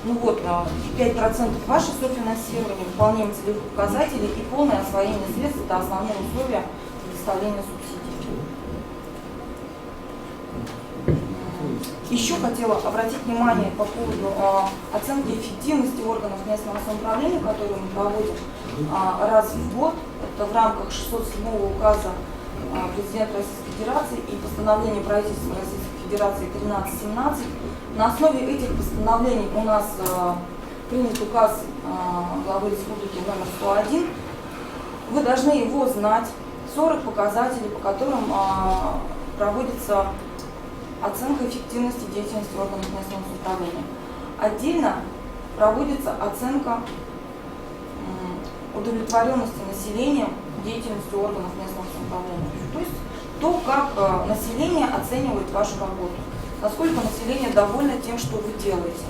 Speaker 10: Ну вот, 5% ваше софинансирование, выполнение целевых показателей и полное освоение средств – это основные условия предоставления субсидий. Еще хотела обратить внимание по поводу оценки эффективности органов местного самоуправления, которые мы проводим раз в год. Это в рамках 607 указа президента Российской Федерации и постановления правительства Российской Федерации 1317. На основе этих постановлений у нас принят указ главы республики номер 101, вы должны его знать. 40 показателей, по которым проводится оценка эффективности деятельности органов местного самоуправления. Отдельно проводится оценка удовлетворенности населения деятельностью органов местного самоуправления. То есть то, как население оценивает вашу работу, насколько население довольно тем, что вы делаете.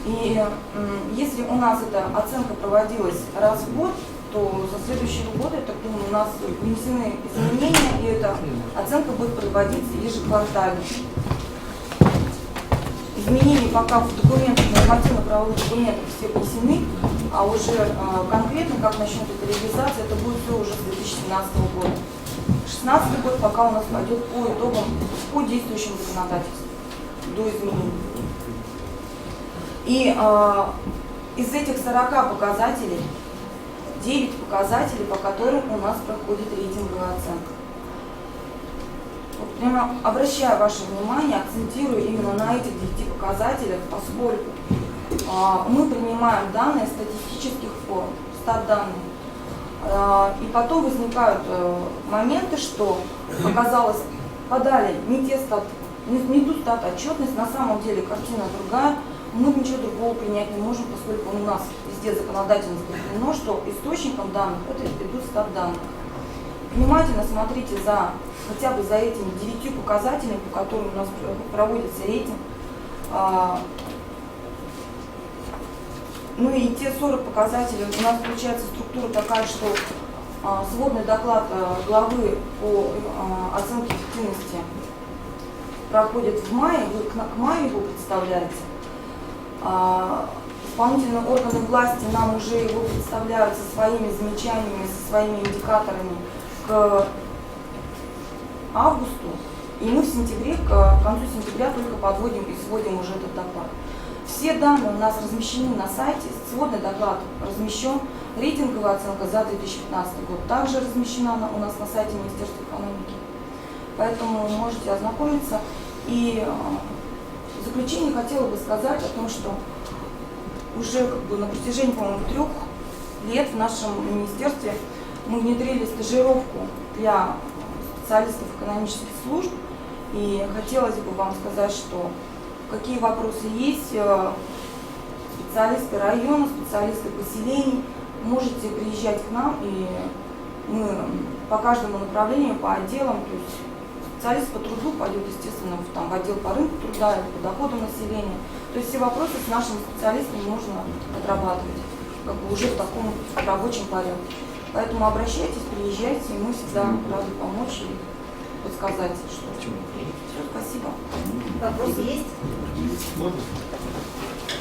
Speaker 10: И если у нас эта оценка проводилась раз в год, то за следующие годы, я так думаю, у нас внесены изменения, и эта оценка будет проводиться ежеквартально. Изменения пока в документах, нормативно-правовых документах все внесены, а уже конкретно, как начнет эта реализация, это будет все уже с 2017 года. 2016 год пока у нас пойдет по итогам, по действующему законодательству, до изменений. И из этих 40 показателей, 9 показателей, по которым у нас проходит рейтинговая оценка. Вот прямо обращаю ваше внимание, акцентирую именно на этих 9 показателях, поскольку мы принимаем данные статистических форм, стат-данные. И потом возникают моменты, что оказалось, подали не ту стат-отчетность, на самом деле картина другая. Мы ничего другого принять не можем, поскольку у нас везде законодательно закреплено, что источником данных это идут стат-данные. Внимательно смотрите хотя бы за этими 9 показателями, по которым у нас проводится рейтинг. Ну и те 40 показателей, у нас получается структура такая, что сводный доклад главы по оценке эффективности проходит в мае, вы к маю его представляете. Исполнительные органы власти нам уже его представляют со своими замечаниями, со своими индикаторами к августу, и мы в сентябре, к концу сентября только подводим и сводим уже этот доклад. Все данные у нас размещены на сайте, сводный доклад размещен, рейтинговая оценка за 2015 год также размещена у нас на сайте Министерства экономики. Поэтому можете ознакомиться. И в заключение хотела бы сказать о том, что уже на протяжении, по-моему, 3 лет в нашем министерстве мы внедрили стажировку для специалистов экономических служб. И хотелось бы вам сказать, что какие вопросы есть, специалисты района, специалисты поселений, можете приезжать к нам, и мы по каждому направлению, по отделам, то есть специалист по труду пойдет, естественно, в отдел по рынку труда или по доходам населения. То есть все вопросы с нашими специалистами можно отрабатывать уже в таком рабочем порядке. Поэтому обращайтесь, приезжайте, и мы всегда рады помочь и подсказать, что. Все, спасибо.
Speaker 8: Вопросы есть?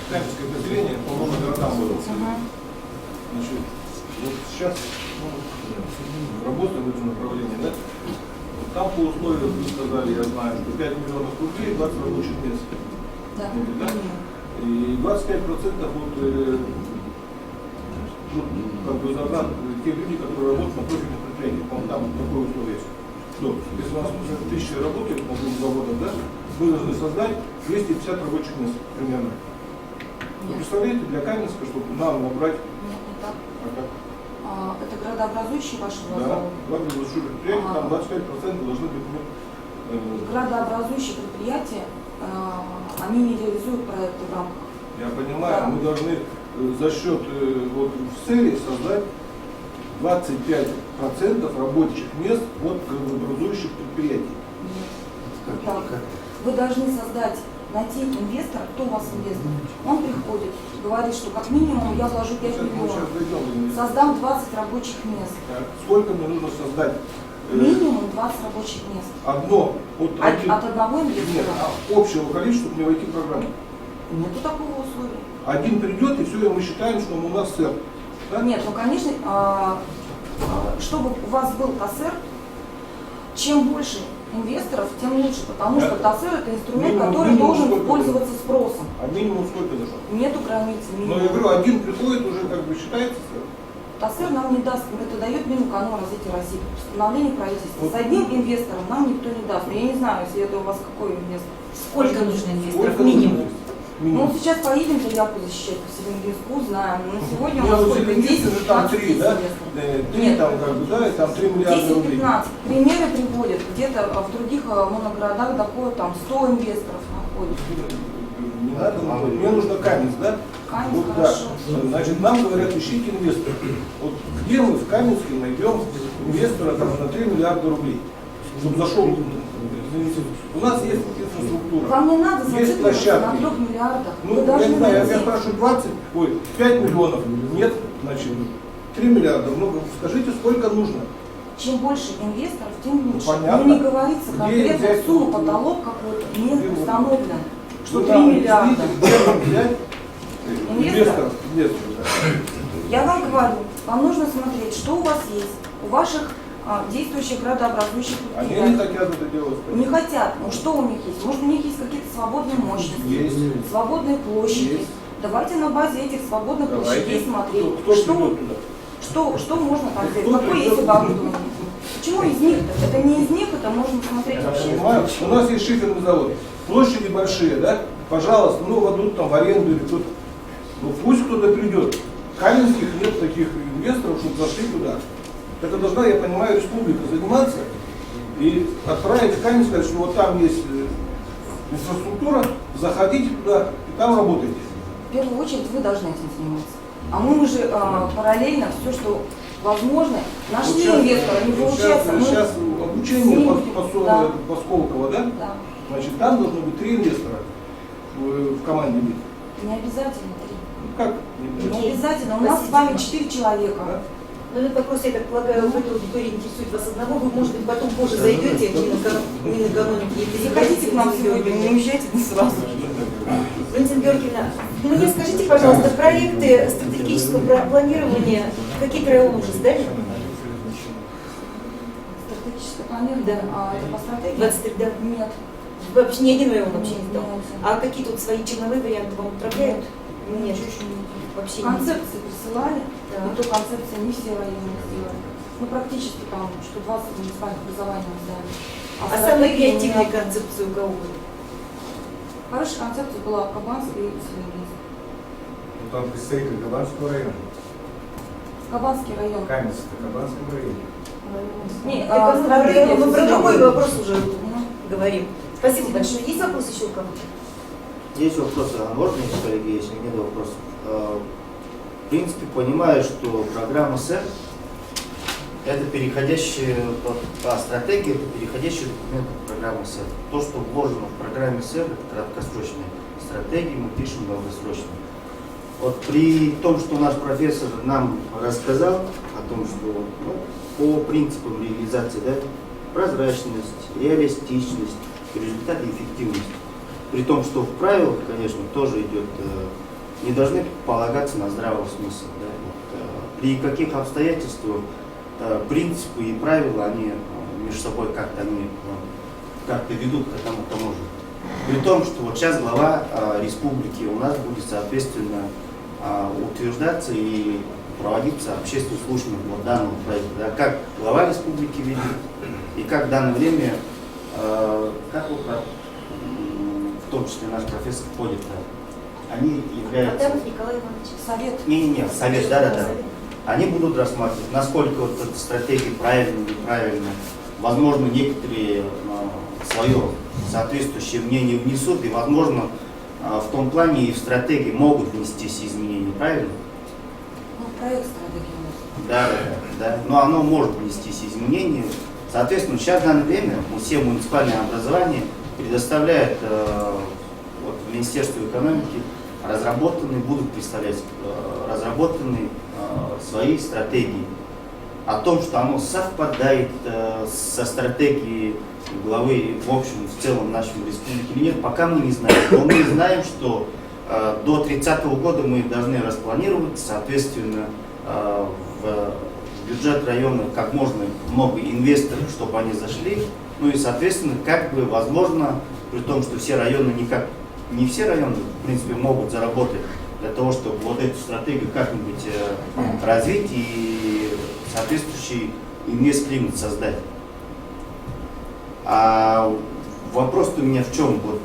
Speaker 2: Каменское поселение, по-моему, городам было. Значит, вот сейчас работаем в этом направлении, да? Там по условиям, вы сказали, я знаю, что 5 миллионов рублей, 20 рабочих мест.
Speaker 10: Да.
Speaker 2: Да? И 25% затрат те люди, которые работают на профильных предприятиях. Там такое условие есть. Что если у нас 1000 работает на двух заводах, да, мы должны создать 250 рабочих мест примерно. Вы представляете, для Каменска, чтобы нам набрать.
Speaker 10: Это градообразующие ваши заводы?
Speaker 2: Да, градообразующие предприятия, там 25% должны быть.
Speaker 10: Градообразующие предприятия, они не реализуют проекты в рамках.
Speaker 2: Я понимаю,
Speaker 10: Да.
Speaker 2: мы должны за счет вот в СЭРе создать 25% рабочих мест от градообразующих предприятий.
Speaker 10: Так. Вы должны найти инвестора, кто у вас инвестор. Он приходит, говорит, что как минимум я вложу 5 миллионов, создам 20 рабочих мест.
Speaker 2: Так. Сколько мне нужно создать?
Speaker 10: Минимум 20 рабочих мест.
Speaker 2: Одно
Speaker 10: От одного инвестора?
Speaker 2: Нет, общего количества, чтобы не войти в программу.
Speaker 10: Нету такого условия.
Speaker 2: Один придет, и все, и мы считаем, что он у нас СЭР. Да?
Speaker 10: Нет, ну конечно, чтобы у вас был ТАСЭР, чем больше инвесторов, тем лучше, потому что ТАСЭР это инструмент,
Speaker 2: Минимум,
Speaker 10: который
Speaker 2: минимум
Speaker 10: должен
Speaker 2: сколько
Speaker 10: пользоваться спросом.
Speaker 2: А минимум сколько нужно?
Speaker 10: Нету границы
Speaker 2: Но
Speaker 10: минимума.
Speaker 2: я говорю, один приходит, уже как бы считается СЭР.
Speaker 10: ТАСЭР нам не даст, это дает Минэконом развития России, постановление правительства.
Speaker 2: Вот.
Speaker 10: С одним инвестором нам никто не даст. Я не знаю, если это у вас какой инвестор.
Speaker 3: Сколько нужно инвесторов?
Speaker 2: Сколько
Speaker 3: Минимум.
Speaker 2: нужно? минимум.
Speaker 10: Ну, сейчас поедем заявку защищать по Селенгинску, знаем. Но сегодня у
Speaker 2: Я
Speaker 10: нас
Speaker 2: вот
Speaker 10: сколько?
Speaker 2: Селенгинск же там
Speaker 10: 10-15
Speaker 2: 3, да?
Speaker 10: инвесторов.
Speaker 2: 3
Speaker 10: Нет.
Speaker 2: там как бы, да, и там 3 миллиарда рублей.
Speaker 10: 10-15. Примеры приводят. Где-то в других моногородах доходят там 100 инвесторов находят.
Speaker 2: Не надо, мне нужно Каменск, да?
Speaker 10: Каменск,
Speaker 2: Вот,
Speaker 10: хорошо.
Speaker 2: да. Значит, нам говорят, ищите инвестора. Вот где мы в Каменске найдем инвестора там, на 3 миллиарда рублей, чтобы зашел в инвестиции? У нас есть инфраструктура.
Speaker 10: Вам не надо
Speaker 2: Есть
Speaker 10: зацикливаться на
Speaker 2: площадки.
Speaker 10: 3 миллиардах.
Speaker 2: Ну,
Speaker 10: Вы
Speaker 2: я
Speaker 10: должны
Speaker 2: не знаю, я
Speaker 10: найти.
Speaker 2: спрашиваю 5 миллионов. Нет, значит, 3 миллиарда. Ну, скажите, сколько нужно?
Speaker 10: Чем больше инвесторов, тем лучше.
Speaker 2: понятно.
Speaker 10: Но не говорится
Speaker 2: Где
Speaker 10: конкретно
Speaker 2: взять?
Speaker 10: сумма, потолок какой-то не
Speaker 2: Где
Speaker 10: установлен. Что
Speaker 2: Вы
Speaker 10: 3
Speaker 2: нам
Speaker 10: миллиарда.
Speaker 2: объясните, где нам взять
Speaker 10: Инвесторов?
Speaker 2: инвесторов, да.
Speaker 10: Я вам говорю, вам нужно смотреть, что у вас есть, у ваших действующих градообразующих
Speaker 2: Они не
Speaker 10: предприятий.
Speaker 2: хотят это делать.
Speaker 10: Не хотят. Ну что у них есть? Может, у них есть какие-то свободные мощности,
Speaker 2: Есть.
Speaker 10: свободные площади.
Speaker 2: Есть.
Speaker 10: Давайте на базе этих свободных площадей
Speaker 2: Давайте.
Speaker 10: смотреть,
Speaker 2: Кто придет туда?
Speaker 10: что можно там сделать,
Speaker 2: Кто
Speaker 10: какое
Speaker 2: придет?
Speaker 10: есть оборудование. Почему из них-то? Это не из них, это можно смотреть
Speaker 2: Я
Speaker 10: вообще.
Speaker 2: понимаю, у нас есть шиферный завод. Площади большие, да? Пожалуйста, ну отдадут там в аренду или кто-то. Ну пусть кто-то придет. Каменских нет таких инвесторов, чтобы зашли туда. Это должна, я понимаю, республика заниматься и отправить в Каменск, сказать, что вот там есть инфраструктура, заходите туда и там работайте.
Speaker 10: В первую очередь вы должны этим заниматься. А мы уже параллельно все, что возможно, нашли
Speaker 2: Вот щас-
Speaker 10: инвестора, не
Speaker 2: вот
Speaker 10: получается. мы
Speaker 2: Сейчас обучение
Speaker 10: с
Speaker 2: по,
Speaker 10: ним,
Speaker 2: по,
Speaker 10: да.
Speaker 2: по Сколково, да?
Speaker 10: Да.
Speaker 2: Значит, там должно быть 3 инвестора в команде быть.
Speaker 10: Не обязательно 3.
Speaker 2: Ну как?
Speaker 10: Не обязательно. У нас с вами 4 человека.
Speaker 2: Да?
Speaker 8: Ну, этот вопрос, я так полагаю, в этой аудитории интересует вас одного. Вы, может быть, потом позже зайдете в Минэкономики.
Speaker 10: Заходите к нам сегодня, не уезжайте сразу.
Speaker 8: Валентина Георгиевна, мне скажите, пожалуйста, проекты стратегического планирования какие-то районы уже сдали?
Speaker 10: Стратегическое планирование?
Speaker 8: Да.
Speaker 10: Это по стратегии?
Speaker 8: 23, да.
Speaker 10: Нет.
Speaker 8: Вообще ни один район вообще не сдал.
Speaker 10: Нет.
Speaker 8: А какие тут свои черновые варианты вам отправляют? Нет.
Speaker 10: Ничего не
Speaker 8: Вообще
Speaker 10: Концепции присылали,
Speaker 8: Да.
Speaker 10: и то концепция не все районы сделали. Ну, практически там, что 20 муниципальных образований мы сдали.
Speaker 8: А самые
Speaker 10: стратегии
Speaker 8: креативные
Speaker 10: у меня-
Speaker 8: концепции у кого были?
Speaker 10: Хорошая концепция была Кабанская и Селенгинск.
Speaker 11: Ну, там представитель Кабанского района.
Speaker 10: Кабанский район.
Speaker 11: Каменск, в Кабанском районе.
Speaker 10: Не,
Speaker 8: Так,
Speaker 10: стратегия
Speaker 8: мы про другой
Speaker 10: Селенгинск.
Speaker 8: вопрос уже
Speaker 10: Ну,
Speaker 8: говорим. Спасибо большое. Есть вопрос еще у кого-то?
Speaker 7: Есть вопросы, а можно, если коллеги, если нет вопросов? В принципе, понимаю, что программа СЭР это переходящая по стратегии, это переходящий документ программы СЭР. То, что вложено в программе СЭР, это краткосрочные стратегии, мы пишем долгосрочные. Вот при том, что наш профессор нам рассказал о том, что по принципам реализации, да, прозрачность, реалистичность, результат и эффективность. При том, что в правилах, конечно, тоже идет, не должны полагаться на здравый смысл. Да? Вот, при каких обстоятельствах принципы и правила, они между собой как-то ведут к тому же. При том, что вот сейчас глава республики у нас будет, соответственно, утверждаться и проводиться общественное слушание вот данного проекта. Да? Как глава республики видит и как в данное время, как в том числе наш профессор входит, да, они являются...
Speaker 8: Адамов Николай Иванович.
Speaker 10: Совет.
Speaker 7: Не, совет, да. Они будут рассматривать, насколько вот эта стратегия правильная, неправильная. Возможно, некоторые свое соответствующее мнение внесут, и, возможно, в том плане и в стратегии могут внестись изменения, правильно?
Speaker 10: Ну, проект стратегии у нас.
Speaker 7: Да. Но оно может внестись изменения. Соответственно, сейчас в данное время все муниципальные образования предоставляют вот, Министерству экономики будут представлять разработанные свои свои о том, что оно совпадает со стратегией главы в общем, в целом нашей республики или нет, пока мы не знаем. Но мы знаем, что до 30-го года мы должны распланировать, соответственно, в бюджет района как можно много инвесторов, чтобы они зашли. Ну и, соответственно, как бы возможно, при том, что все районы не все районы, в принципе, могут заработать для того, чтобы вот эту стратегию как-нибудь развить и соответствующий инвест-климат создать. А вопрос у меня в чем? Вот,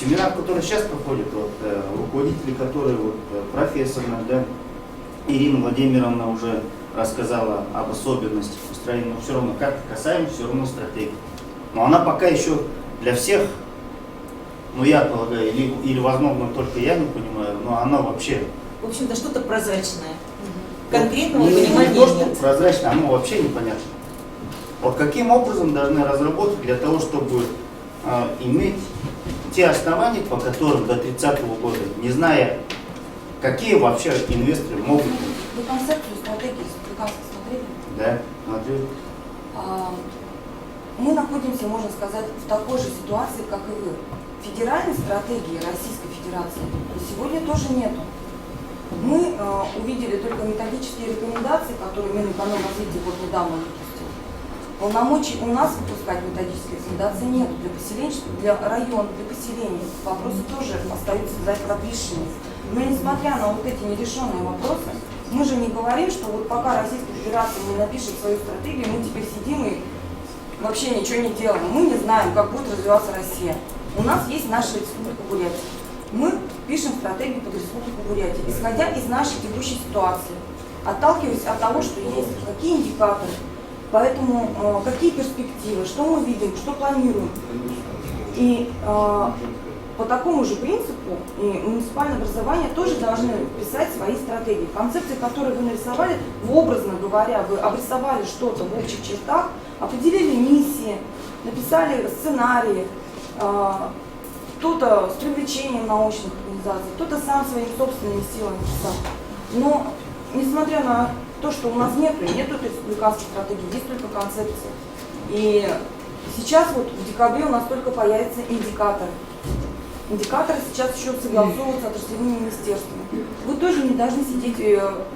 Speaker 7: семинар, который сейчас проходит, вот, руководители, которые, вот, профессор, да, Ирина Владимировна уже рассказала об особенностях построения, но все равно, как касаемся, все равно стратегии. Но она пока еще для всех, ну я полагаю, или возможно только я не понимаю, но она вообще...
Speaker 8: В общем-то, что-то прозрачное. Конкретного
Speaker 7: не
Speaker 8: понимания
Speaker 7: то, что
Speaker 8: нет.
Speaker 7: прозрачно, оно вообще непонятно. Вот каким образом должны разработать для того, чтобы иметь те основания, по которым до 30-го года, не зная, какие вообще инвесторы могут...
Speaker 10: Вы концепцию стратегии республиканской смотрели?
Speaker 7: Да, смотрю.
Speaker 10: Мы находимся, можно сказать, в такой же ситуации, как и вы. Федеральной стратегии Российской Федерации сегодня тоже нету. Мы увидели только методические рекомендации, которые Минэкономразвития вот недавно выпустил. Полномочий у нас выпускать методические рекомендации нет для поселений, для районов, для поселений. Вопросы тоже остаются за подвисшими. Но несмотря на вот эти нерешенные вопросы, мы же не говорим, что вот пока Российская Федерация не напишет свою стратегию, мы теперь сидим и вообще ничего не делаем. Мы не знаем, как будет развиваться Россия. У нас есть наша Республика Бурятия. Мы пишем стратегию под Республику Бурятия, исходя из нашей текущей ситуации, отталкиваясь от того, что есть, какие индикаторы, поэтому какие перспективы, что мы видим, что планируем. И по такому же принципу и муниципальное образование тоже должны писать свои стратегии. Концепции, которые вы нарисовали, образно говоря, вы обрисовали что-то в общих чертах, определили миссии, написали сценарии, кто-то с привлечением научных организаций, кто-то сам своими собственными силами писал. Но, несмотря на то, что у нас нету республиканской стратегии, есть только концепция. И сейчас вот в декабре у нас только появятся индикаторы. Индикаторы сейчас еще согласовываются с отраслевыми министерствами. Вы тоже не должны сидеть,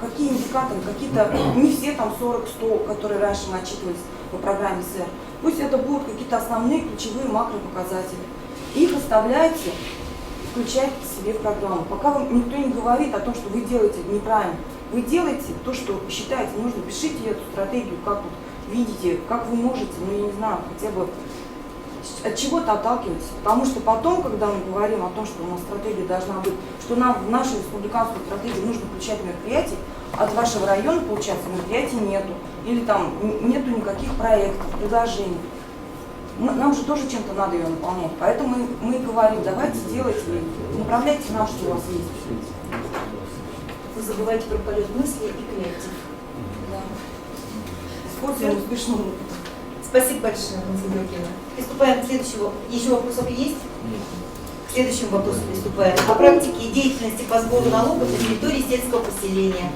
Speaker 10: какие индикаторы, какие-то, не все там 40-100, которые раньше начитывались по программе СЭР. Пусть это будут какие-то основные ключевые макропоказатели. Их оставляйте, включайте себе в программу. Пока вам никто не говорит о том, что вы делаете неправильно. Вы делаете то, что считаете нужно, пишите эту стратегию, как вот видите, как вы можете, ну я не знаю, хотя бы от чего-то отталкивайтесь. Потому что потом, когда мы говорим о том, что у нас стратегия должна быть, что нам в нашу республиканскую стратегию нужно включать мероприятия, от вашего района, получается, мероприятий нету. Или там нету никаких проектов, предложений. Нам же тоже чем-то надо ее наполнять. Поэтому мы говорим, давайте делайте, направляйте нам, что у вас есть.
Speaker 8: Вы забываете про полет мысли и креатив.
Speaker 10: Да. Используем успешного опыта.
Speaker 8: Спасибо большое, Наталья Георгиевна. Приступаем к следующему. Еще вопросов есть? К следующему вопросу приступаем. О практике и деятельности по сбору налогов на территории сельского поселения.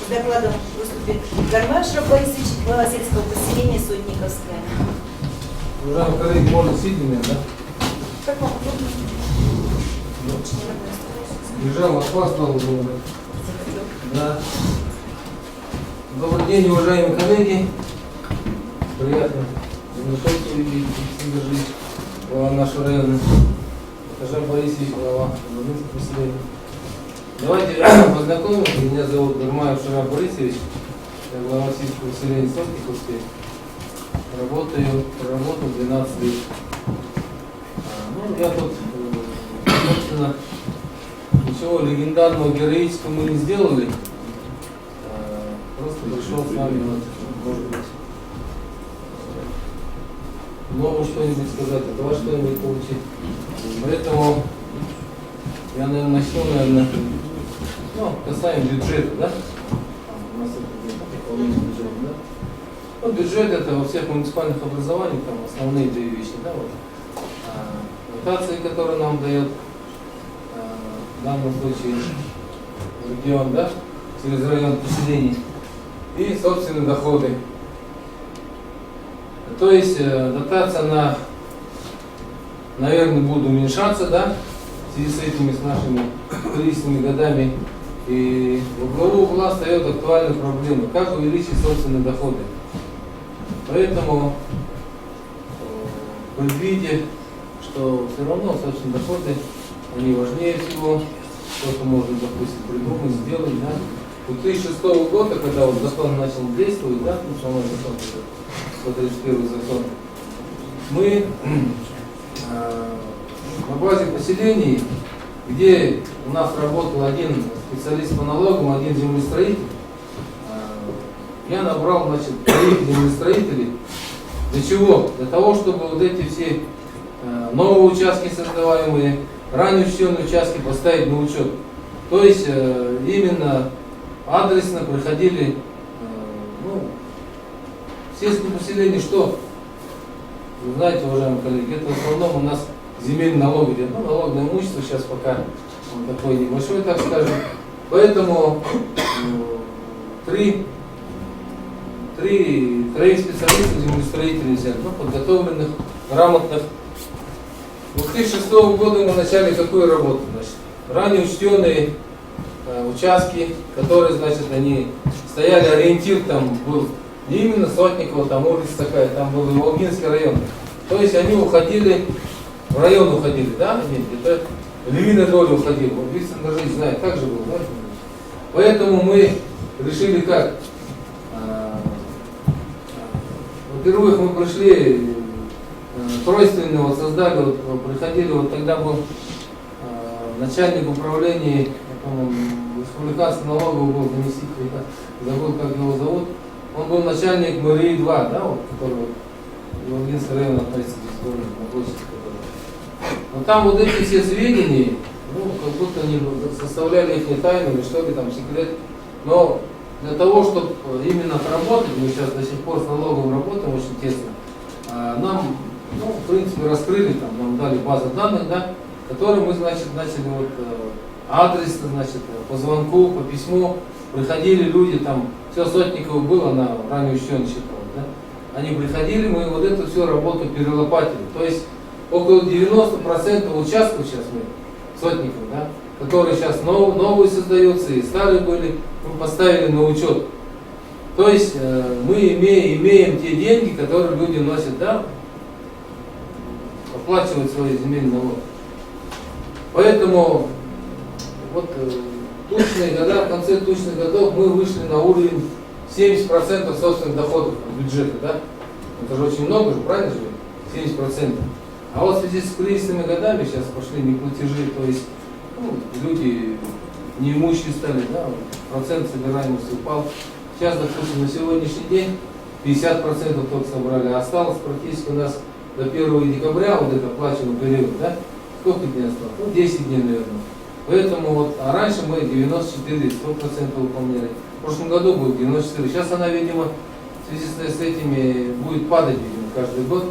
Speaker 8: С докладом выступит Гармаш Борисович, глава сельского поселения Сотниковская.
Speaker 12: Уважаемые коллеги, можно сидеть, да?
Speaker 10: Как вам удобно?
Speaker 12: Бежал, опаздывал, да. Добрый день, уважаемые коллеги. Приятно знакомство видеть, жить глава нашего района. Гармаш Борисович, глава Бурятского поселения. Давайте познакомимся. Меня зовут Гармаш Борисович, я глава сельского поселения Сотниковской. Проработал 12 лет. Ну, я тут, собственно, ничего легендарного, героического мы не сделали. Просто пришел с вами, вот, может быть, новому что-нибудь сказать, от вас что-нибудь получить. Поэтому я, наверное, начну, касаемо бюджета, да? У нас это бюджет, да? Ну, бюджет это во всех муниципальных образованиях, там основные две вещи, да, вот. Дотации, которые нам дает в данном случае регион, да, через район поселений, и собственные доходы. То есть дотация она, наверное, будет уменьшаться, да, в связи с этими, с нашими кризисными годами. И в главу угла остается актуальная проблема, как увеличить собственные доходы. Поэтому, предвидя, что все равно собственные доходы, они важнее всего, что-то можно, допустим, придумать, сделать, да. В 2006 года, когда вот закон начал действовать, да, самый закон, 131 закон, мы на базе поселений, где у нас работал один специалист по налогам, один землестроитель, я набрал, значит, 3 землестроителей. Для чего? Для того, чтобы вот эти все новые участки создаваемые, ранее учтенные участки поставить на учет. То есть именно адресно проходили сельское поселение, что, вы знаете, уважаемые коллеги, это в основном у нас земельный налог идет, ну, налог на имущество сейчас пока он такой небольшой, так скажем. Поэтому 3 специалистов землестроителей взяли, ну, подготовленных, грамотных. 2006 года мы начали какую работу? Значит, ранее учтенные участки, которые, значит, они стояли, ориентир там был не именно Сотниково, там улица такая, там был Волгинский район. То есть они уходили, в район уходили, да, где-то львиная доля уходила. Вот Виктор даже не знает, как же было, да? Поэтому мы решили как? Во-первых, мы пришли тройственно, вот создали, вот, приходили, вот тогда был начальник управления, по-моему, республиканского налогового был заместитель, забыл, как его зовут. Он был начальник мэрии 2, да, вот, который в Волгинский район относится здесь, на площади. Но там вот эти все сведения, ну, как будто они составляли их тайну или что ли, там, секрет. Но для того, чтобы именно отработать, мы сейчас до сих пор с налоговым работаем очень тесно, нам, ну, в принципе, раскрыли, там, нам дали базу данных, да, которые мы, значит, начали вот адресно, значит, по звонку, по письму, приходили люди, там, все Сотниково было на ранее учтенных счетах, да, они приходили, мы вот эту всю работу перелопатили, то есть около 90% участков сейчас мы, Сотников, да, которые сейчас новые создаются и старые были, мы поставили на учет. То есть мы имеем те деньги, которые люди носят, да, оплачивают свои земельные налоги. Поэтому вот тучные года, в конце тучных годов мы вышли на уровень 70% собственных доходов бюджета, да? Это же очень много, же, правильно же? 70%. А вот в связи с кризисными годами сейчас пошли неплатежи, то есть, ну, люди неимущие стали, да, процент собираемости упал. Сейчас, допустим, на сегодняшний день 50% только собрали, а осталось практически у нас до 1 декабря, вот это оплачиваемый период, да? Сколько дней осталось? Ну, 10 дней, наверное. Поэтому вот, а раньше мы 94, 100% выполняли. В прошлом году было 94. Сейчас она, видимо, в связи с этими будет падать, видимо, каждый год.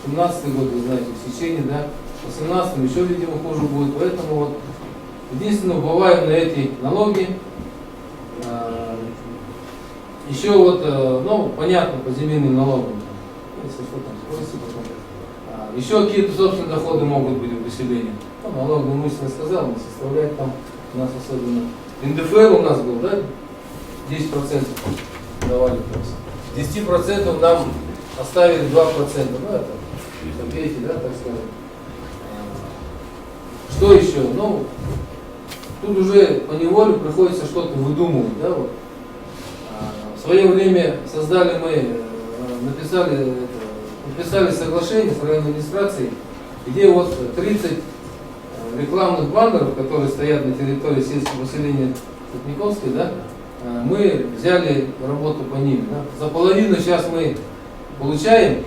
Speaker 12: 17-й год, вы знаете, в течение, да, 18-м еще, видимо, хуже будет. Поэтому вот единственное, убываем на эти налоги. Еще вот, ну, понятно, по земельным налогам. Если что там спросите потом. Еще какие-то собственные доходы могут быть у поселения. Ну, налоговый имущество я сказал, он составляет там у нас особенно. НДФЛ у нас был, да? 10% давали. То есть 10% нам оставили 2%. Ну, это копейки, да, так сказать. Что еще? Ну, тут уже поневоле приходится что-то выдумывать, да, вот. В свое время создали мы, подписали соглашение с районной администрацией, где вот 30 рекламных баннеров, которые стоят на территории сельского поселения Сотниковской, да, мы взяли работу по ним. Да. За половину сейчас мы получаем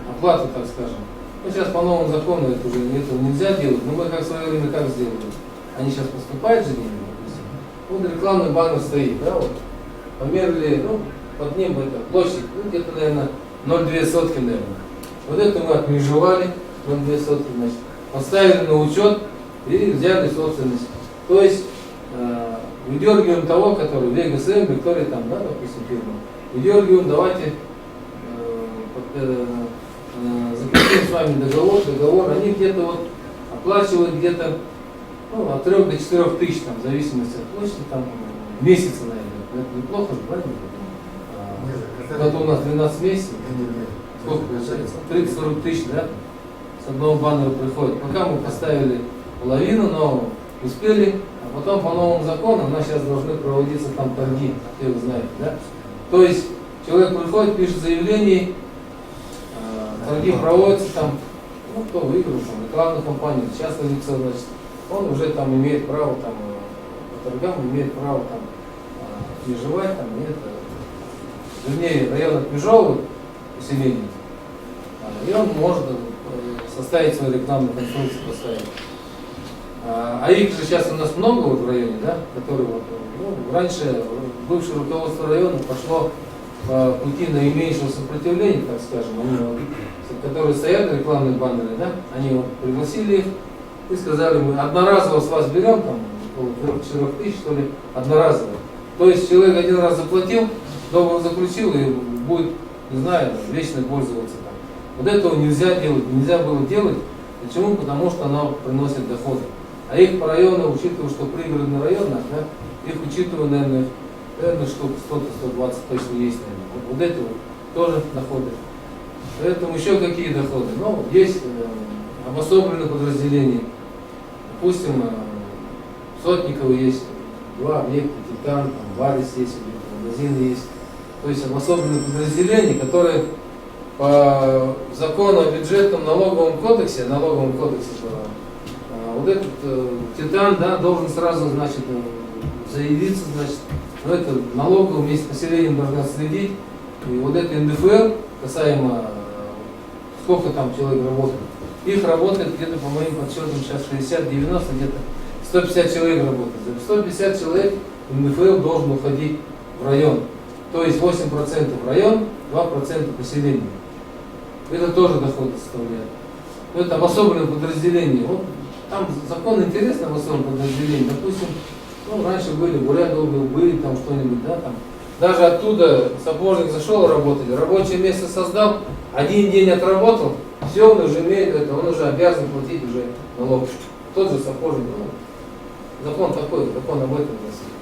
Speaker 12: оплату, так скажем. Ну, сейчас по новому закону этого нельзя делать, но мы как в свое время как сделали? Они сейчас поступают же деньги, вот рекламный баннер стоит, да, вот. Померили, ну, под ним это площадь, ну, где-то, наверное, 0,2 сотки, наверное. Вот это мы отмежевали, 0,2 сотки, значит, поставили на учет и взяли собственность. То есть выдергиваем того, который Вега СМ, Виктория там, да, допустим, фирма. Выдергиваем, давайте заключим с вами договор, они где-то вот оплачивают где-то, ну, от 3 до 4 тысяч, там, в зависимости от площади, там, месяца, наверное. Это неплохо же, правильно? Это у нас 12 месяцев. Сколько получается? 30-40 тысяч, да? С одного баннера приходит. Пока мы поставили половину, но успели, а потом по новому закону у нас сейчас должны проводиться там торги, все вы знаете, да? То есть человек приходит, пишет заявление, торги проводятся там, ну, кто выиграл, там, рекламную кампанию, частное лицо, значит, он уже там имеет право, там, по торгам имеет право там отмежевать, там, нет, вернее, район отмежевывает поселение, и он может составить свою рекламную конструкцию, поставить. А их же сейчас у нас много вот в районе, да, которые вот, ну, раньше бывшее руководство района пошло по пути наименьшего сопротивления, так скажем, они вот, которые стоят рекламные баннеры, да, они вот пригласили их и сказали, мы одноразово с вас берем, там, около 4 тысяч, что ли, одноразово. То есть человек один раз заплатил, договор заключил и будет, не знаю, вечно пользоваться там. Вот этого нельзя делать, нельзя было делать. Почему? Потому что оно приносит доходы. А их по району, учитывая, что пригородный район, да, их учитывая, наверное, штук 100-120 точно есть, наверное. Вот это вот тоже доходы. Поэтому еще какие доходы? Ну, есть обособленные подразделения. Допустим, Сотниково есть 2 объекта, Титан, там, Варис есть, магазины есть. То есть обособленные подразделения, которые по закону о бюджетном налоговом кодексе вот этот Титан, да, должен сразу, значит, заявиться, значит, но это налоговый вместе с населением должна следить. И вот это НДФЛ, касаемо сколько там человек работает, их работает где-то, по моим подсчетам, сейчас 60-90, где-то 150 человек работает. За 150 человек НДФЛ должен уходить в район. То есть 8% в район, 2% поселения. Это тоже доходы составляет. Но это обособленное подразделение. Вот там закон интересный об особом подразделении. Допустим, ну, раньше были бурядовые, были там что-нибудь, да, там. Даже оттуда сапожник зашел работать, рабочее место создал, 1 день отработал, все, он уже имеет это, он уже обязан платить уже налог. Тот же сапожник, ну, закон такой, закон об этом гласит.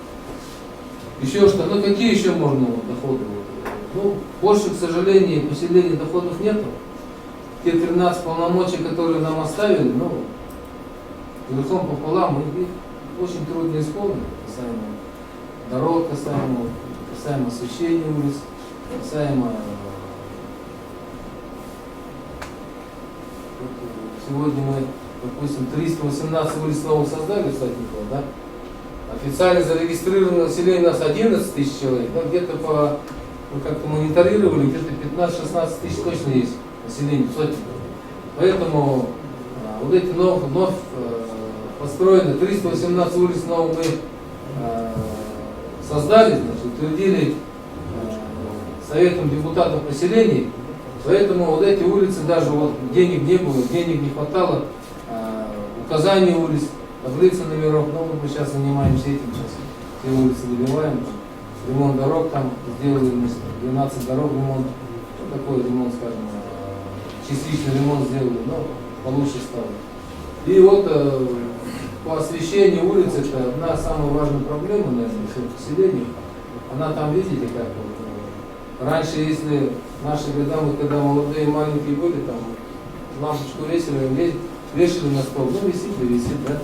Speaker 12: Еще что, ну какие еще можно доходы? Ну, больше, к сожалению, поселений доходов нету. Те 13 полномочий, которые нам оставили, ну, верхом пополам, их очень трудно исполнить, касаемо дорог, касаемо освещения улиц, касаемо сегодня мы, допустим, 318 улиц новых создали в Сотниково, да? Официально зарегистрировано население у нас 11 тысяч человек, но где-то по, мы как-то мониторировали, где-то 15-16 тысяч точно есть население в Сотниково. Поэтому вот эти вновь построены 318 улиц новых мы создали, значит, утвердили Советом депутатов поселений. Поэтому вот эти улицы даже вот денег не было, денег не хватало, указание улиц, таблицы номеров, ну мы сейчас занимаемся этим, сейчас все улицы добиваем, ремонт дорог там сделали, 12 дорог ремонт, ну, такой ремонт, скажем, частичный ремонт сделали, но получше стало. И вот по освещению улиц это одна самая важная проблема, наверное, в поселениях. Она там, видите, как вот, раньше, если наши года, мы когда молодые маленькие были, там лампочку вешали на стол, ну висит и висит, да.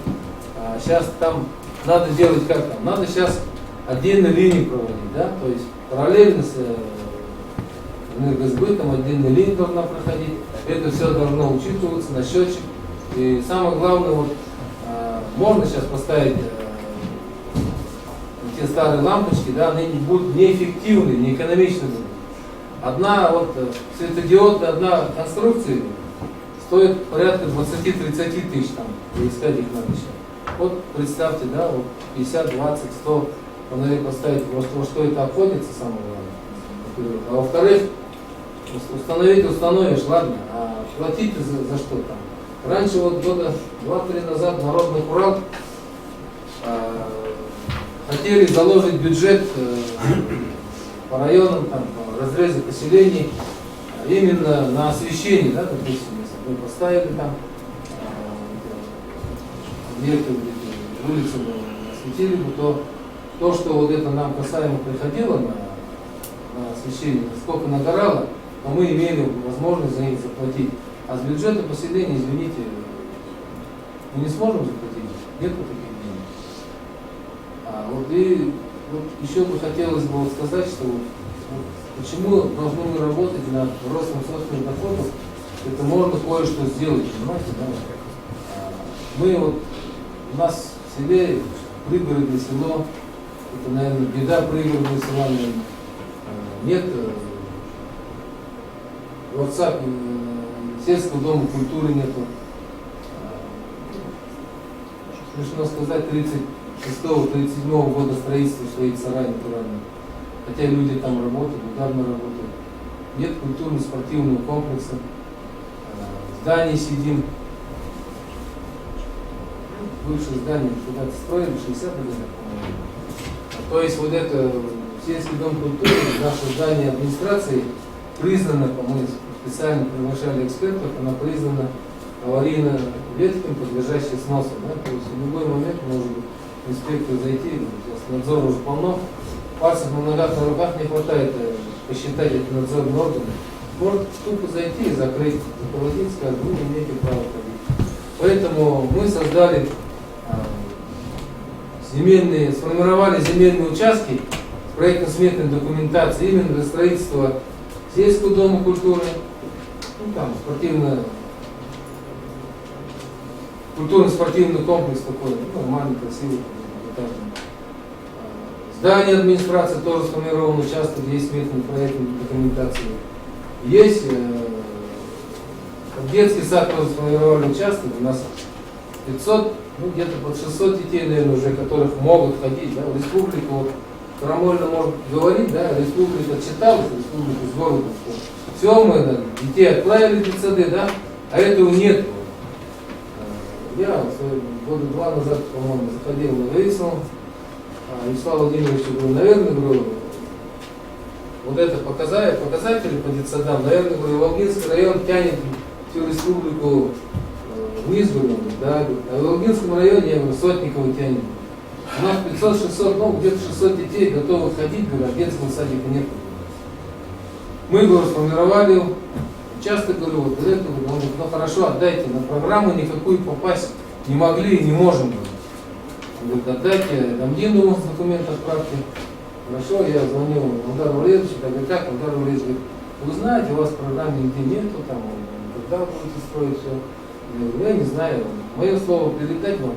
Speaker 12: А сейчас там надо делать как там? Надо сейчас отдельную линию проводить, да, то есть параллельно с энергосбытом отдельная линия должна проходить, это все должно учитываться на счетчик. И самое главное, вот, можно сейчас поставить те старые лампочки, да, они будут неэффективны, неэкономичны будут. Одна вот светодиодная, одна конструкция стоит порядка 20-30 тысяч, там, искать их надо еще. Вот представьте, да, вот 50, 20, 100 фонарей поставить, во что это обходится, самое главное. А во-вторых, установишь, ладно, а платить за что там? Раньше, вот года 2-3 назад, Народный Урал хотели заложить бюджет по районам, там, по разрезу поселений, именно на освещение, да, допустим, если мы поставили там объекты, улицы осветили бы, то, что вот это нам касаемо приходило на освещение, сколько нагорало, то мы имели возможность за них заплатить. А с бюджета поселения, извините, мы не сможем заплатить, нет таких денег. Вот еще бы хотелось бы сказать, что почему должны мы работать над ростом собственных доходов это можно кое-что сделать, понимаете, да? Мы вот, у нас в селе, пригородное село, это, наверное, беда пригородного села, наверное. Нет дворца, сельского дома культуры нету. Смешно сказать, 36-37 года строительства стоит сарай натуральный. Хотя люди там работают, ударно работают. Нет культурно-спортивного комплекса. В здании сидим. Бывшее здание когда-то строили, 60-е годы, по-моему. То есть вот это сельский дом культуры, наше здание администрации признано, мы специально приглашали экспертов, она признана аварийно ветхим, подлежащим сносу. Да? То есть в любой момент может инспектор зайти, сейчас надзора уже полно, пальцев на ногах, на руках не хватает посчитать эти надзорные органы. Может тупо зайти и закрыть, заплатить, сказать, вы не имеете права ходить. Поэтому мы создали сформировали земельные участки с проектно-сметной документацией именно для строительства сельского дома культуры, ну там культурно-спортивный комплекс такой, ну, нормальный, красивый, этажный. Здание администрации тоже сформирован участок, есть сметная проектная документация. Есть детский сад тоже сформировали участок, у нас 500, ну где-то под 600 детей, наверное, уже, которых могут ходить, да, в республику, вот, Крамольно может говорить, да, республика отчиталась, республика с городом, что все, мы да, детей отправили в детсады, да, а этого нет. Я года 2 назад, по-моему, заходил на выяснил, Вячеслав Владимирович говорю, наверное, говорю, вот это показатели по детсадам, наверное, говорю, Волгинский район тянет всю республику вниз, говорю, да, а в Волгинском районе, я говорю, Сотниково тянет. У нас 500-600, ну где-то 600 детей готовы ходить, говорю, а детского садика нет. Мы, говорю, сформировали, часто говорю, вот это, говорю, ну хорошо, отдайте, на программу никакую попасть не могли и не можем. Говорит, отдайте Дамдину документ отправьте. Хорошо, я звонил Алдару Валерьевичу, я говорю, как, Алдар Валерьевич говорит, вы знаете, у вас в программе нигде нету, там, когда будете строить все. Я говорю, я не знаю, мое слово передать вам,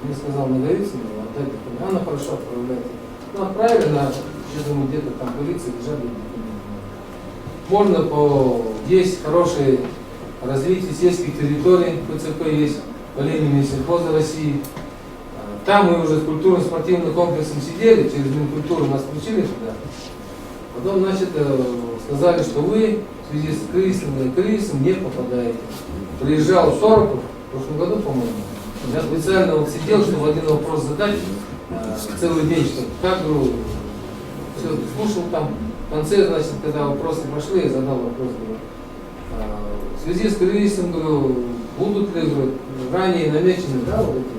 Speaker 12: мне сказал Наговицын, отдать документ, она хорошо отправляет. Ну, отправили, я думаю, где-то там полиция лежали документы. Можно есть хорошее развитие сельских территорий, ПЦП есть, по линии Минсельхоза России. Там мы уже с культурно-спортивным комплексом сидели, через Минкультуру нас включили туда. Потом, значит, сказали, что вы в связи с кризисом не попадаете. Приезжал Сороков в прошлом году, по-моему. Я специально вот сидел, чтобы один вопрос задать целый день, чтобы как, говорю, все слушал там. В конце, значит, когда вопросы пошли, я задал вопрос, говорю, в связи с кризисом, говорю, будут ли, говорю, ранее намечены, да, вот эти,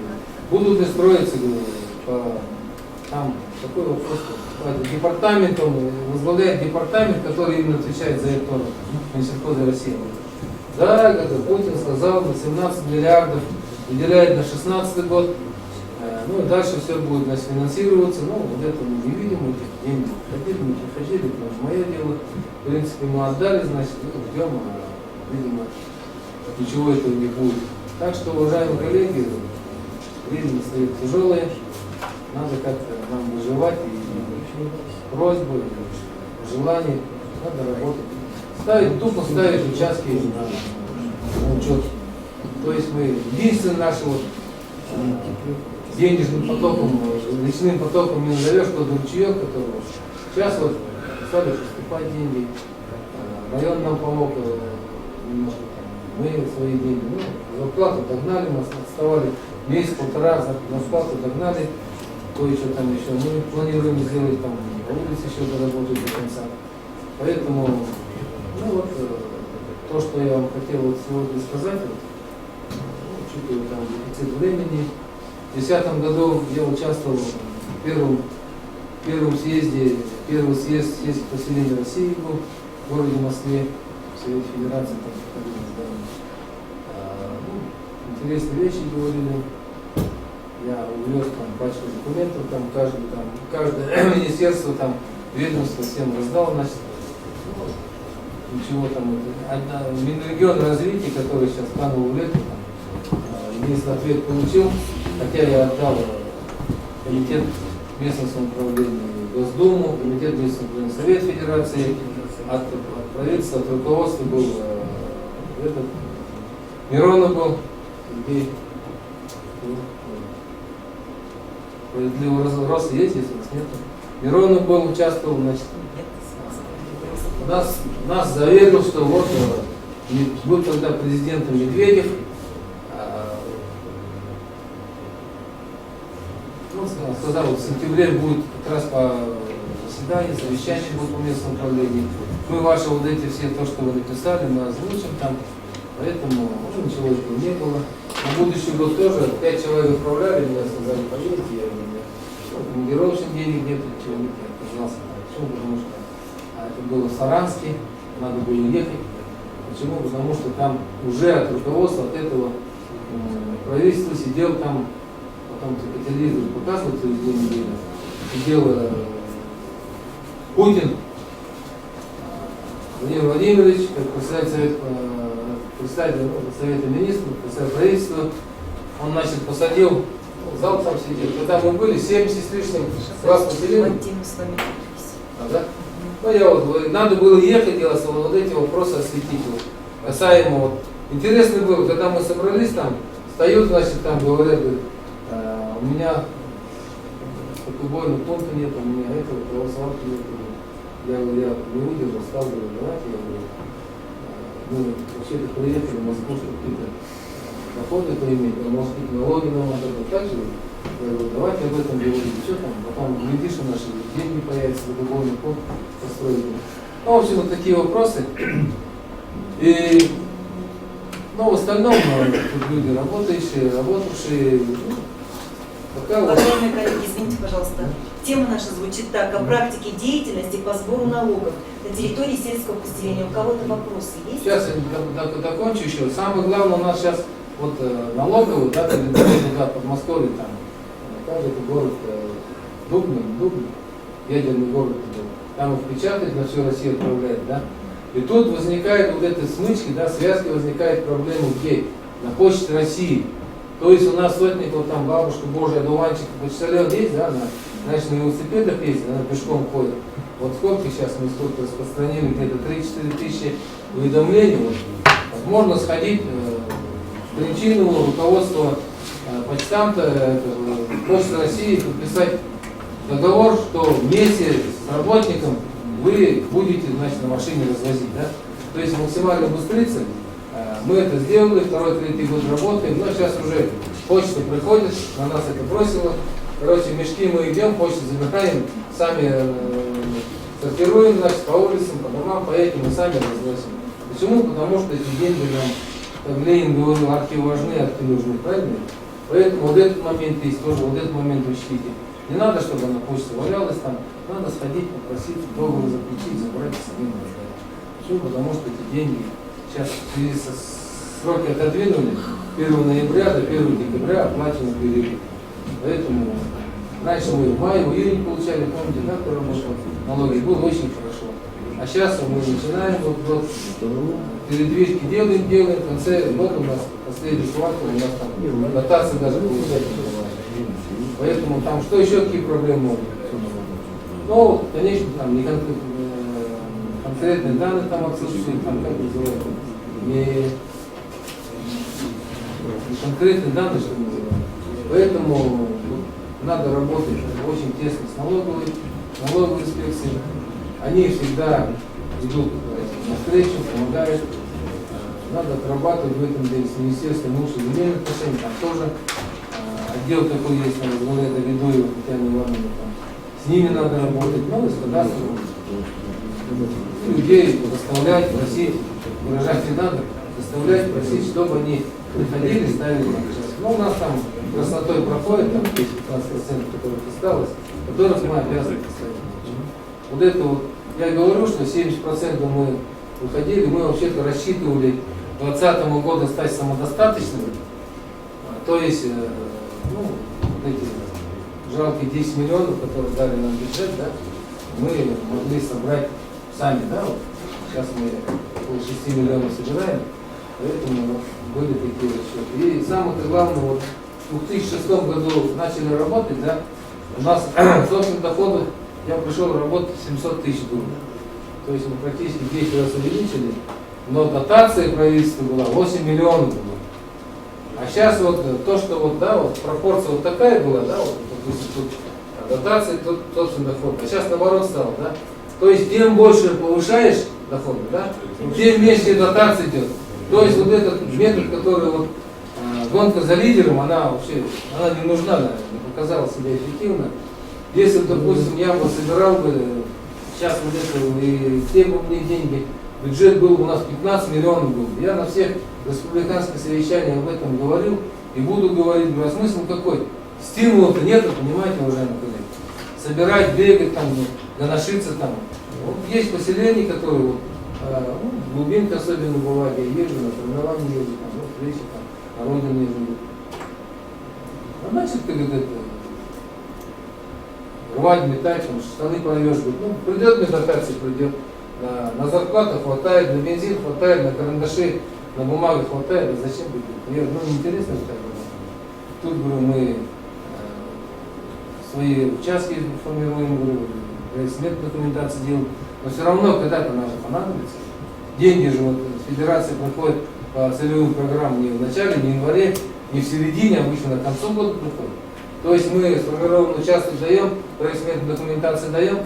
Speaker 12: будут ли строиться, говорю, там такой вопрос, департаментом, возглавляет департамент, который именно отвечает за это, Минсельхоза России. Да, это Путин сказал, на 17 миллиардов выделяет на 16 год, ну и дальше все будет, значит, финансироваться, ну вот это мы не видим, этих денег хотели, не приходили, потому что мое дело, в принципе, мы отдали, значит, ждем, видимо, ничего этого не будет. Так что, уважаемые коллеги, время стоит тяжелое, надо как-то нам выживать, и просьбы, и желание, надо работать. Тупо ставить участки на учет. То есть мы единственное наше вот денежным потоком, личным потоком не назовешь тот ручеек, который сейчас вот стали поступать деньги. Район нам помог немножко, мы свои деньги, ну, зарплату догнали, мы отставали месяц-полтора, зарплату догнали, кое-что там еще. Мы планируем сделать там улицы еще доработать до конца. Поэтому, ну вот, то, что я вам хотел вот сегодня сказать, вот, учитывая там дефицит времени. В 2010 году я участвовал в первом съезде, первый съезд сельских поселений России был в городе Москве, в Совете Федерации, там проходили здания. Интересные вещи говорили. Я увез там пачку документов, там каждое министерство, там ведомство всем раздал, значит. ничего там. Минрегион развития, который сейчас канул в лету, единственный ответ получил, хотя я отдал комитет местного самоуправления Госдуму, комитет местного самоуправления Совет Федерации, от правительства, от руководства был этот Миронов был, Сергей. Справедливый рост есть, если у нас нет. Миронов был, участвовал, значит, нас заверил, что вот был тогда президентом Медведев, сказал, вот в сентябре будет как раз по заседанию, совещание будет по местному управлению. Мы ваши вот эти все, то, что вы написали, мы озвучим там, поэтому ничего этого не было. На будущий год тоже 5 человек отправляли, меня сказали, поедете, я говорю, командировочных денег нет, ничего нет, я отказался. Почему? Потому что это было в Саранске, надо было ехать. Почему? Потому что там уже от руководства, от этого правительства сидел там, потом по телевизору показывают через 2 недели, сидел Путин, Владимир Владимирович, как председатель Совета Министров, председатель правительства, он, значит, посадил, зал там сидел, когда мы были, 70 с лишним раз поселили. Да? Ну, я вот, надо было ехать, делать вот эти вопросы осветить. Вот, касаемо, вот, интересно было, когда мы собрались там, встают, значит, там говорят, у меня футбольного пункта нет, у меня этого, православки нет. Я говорю, я не выдержал, стал, говорю, давайте, я говорю, мы вообще-то приехали в Москву, чтобы какие-то доходы поиметь, может быть, налоги нам надо было так же. Я говорю, давайте об этом говорить, что там, потом, глядишь, и наши деньги появятся, футбольный пункт построить. Ну, в общем, вот такие вопросы. И, ну, в остальном, тут люди работающие, работавшие, пока вот...
Speaker 8: Уважаемые коллеги, извините, пожалуйста. Тема наша звучит так: о практике деятельности по сбору налогов на территории сельского поселения. У кого-то вопросы есть?
Speaker 12: Сейчас я докончу еще. Самое главное у нас сейчас вот налоговый, да, туда Подмосковье, там, как это город Дубна, ядерный город, там их печатают, на всю Россию отправляют, да. И тут возникает вот эти смычки, да, связки, возникает проблема где? На Почте России. То есть у нас сотников, там бабушка Божия, одуванчик, почтальон есть, да, значит, на велосипедах есть, она пешком ходит. Вот сколько сейчас мы сколько распространили, где-то 3-4 тысячи уведомлений. Вот. Можно сходить к причину руководства почтамта, Почты России, подписать договор, что вместе с работником вы будете, значит, на машине развозить, да? То есть максимально быстрица. Мы это сделали, 2-3 год работаем, но сейчас уже почта приходит, на нас это бросило. Короче, мешки мы идем, почту забираем, сами сортируем, значит, по улицам, по домам, по этим мы сами разносим. Почему? Потому что эти деньги нам, как Ленин говорил, арки важны, арки нужны, правильно? Поэтому вот этот момент есть, тоже вот этот момент учтите. Не надо, чтобы она почта валялась там, надо сходить, попросить, договор заключить, забрать и самим раздать. Почему? Потому что эти деньги сейчас в связи со сроки отодвинули, 1 ноября до 1 декабря оплачены период. Поэтому раньше мы в мае, в июне получали, помните, да, кто работал, налоги, было очень хорошо. А сейчас мы начинаем, вот передвижки делаем, в конце года у нас последний квартал, у нас там дотации даже получать не бывает. Поэтому там что еще, какие проблемы могут быть? Ну, конечно, там не конкретные данные там отсутствуют, там как называется, не конкретные данные, что называется. Поэтому надо работать очень тесно с налоговой инспекцией. Они всегда идут навстречу, помогают. Надо отрабатывать в этом деле с Министерством внутренних земельных отношений. Там тоже отдел такой есть, там, Валерия Давидуева, Татьяна Ивановна, там. С ними надо работать, ну и с кадастром. Людей заставлять, просить, выражать не надо, заставлять, просить, чтобы они приходили, ставили на час. Ну, у нас там красотой проходит, там 10-15%, которых осталось, которых мы обязаны поставить. Вот это вот, я говорю, что 70% мы выходили, мы вообще-то рассчитывали к 2020 году стать самодостаточными, то есть, ну, вот эти жалкие 10 миллионов, которые дали нам бюджет, да, мы могли собрать сами, да, вот. Сейчас мы около 6 миллионов собираем, поэтому были такие расчеты. И самое главное, вот в 2006 году начали работать, да, у нас собственных доходов, я пришел работать 700 тысяч долларов. То есть мы практически 10 раз увеличили, но дотация правительства была 8 миллионов было. А сейчас вот то, что вот, да, вот пропорция вот такая была, да, вот, допустим, тут дотация, тут собственный доход. А сейчас наоборот стало, да. То есть тем больше повышаешь доходы, да, тем меньше дотация идет. То есть вот этот метод, который вот гонка за лидером, она вообще, она не нужна, наверное, не показала себя эффективно. Если, допустим, я бы собирал бы сейчас вот это и те бы мне деньги, бюджет был бы у нас 15 миллионов был. Я на всех республиканских совещаниях об этом говорил и буду говорить. А смысл какой? Стимула-то нету, понимаете, уважаемые коллеги. Собирать, бегать там, гоношиться там. Вот есть поселения, которые вот, глубинка особенно бывает, я езжу, на формирование езжу, там, вот встречи, там, на родине езжу. А значит, ты говорит, это, рвать, метать, там, штаны порвешь, ну, придет мне дотация, придет. На зарплату хватает, на бензин хватает, на карандаши, на бумагу хватает, а зачем будет? Мне неинтересно так было. Тут, говорю, мы свои участки формируем, говорю, смет документации делаем, но все равно когда-то нам же понадобится. Деньги же вот федерация приходит по целевым программам не в начале, не в январе, не в середине, обычно на концу года приходит. То есть мы сформированный участок даем, проект сметной документации даем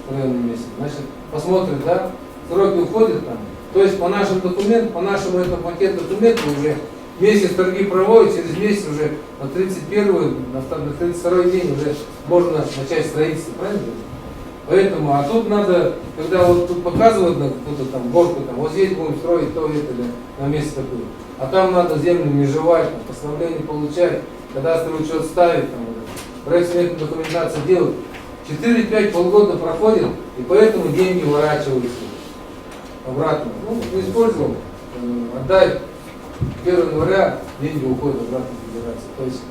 Speaker 12: в районном месте, значит, посмотрим, да, сроки уходят там. То есть по нашим документам, по нашему этому пакету документов уже месяц торги проводят, через месяц уже на 31-й, на 32-й день уже можно начать строительство, правильно? Поэтому, а тут надо, когда вот тут показывают на какую-то там горку, там, вот здесь будем строить то, это, или на месте такое, а там надо землю межевать, там, постановление получать, кадастровый учет ставить, там, проект сметной документации делать. 4-5 полгода проходит, и поэтому деньги уворачиваются обратно. Ну, не использовал, отдай 1 января, деньги уходят обратно в федерацию. То есть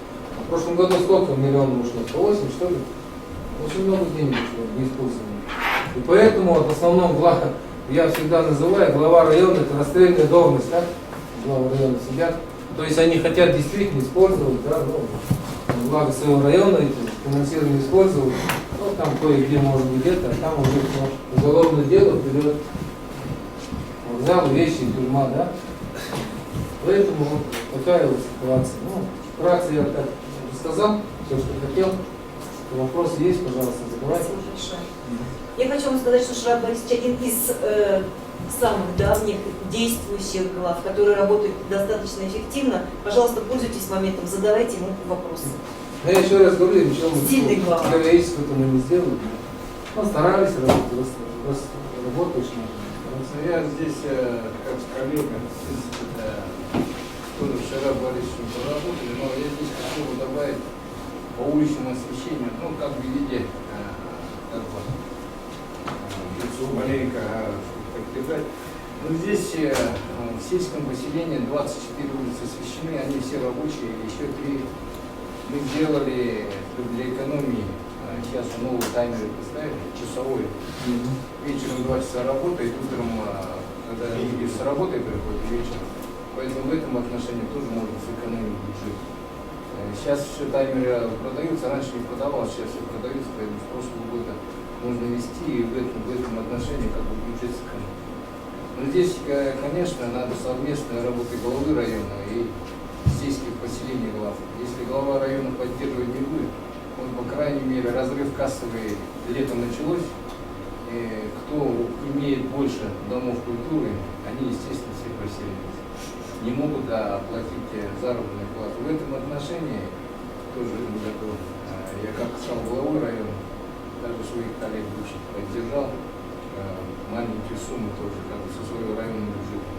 Speaker 12: в прошлом году сколько миллионов ушло? 108, что ли? Очень много денег ушло, не использовано. И поэтому вот, в основном я всегда называю, глава района это расстрельная должность, да? Глава района сидят. То есть они хотят действительно использовать, да, ну, благо своего района, эти финансирование использовать. Ну, там кое-где может быть это, а там уже уголовное дело вперед. Вокзал, вещи, тюрьма, да? Поэтому вот такая вот ситуация. Ну, вкратце я так рассказал, все, что хотел. Вопросы есть, пожалуйста, задавайте.
Speaker 8: Я хочу вам сказать, что Шарат Борисович один из самых давних действующих глав, который работает достаточно эффективно. Пожалуйста, пользуйтесь моментом, задавайте ему вопросы.
Speaker 12: Я еще раз говорю, ничего мы
Speaker 8: мы
Speaker 12: не сделали. Ну, старались работать, просто работаешь.
Speaker 13: Я здесь, как с коллегами, тоже вчера Борисовичем поработали, но я здесь хочу добавить по уличному освещению, ну, как бы в виде, как бы, маленько подбегать. Но здесь в сельском поселении 24 улицы освещены, они все рабочие, еще 3 мы сделали для экономии. Сейчас новый таймер поставили, часовой. Вечером 2 часа работает, утром, когда люди с работы приходят, вечером. Поэтому в этом отношении тоже можно сэкономить бюджет. Сейчас все таймеры продаются, раньше не продавалось, сейчас все продаются, поэтому с прошлого года нужно вести и в этом отношении как бы бюджет сэкономить. Но здесь, конечно, надо совместная работа главы района и сельских поселений глав. Если глава района поддерживать не будет, он, по крайней мере, разрыв кассовый летом началось, и кто имеет больше домов культуры, они, естественно, все проселились. Не могут оплатить заработную плату. В этом отношении тоже готов. Я как стал главой района, даже своих коллег бывших поддержал маленькие суммы тоже, как бы со своего района бюджета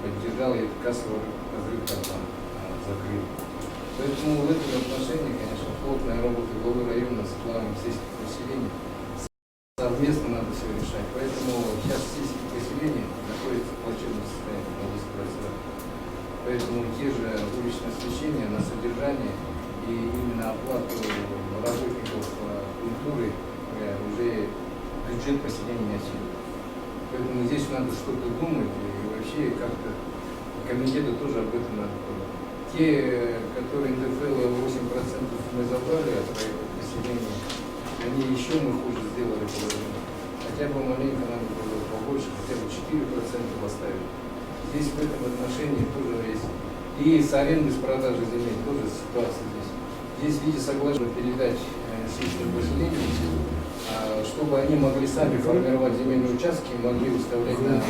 Speaker 13: поддержал, и этот кассовый разрыв там закрыл. Поэтому в этом отношении, конечно, плотная работа главы района с главами сельских поселений. Совместно надо все решать. Поэтому сейчас сельские поселения находятся в плачевном состоянии, могу сказать сразу. Поэтому те же уличные освещения на содержание и именно оплату работников культуры уже бюджет поселения не осилит. Поэтому здесь надо что-то думать и вообще как-то комитеты тоже об этом надо думать. Те, которые НДФЛ 8% мы забрали от районного населения, они еще мы хуже сделали положение. Хотя бы маленько надо было побольше, хотя бы 4% оставить. Здесь в этом отношении тоже есть. И с арендой, с продажей земель тоже ситуация здесь. Здесь в виде соглашения передать сельским поселениям, чтобы они могли сами формировать земельные участки и могли выставлять на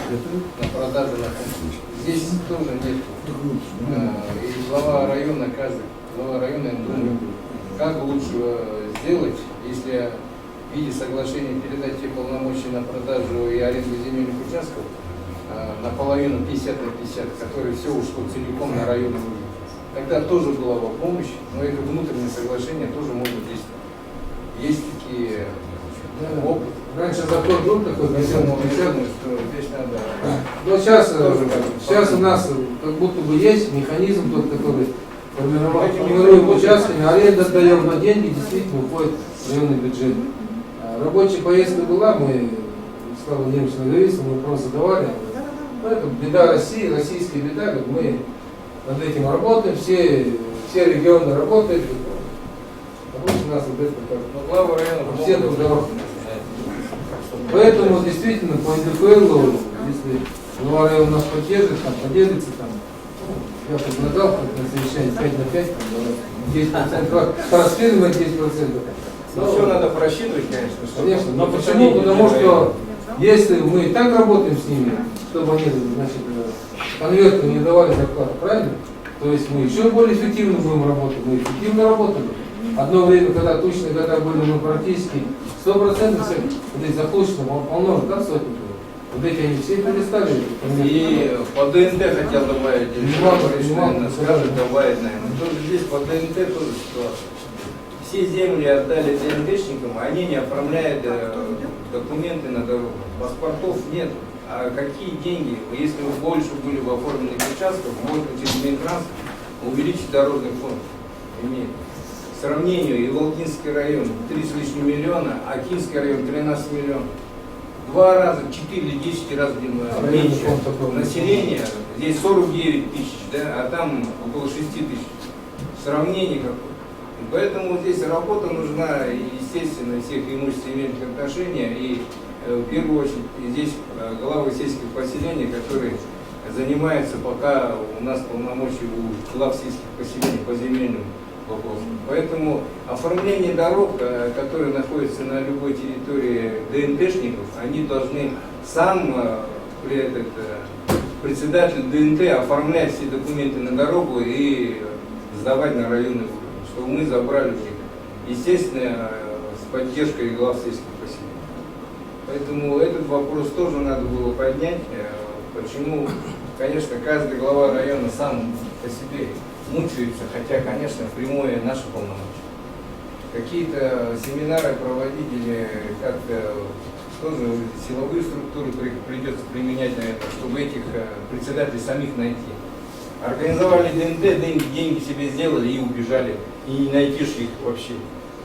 Speaker 13: продажу на конкурс. Здесь тоже нет. И глава района я думаю, как лучше сделать, если в виде соглашения передать те полномочия на продажу и аренду земельных участков наполовину 50 на 50, которые все ушло целиком на районный уровень. Тогда тоже была бы помощь, но это внутреннее соглашение тоже можно действовать. Есть такие опыт.
Speaker 12: Раньше закон был такой,
Speaker 13: Поэтому я думаю, что здесь надо...
Speaker 12: но сейчас у нас как будто бы есть механизм тот, который формирует участками, аренда отдаем, но деньги действительно уходят в районный бюджет. Рабочая поездка была, мы стало немцам довериться, мы просто задавали. Поэтому беда России, российская беда, как мы над этим работаем, все регионы работают. Обычно у нас вот это как
Speaker 13: глава района
Speaker 12: все трудовые. Поэтому действительно по НДФЛ, если глава района нас поддержит, там поделится, там, я предлагал как на совещании 5 на 5, там, 10%, трансферировать 10%.
Speaker 13: Ну, все надо просчитывать, конечно.
Speaker 12: Конечно, но почему? Потому что если мы и так работаем с ними, чтобы они, значит, конверту не давали зарплату, правильно? То есть мы еще более эффективно будем работать. Мы эффективно работали. Одно время, когда тучные года были, мы практически 100% всех вот эти заполученных полно, да, сотни было. Вот эти они все перестали.
Speaker 13: И по ДНТ хотел добавить, скажет, добавить, наверное. Тоже здесь по ДНТ тоже ситуация. Все земли отдали ДНТшникам, а они не оформляют документы на дорогу. Паспортов нет. А какие деньги? Если вы больше были в оформленных участках, можно через Минтранс увеличить дорожный фонд. Имеет. К сравнению, и Волгинский район 3 с лишним миллиона, а Кинский район 13 миллионов. 2 раза, 4 или 10 раз меньше населения. Здесь 49 тысяч, да, а там около 6 тысяч. Сравнение какое. И поэтому здесь работа нужна, естественно, всех имущественных отношений, и в первую очередь здесь главы сельских поселений, которые занимаются пока у нас полномочия у глав сельских поселений по земельным вопросам. Поэтому оформление дорог, которые находятся на любой территории ДНТшников, они должны сам председатель ДНТ оформлять все документы на дорогу и сдавать на районный уровень, чтобы мы забрали у них, естественно, с поддержкой глав сельских поселений. Поэтому этот вопрос тоже надо было поднять. Почему, конечно, каждый глава района сам по себе мучается, хотя, конечно, прямое наше полномочия. Какие-то семинары проводили, как-то тоже силовые структуры придется применять на это, чтобы этих председателей самих найти. Организовали ДНТ, деньги себе сделали и убежали, и не найдешь их вообще.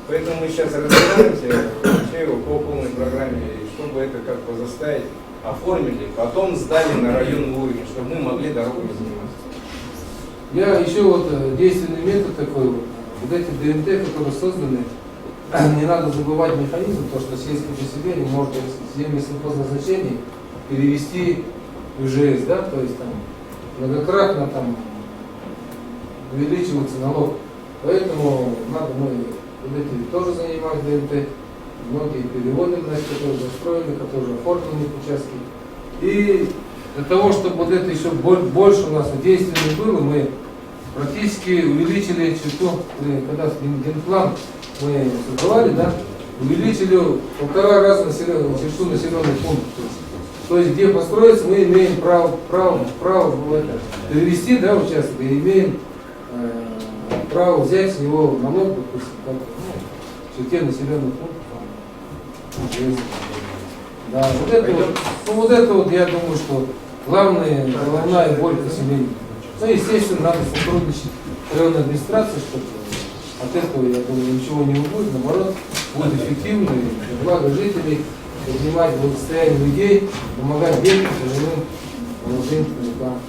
Speaker 13: Поэтому мы сейчас разбираемся вообще по полной программе, чтобы это как-то заставить, оформили, потом сдали на районный уровень, чтобы мы могли дорогами заниматься.
Speaker 12: Я еще вот действенный метод такой, вот эти ДНТ, которые созданы, не надо забывать механизм, то, что сельское поселение может земли сельхозназначений перевести в ИЖС, да, то есть там многократно там увеличивается налог. Поэтому надо мы вот эти тоже занимать ДНТ, многие переводы, значит, которые застроены, которые оформлены участки. И для того, чтобы вот это еще больше у нас действенно было, мы практически увеличили черту, когда генплан мы создавали, да, увеличили 1,5 раза черту населенных пунктов. То есть где построиться, мы имеем право перевести, да, участок, и имеем право взять с него налог, допустим, в черте населенных пунктов. Да, вот это вот, я думаю, что главная боль поселения. Ну, естественно, надо сотрудничать с районной администрацией, чтобы от этого, я думаю, ничего не будет, наоборот, будет эффективно, и благо жителей, поднимать благосостояние людей, помогать бедным, пожилым, молодым, старикам.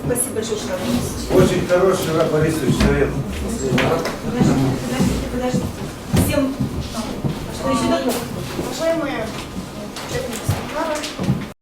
Speaker 8: Спасибо большое, Шрам Борисович.
Speaker 11: Очень хороший Шрам Борисович совет.
Speaker 8: Подождите. Всем... Что еще?
Speaker 5: Уважаемые участники